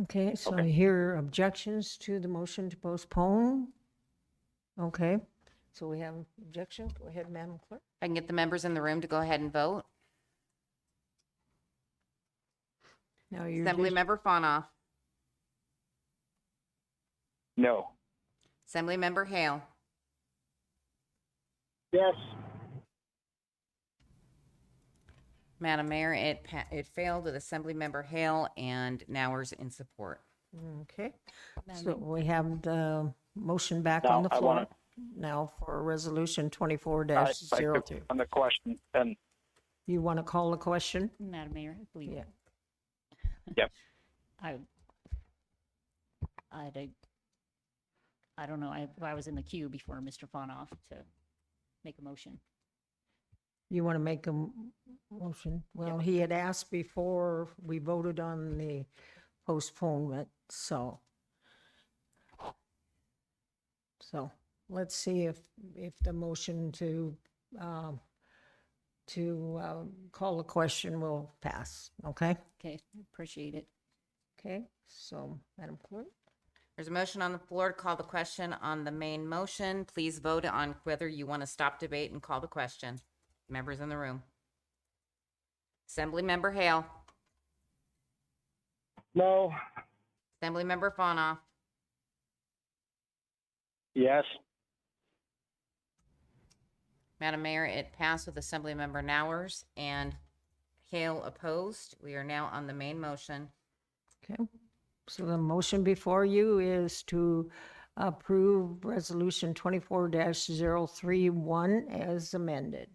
Okay, so I hear objections to the motion to postpone. Okay, so we have objection. Go ahead, Madam Clerk. I can get the members in the room to go ahead and vote. Now you're Assemblymember Fanoff. No. Assemblymember Hale. Yes. Madam Mayor, it failed with Assemblymember Hale and Nowers in support. Okay, so we have the motion back Now, on the I floor wanna- now for resolution I'd 24-03. like to on the question then. You want to call a question? Madam Mayor, I believe. Yeah. Yep. I don't know. I was in the queue before Mr. Fanoff to make a motion. You want to make a motion? Well, he had asked before we voted on the postponement, so let's see if the motion to call a question will pass, okay? Okay, appreciate it. Okay, so Madam Clerk? There's a motion on the floor to call the question on the main motion. Please vote on whether you want to stop debate and call the question. Members in the room. Assemblymember Hale. No. Assemblymember Fawnoff. Yes. Madam Mayor, it passed with Assemblymember Nowers and Hale opposed. We are now on the main motion. Okay, so the motion before you is to approve Resolution 24-031 as amended.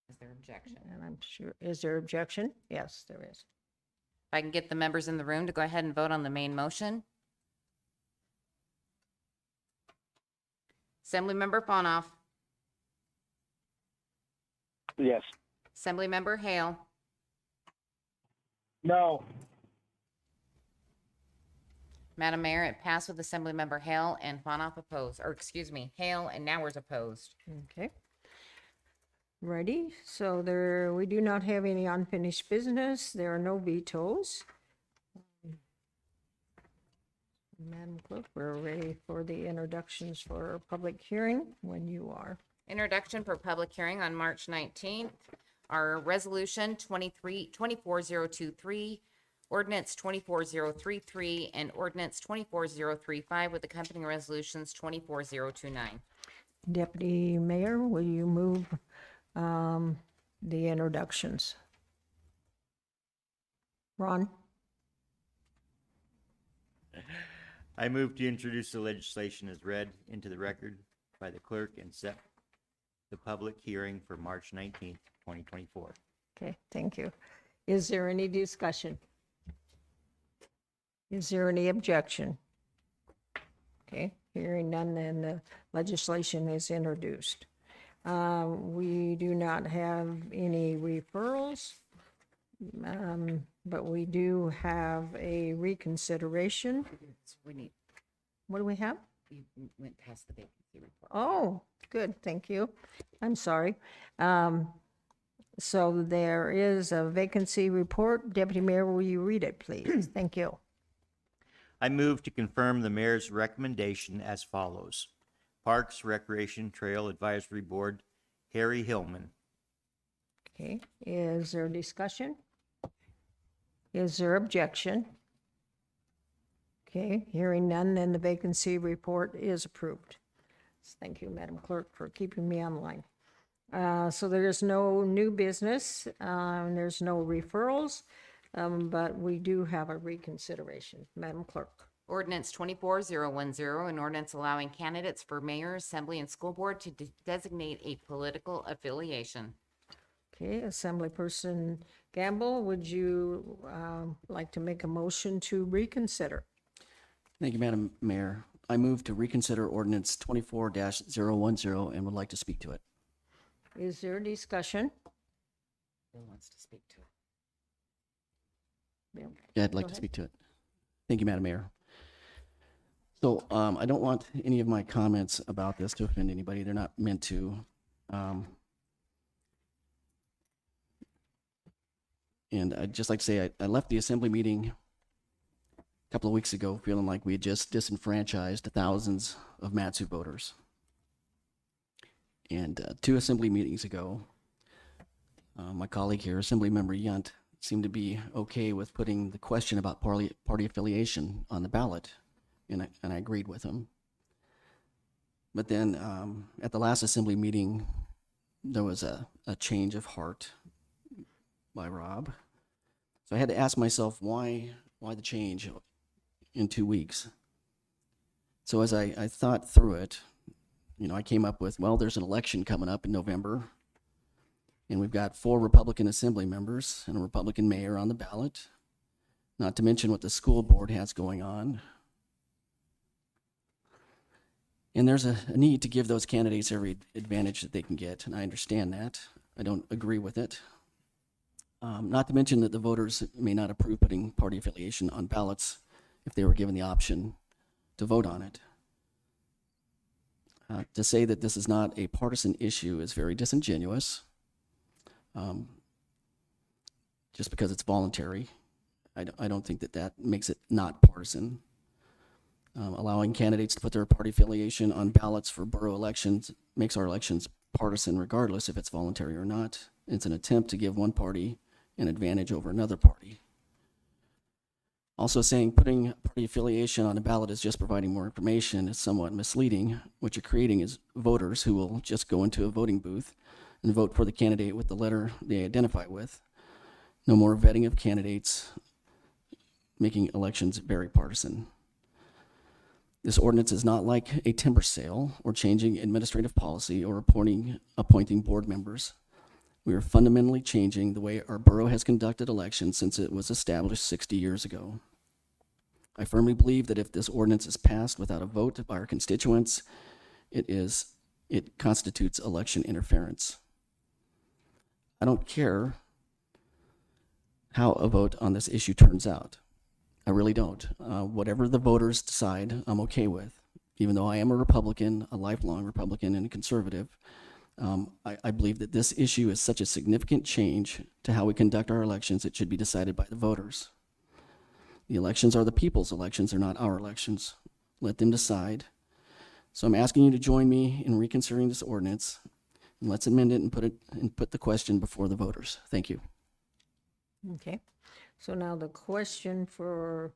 Is there objection? And I'm sure, is there objection? Yes, there is. If I can get the members in the room to go ahead and vote on the main motion. Assemblymember Fawnoff. Yes. Assemblymember Hale. No. Madam Mayor, it passed with Assemblymember Hale and Fawnoff opposed, or excuse me, Hale and Nowers opposed. Okay. Ready? So we do not have any unfinished business. There are no vetoes. Madam Clerk, we're ready for the introductions for public hearing when you are. Introduction for public hearing on March 19th. Our resolution 24023, ordinance 24033, and ordinance 24035 with accompanying resolutions 24029. Deputy Mayor, will you move the introductions? Ron? I move to introduce the legislation as read into the record by the clerk and set the public hearing for March 19th, 2024. Okay, thank you. Is there any discussion? Is there any objection? Okay, hearing none, then the legislation is introduced. We do not have any referrals, but we do have a reconsideration. We need, What do we have? we went past the vacancy report. Oh, good, thank you. I'm sorry. So there is a vacancy report. Deputy Mayor, will you read it, please? Thank you. I move to confirm the mayor's recommendation as follows. Parks, Recreation, Trail Advisory Board, Harry Hillman. Okay, is there discussion? Is there objection? Okay, hearing none, then the vacancy report is approved. Thank you, Madam Clerk, for keeping me online. So there is no new business, and there's no referrals, but we do have a reconsideration. Madam Clerk. Ordinance 24010, an ordinance allowing candidates for mayor, assembly, and school board to designate a political affiliation. Okay, Assemblyperson Gamble, would you like to make a motion to reconsider? Thank you, Madam Mayor. I move to reconsider ordinance 24-010 and would like to speak to it. Is there discussion? Bill wants to speak to it. Bill? Yeah, I'd like Go to ahead. speak to it. Thank you, Madam Mayor. So I don't want any of my comments about this to offend anybody. They're not meant to. And I'd just like to say I left the assembly meeting a couple of weeks ago feeling like we had just disenfranchised thousands of Matsu voters. And 2 assembly meetings ago, my colleague here, Assemblymember Yunt, seemed to be okay with putting the question about party affiliation on the ballot, and I agreed with him. But then at the last assembly meeting, there was a change of heart by Rob. So I had to ask myself, why the change in 2 weeks? So as I thought through it, I came up with, well, there's an election coming up in November, and we've got 4 Republican assembly members and a Republican mayor on the ballot, not to mention what the school board has going on. And there's a need to give those candidates every advantage that they can get, and I understand that. I don't agree with it. Not to mention that the voters may not approve putting party affiliation on ballots if they were given the option to vote on it. To say that this is not a partisan issue is very disingenuous. Just because it's voluntary, I don't think that that makes it not partisan. Allowing candidates to put their party affiliation on ballots for borough elections makes our elections partisan regardless if it's voluntary or not. It's an attempt to give one party an advantage over another party. Also saying putting party affiliation on a ballot is just providing more information is somewhat misleading. What you're creating is voters who will just go into a voting booth and vote for the candidate with the letter they identify with. No more vetting of candidates, making elections very partisan. This ordinance is not like a timber sale or changing administrative policy or appointing board members. We are fundamentally changing the way our borough has conducted elections since it was established 60 years ago. I firmly believe that if this ordinance is passed without a vote by our constituents, it constitutes election interference. I don't care how a vote on this issue turns out. I really don't. Whatever the voters decide, I'm okay with. Even though I am a Republican, a lifelong Republican and a conservative, I believe that this issue is such a significant change to how we conduct our elections, it should be decided by the voters. The elections are the people's elections, they're not our elections. Let them decide. So I'm asking you to join me in reconsidering this ordinance, and let's amend it and put the question before the voters. Thank you. Okay, so now the question for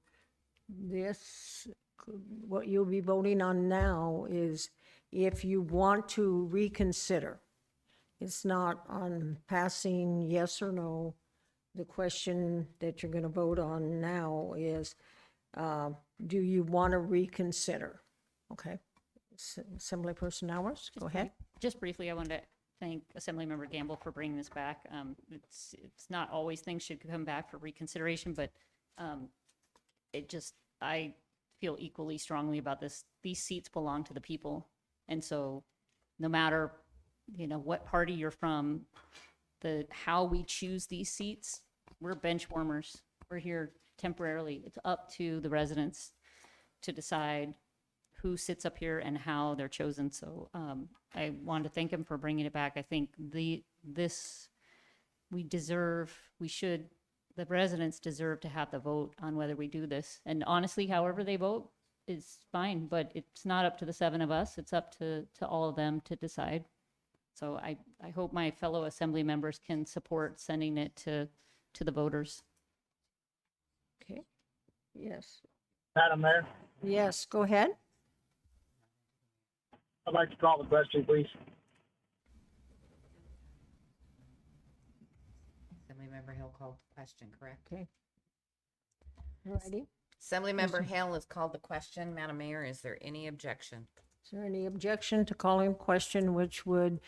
this, what you'll be voting on now is if you want to reconsider. It's not on passing yes or no. The question that you're going to vote on now is, do you want to reconsider? Okay, Assemblyperson Hours, go ahead. Just briefly, I wanted to thank Assemblymember Gamble for bringing this back. It's not always things should come back for reconsideration, but I feel equally strongly about this. These seats belong to the people. And so no matter, what party you're from, how we choose these seats, we're bench warmers. We're here temporarily. It's up to the residents to decide who sits up here and how they're chosen. So I wanted to thank him for bringing it back. I think the residents deserve to have the vote on whether we do this. And honestly, however they vote is fine, but it's not up to the 7 of us. It's up to all of them to decide. So I hope my fellow assembly members can support sending it to the voters. Okay, yes. Madam Mayor, Yes, go ahead. I'd like to call the question, please. Assemblymember Hill called the question, correct? Okay. Ready? Assemblymember Hill has called the question. Madam Mayor, is there any objection? Is there any objection to calling a question which would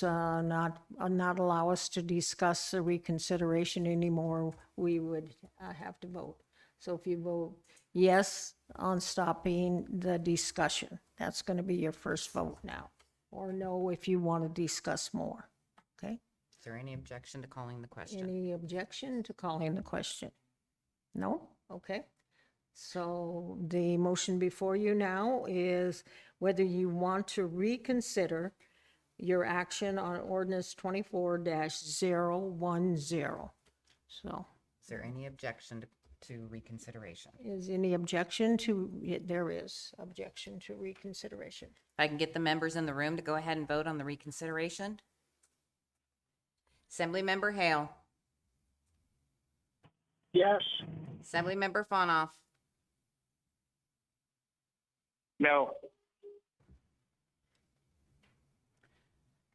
not allow us to discuss the reconsideration anymore? We would have to vote. So if you vote yes on stopping the discussion, that's going to be your first vote now. Or no if you want to discuss more. Okay? Is there any objection to calling the question? Any objection to calling the question? No? Okay. So the motion before you now is whether you want to reconsider your action on ordinance 24-010. So. Is there any objection to reconsideration? Is any objection to, there is objection to reconsideration. If I can get the members in the room to go ahead and vote on the reconsideration. Assemblymember Hale. Yes. Assemblymember Fonoff. No.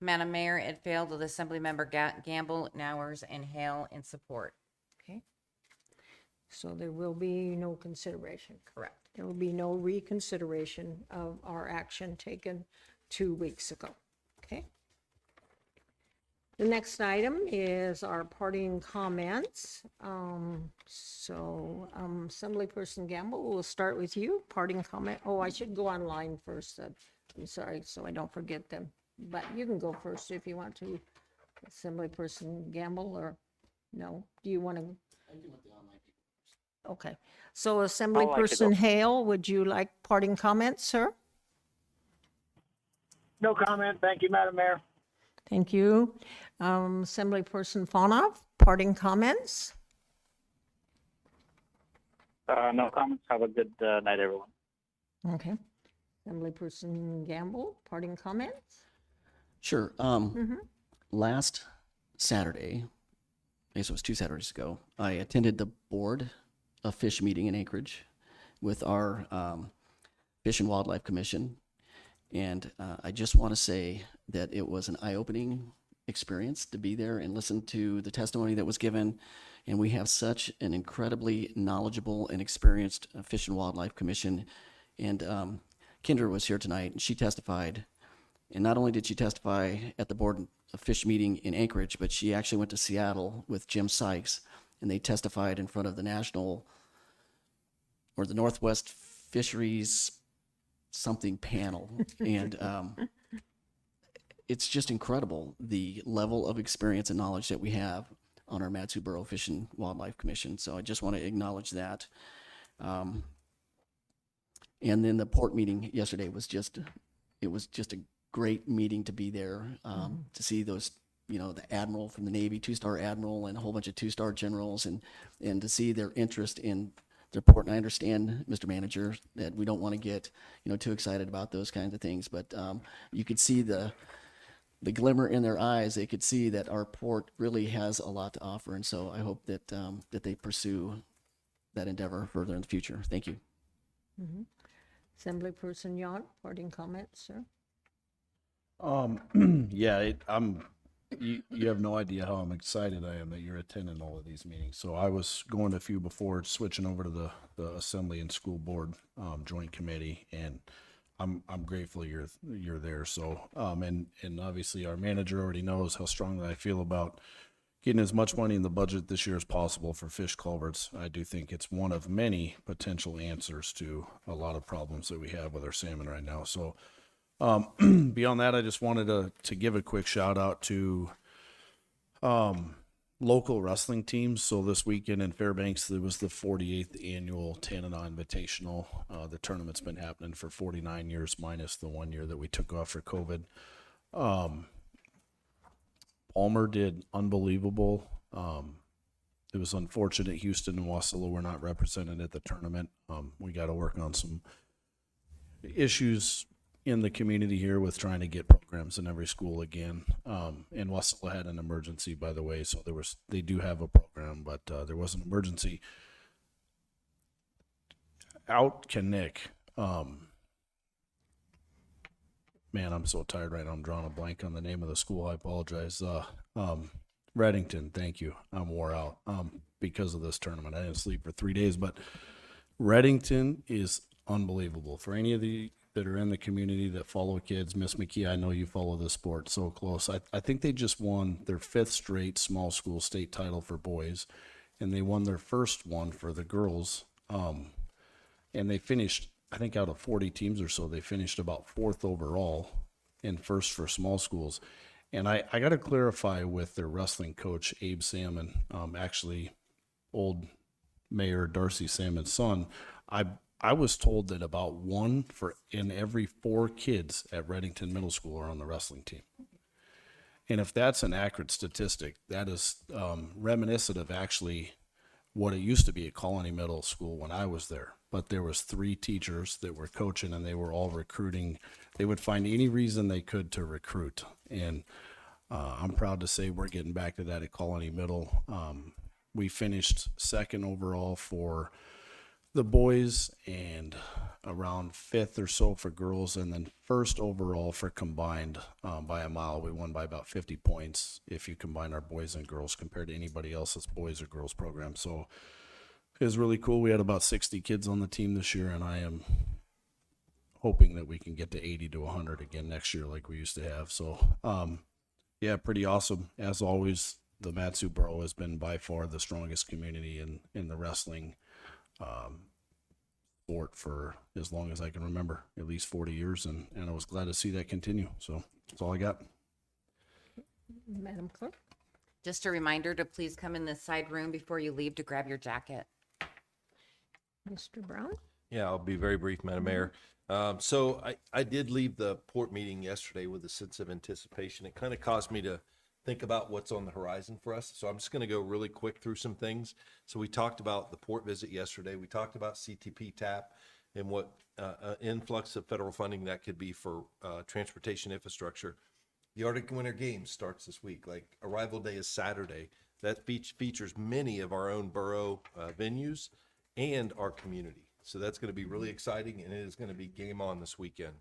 Madam Mayor, it failed with Assemblymember Gamble, Nowers, and Hale in support. Okay. So there will be no consideration. Correct. There will be no reconsideration of our action taken 2 weeks ago. Okay. The next item is our parting comments. Assemblyperson Gamble, we'll start with you. Parting comment. Oh, I should go online first. I'm sorry, so I don't forget them. But you can go first if you want to. Assemblyperson Gamble, or no? Do you want to? I can let the online people. Okay. So Assemblyperson Hale, would you like parting comments, sir? No comment. Thank you, Madam Mayor. Thank you. Assemblyperson Fonov, parting comments? No comments. Have a good night, everyone. Okay. Assemblyperson Gamble, parting comments? Sure. Mhm. Last Saturday, I guess it was 2 Saturdays ago, I attended the Board of Fish meeting in Anchorage with our Fish and Wildlife Commission. And I just want to say that it was an eye-opening experience to be there and listen to the testimony that was given. And we have such an incredibly knowledgeable and experienced Fish and Wildlife Commission. And Kendra was here tonight, and she testified. And not only did she testify at the Board of Fish meeting in Anchorage, but she actually went to Seattle with Jim Sykes, and they testified in front of the National or the Northwest Fisheries something panel. And it's just incredible the level of experience and knowledge that we have on our Matsu Borough Fish and Wildlife Commission. So I just want to acknowledge that. And then the port meeting yesterday was just a great meeting to be there, to see those, the admiral from the Navy, 2-star admiral, and a whole bunch of 2-star generals, and to see their interest in their port. And I understand, Mr. Manager, that we don't want to get, too excited about those kinds of things, but you could see the glimmer in their eyes. They could see that our port really has a lot to offer, and so I hope that that they pursue that endeavor further in the future. Thank you. Mm-hmm. Assemblyperson Yon, parting comments, sir? Yeah, you have no idea how I'm excited I am that you're attending all of these meetings. So I was going to a few before switching over to the Assembly and School Board Joint Committee, and I'm grateful you're there. So and obviously our manager already knows how strongly I feel about getting as much money in the budget this year as possible for fish culverts. I do think it's one of many potential answers to a lot of problems that we have with our salmon right now. So beyond that, I just wanted to give a quick shout out to local wrestling teams. So this weekend in Fairbanks, there was the 48th annual Tanana Invitational. The tournament's been happening for 49 years, minus the 1 year that we took off for COVID. Palmer did unbelievable. It was unfortunate Houston and Wasilla were not represented at the tournament. We got to work on some issues in the community here with trying to get programs in every school again. And Wasilla had an emergency, by the way, so they do have a program, but there was an emergency. Out Nick. Man, I'm so tired right now. I'm drawing a blank on the name of the school. I apologize. Reddington, thank you. I'm wore out because of this tournament. I didn't sleep for 3 days, but Reddington is unbelievable. For any of the that are in the community that follow kids, Miss McKee, I know you follow this sport so close. I think they just won their 5th straight small school state title for boys, and they won their first one for the girls. And they finished, I think out of 40 teams or so, they finished about 4th overall and first for small schools. And I got to clarify with their wrestling coach, Abe Salmon, actually old Mayor Darcy Salmon's son. I was told that about 1 in every 4 kids at Reddington Middle School are on the wrestling team. And if that's an accurate statistic, that is reminiscent of actually what it used to be at Colony Middle School when I was there. But there was 3 teachers that were coaching, and they were all recruiting. They would find any reason they could to recruit. And I'm proud to say we're getting back to that at Colony Middle. We finished 2nd overall for the boys and around 5th or so for girls, and then 1st overall for combined by a mile. We won by about 50 points if you combine our boys and girls compared to anybody else's boys or girls program. So it was really cool. We had about 60 kids on the team this year, and I am hoping that we can get to 80 to 100 again next year like we used to have. So yeah, pretty awesome. As always, the Matsu Borough has been by far the strongest community in the wrestling sport for as long as I can remember, at least 40 years, and I was glad to see that continue. So that's all I got. Madam Clerk? Just a reminder to please come in this side room before you leave to grab your jacket. Mr. Brown? Yeah, I'll be very brief, Madam Mayor. So I did leave the port meeting yesterday with a sense of anticipation. It kind of caused me to think about what's on the horizon for us. So I'm just going to go really quick through some things. So we talked about the port visit yesterday. We talked about CTP TAP and what influx of federal funding that could be for transportation infrastructure. The Arctic Winter Games starts this week. Like, arrival day is Saturday. That features many of our own borough venues and our community. So that's going to be really exciting, and it is going to be game on this weekend.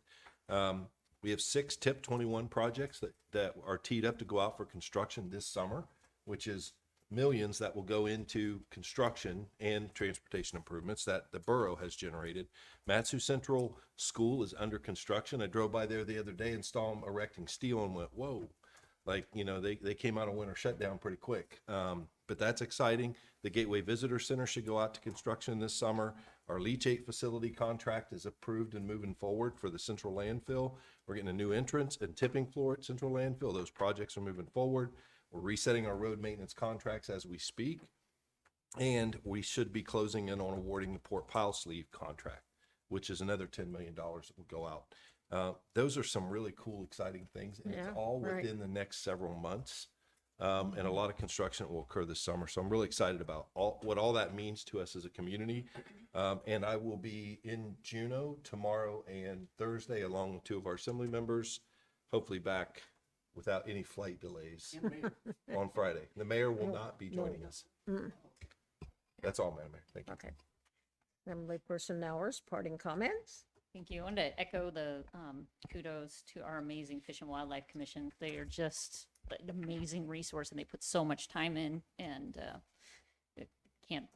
We have 6 TIP 21 projects that are teed up to go out for construction this summer, which is millions that will go into construction and transportation improvements that the borough has generated. Matsu Central School is under construction. I drove by there the other day and saw them erecting steel and went, whoa. Like, you know, they came out of winter shutdown pretty quick. But that's exciting. The Gateway Visitor Center should go out to construction this summer. Our leachate facility contract is approved and moving forward for the central landfill. We're getting a new entrance and tipping floor at central landfill. Those projects are moving forward. We're resetting our road maintenance contracts as we speak. And we should be closing in on awarding the Port Pile Sleeve contract, which is another $10 million that will go out. Those are some really cool, exciting things. And it's all within the next several months. And a lot of construction will occur this summer. So I'm really excited about what all that means to us as a community. And I will be in Juneau tomorrow and Thursday, along with 2 of our assembly members, hopefully back without any flight delays on Friday. The mayor will not be joining us. That's all, Madam Mayor. Thank you. Okay. Assembly Person Nowers, parting comments? Thank you. I wanted to echo the kudos to our amazing Fish and Wildlife Commission. They are just an amazing resource, and they put so much time in, and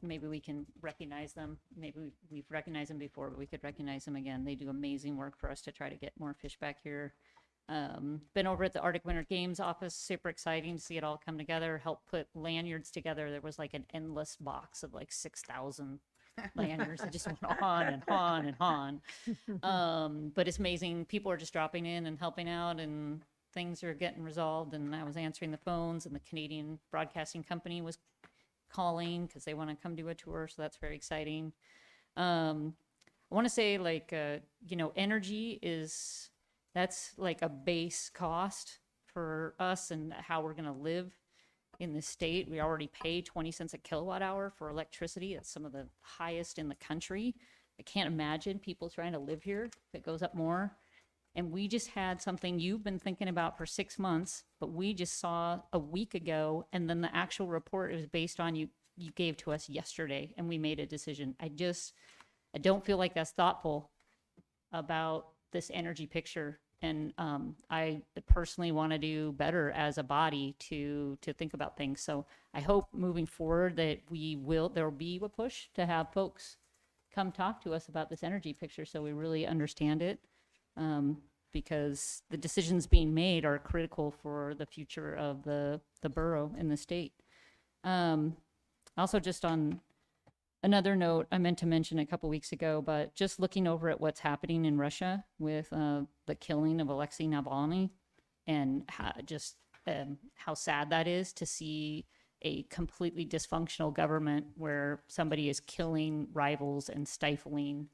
maybe we can recognize them. Maybe we've recognized them before, but we could recognize them again. They do amazing work for us to try to get more fish back here. Been over at the Arctic Winter Games office, super exciting to see it all come together, help put lanyards together. There was like an endless box of like 6,000 lanyards. It just went on and on and on. But it's amazing. People are just dropping in and helping out, and things are getting resolved. And I was answering the phones, and the Canadian Broadcasting Company was calling because they want to come do a tour. So that's very exciting. I want to say, like, energy that's like a base cost for us and how we're going to live in the state. We already pay 20 cents a kilowatt hour for electricity. That's some of the highest in the country. I can't imagine people trying to live here if it goes up more. And we just had something you've been thinking about for 6 months, but we just saw a week ago, and then the actual report is based on you gave to us yesterday, and we made a decision. I don't feel like that's thoughtful about this energy picture. And I personally want to do better as a body to think about things. So I hope moving forward that there will be a push to have folks come talk to us about this energy picture so we really understand it, because the decisions being made are critical for the future of the borough in the state. Also, just on another note, I meant to mention a couple weeks ago, but just looking over at what's happening in Russia with the killing of Alexei Navalny, and how sad that is to see a completely dysfunctional government where somebody is killing rivals and stifling,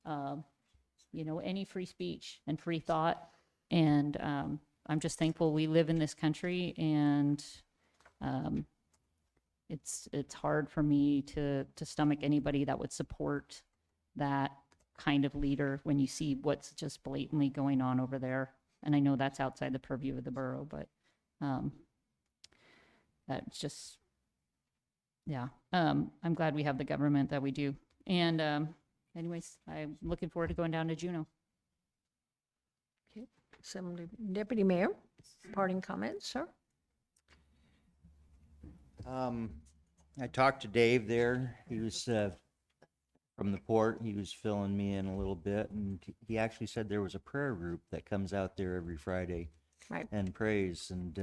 any free speech and free thought. And I'm just thankful we live in this country, and it's hard for me to stomach anybody that would support that kind of leader when you see what's just blatantly going on over there. And I know that's outside the purview of the borough, but that's just, yeah. I'm glad we have the government that we do. And anyways, I'm looking forward to going down to Juneau. Okay. Assembly Deputy Mayor, parting comments, sir? I talked to Dave there. He was from the port. He was filling me in a little bit, and he actually said there was a prayer group that comes out there every Friday and prays, and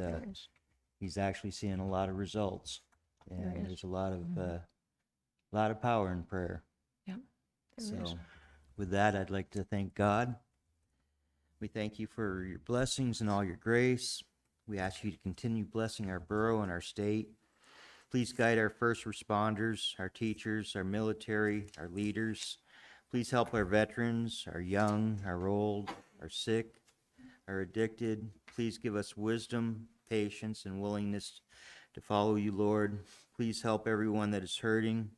he's actually seeing a lot of results. And there's a lot of power in prayer. Yeah. So with that, I'd like to thank God. We thank you for your blessings and all your grace. We ask you to continue blessing our borough and our state. Please guide our first responders, our teachers, our military, our leaders. Please help our veterans, our young, our old, our sick, our addicted. Please give us wisdom, patience, and willingness to follow you, Lord. Please help everyone that is hurting.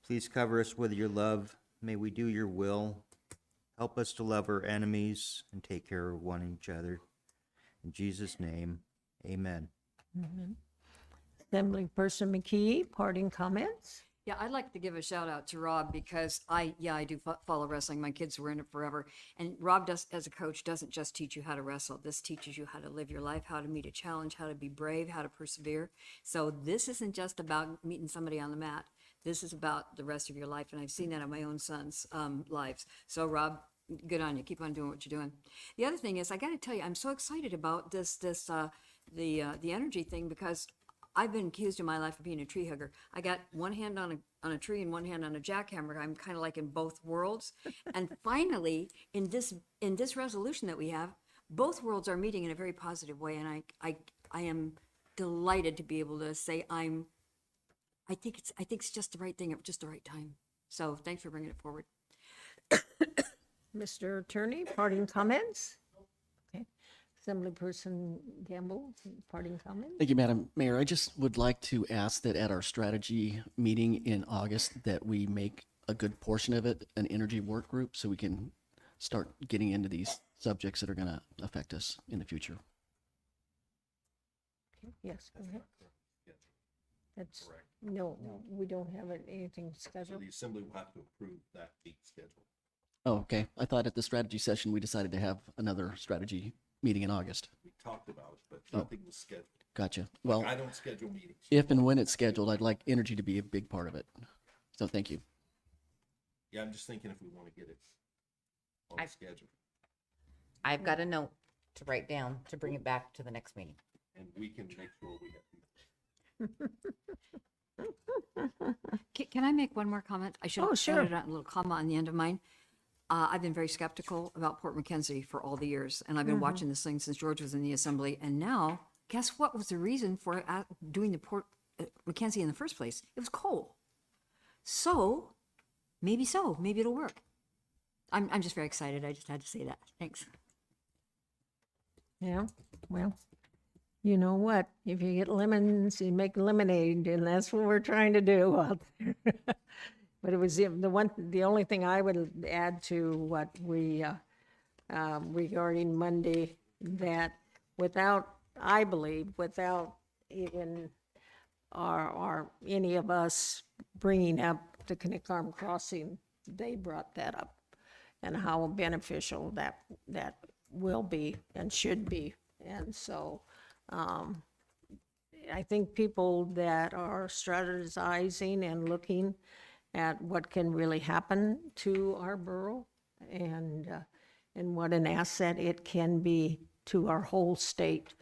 Please cover us with your love. May we do your will. Help us to love our enemies and take care of one each other. In Jesus' name, amen. Assemblyperson McKee, parting comments? Yeah, I'd like to give a shout out to Rob because I do follow wrestling. My kids were in it forever. And Rob does, as a coach, doesn't just teach you how to wrestle. This teaches you how to live your life, how to meet a challenge, how to be brave, how to persevere. So this isn't just about meeting somebody on the mat. This is about the rest of your life. And I've seen that in my own son's lives. So Rob, good on you. Keep on doing what you're doing. The other thing is, I got to tell you, I'm so excited about the energy thing because I've been accused in my life of being a tree hugger. I got one hand on a tree and one hand on a jackhammer. I'm kind of like in both worlds. And finally, in this resolution that we have, both worlds are meeting in a very positive way. And I am delighted to be able to say I think it's just the right thing at just the right time. So thanks for bringing it forward. Mr. Attorney, parting comments? Okay. Assemblyperson Gamble, parting comments? Thank you, Madam Mayor. I just would like to ask that at our strategy meeting in August that we make a good portion of it an energy work group so we can start getting into these subjects that are going to affect us in the future. Okay, yes, go ahead. That's, no, we don't have anything So scheduled. the assembly will have to approve that date schedule. Oh, okay. I thought at the strategy session, we decided to have another strategy meeting in August. We talked about it, but nothing was scheduled. Gotcha. Well, I don't schedule meetings. if and when it's scheduled, I'd like energy to be a big part of it. So thank you. Yeah, I'm just thinking if we want to get it on the schedule. I've got a note to write down to bring it back to the next meeting. And we can make sure we have. Can I make one more comment? I should Oh, have sure. added a little comma on the end of mine. I've been very skeptical about Port McKenzie for all the years, and I've been watching this thing since George was in the assembly. And now, guess what was the reason for doing the Port McKenzie in the first place? It was coal. So maybe it'll work. I'm just very excited. I just had to say that. Thanks. Yeah, well, you know what? If you get lemons, you make lemonade, and that's what we're trying to do out there. But it was the only thing I would add to what we, regarding Monday, that I believe, without even any of us bringing up the Knickarm Crossing, they brought that up and how beneficial that will be and should be. And so I think people that are strategizing and looking at what can really happen to our borough and what an asset it can be to our whole state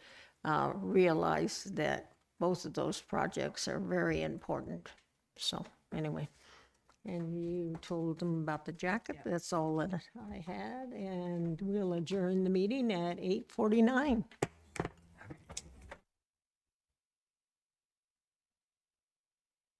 realize that both of those projects are very important. So anyway, and you told them about the jacket. That's all that I had, and we'll adjourn the meeting at 8:49.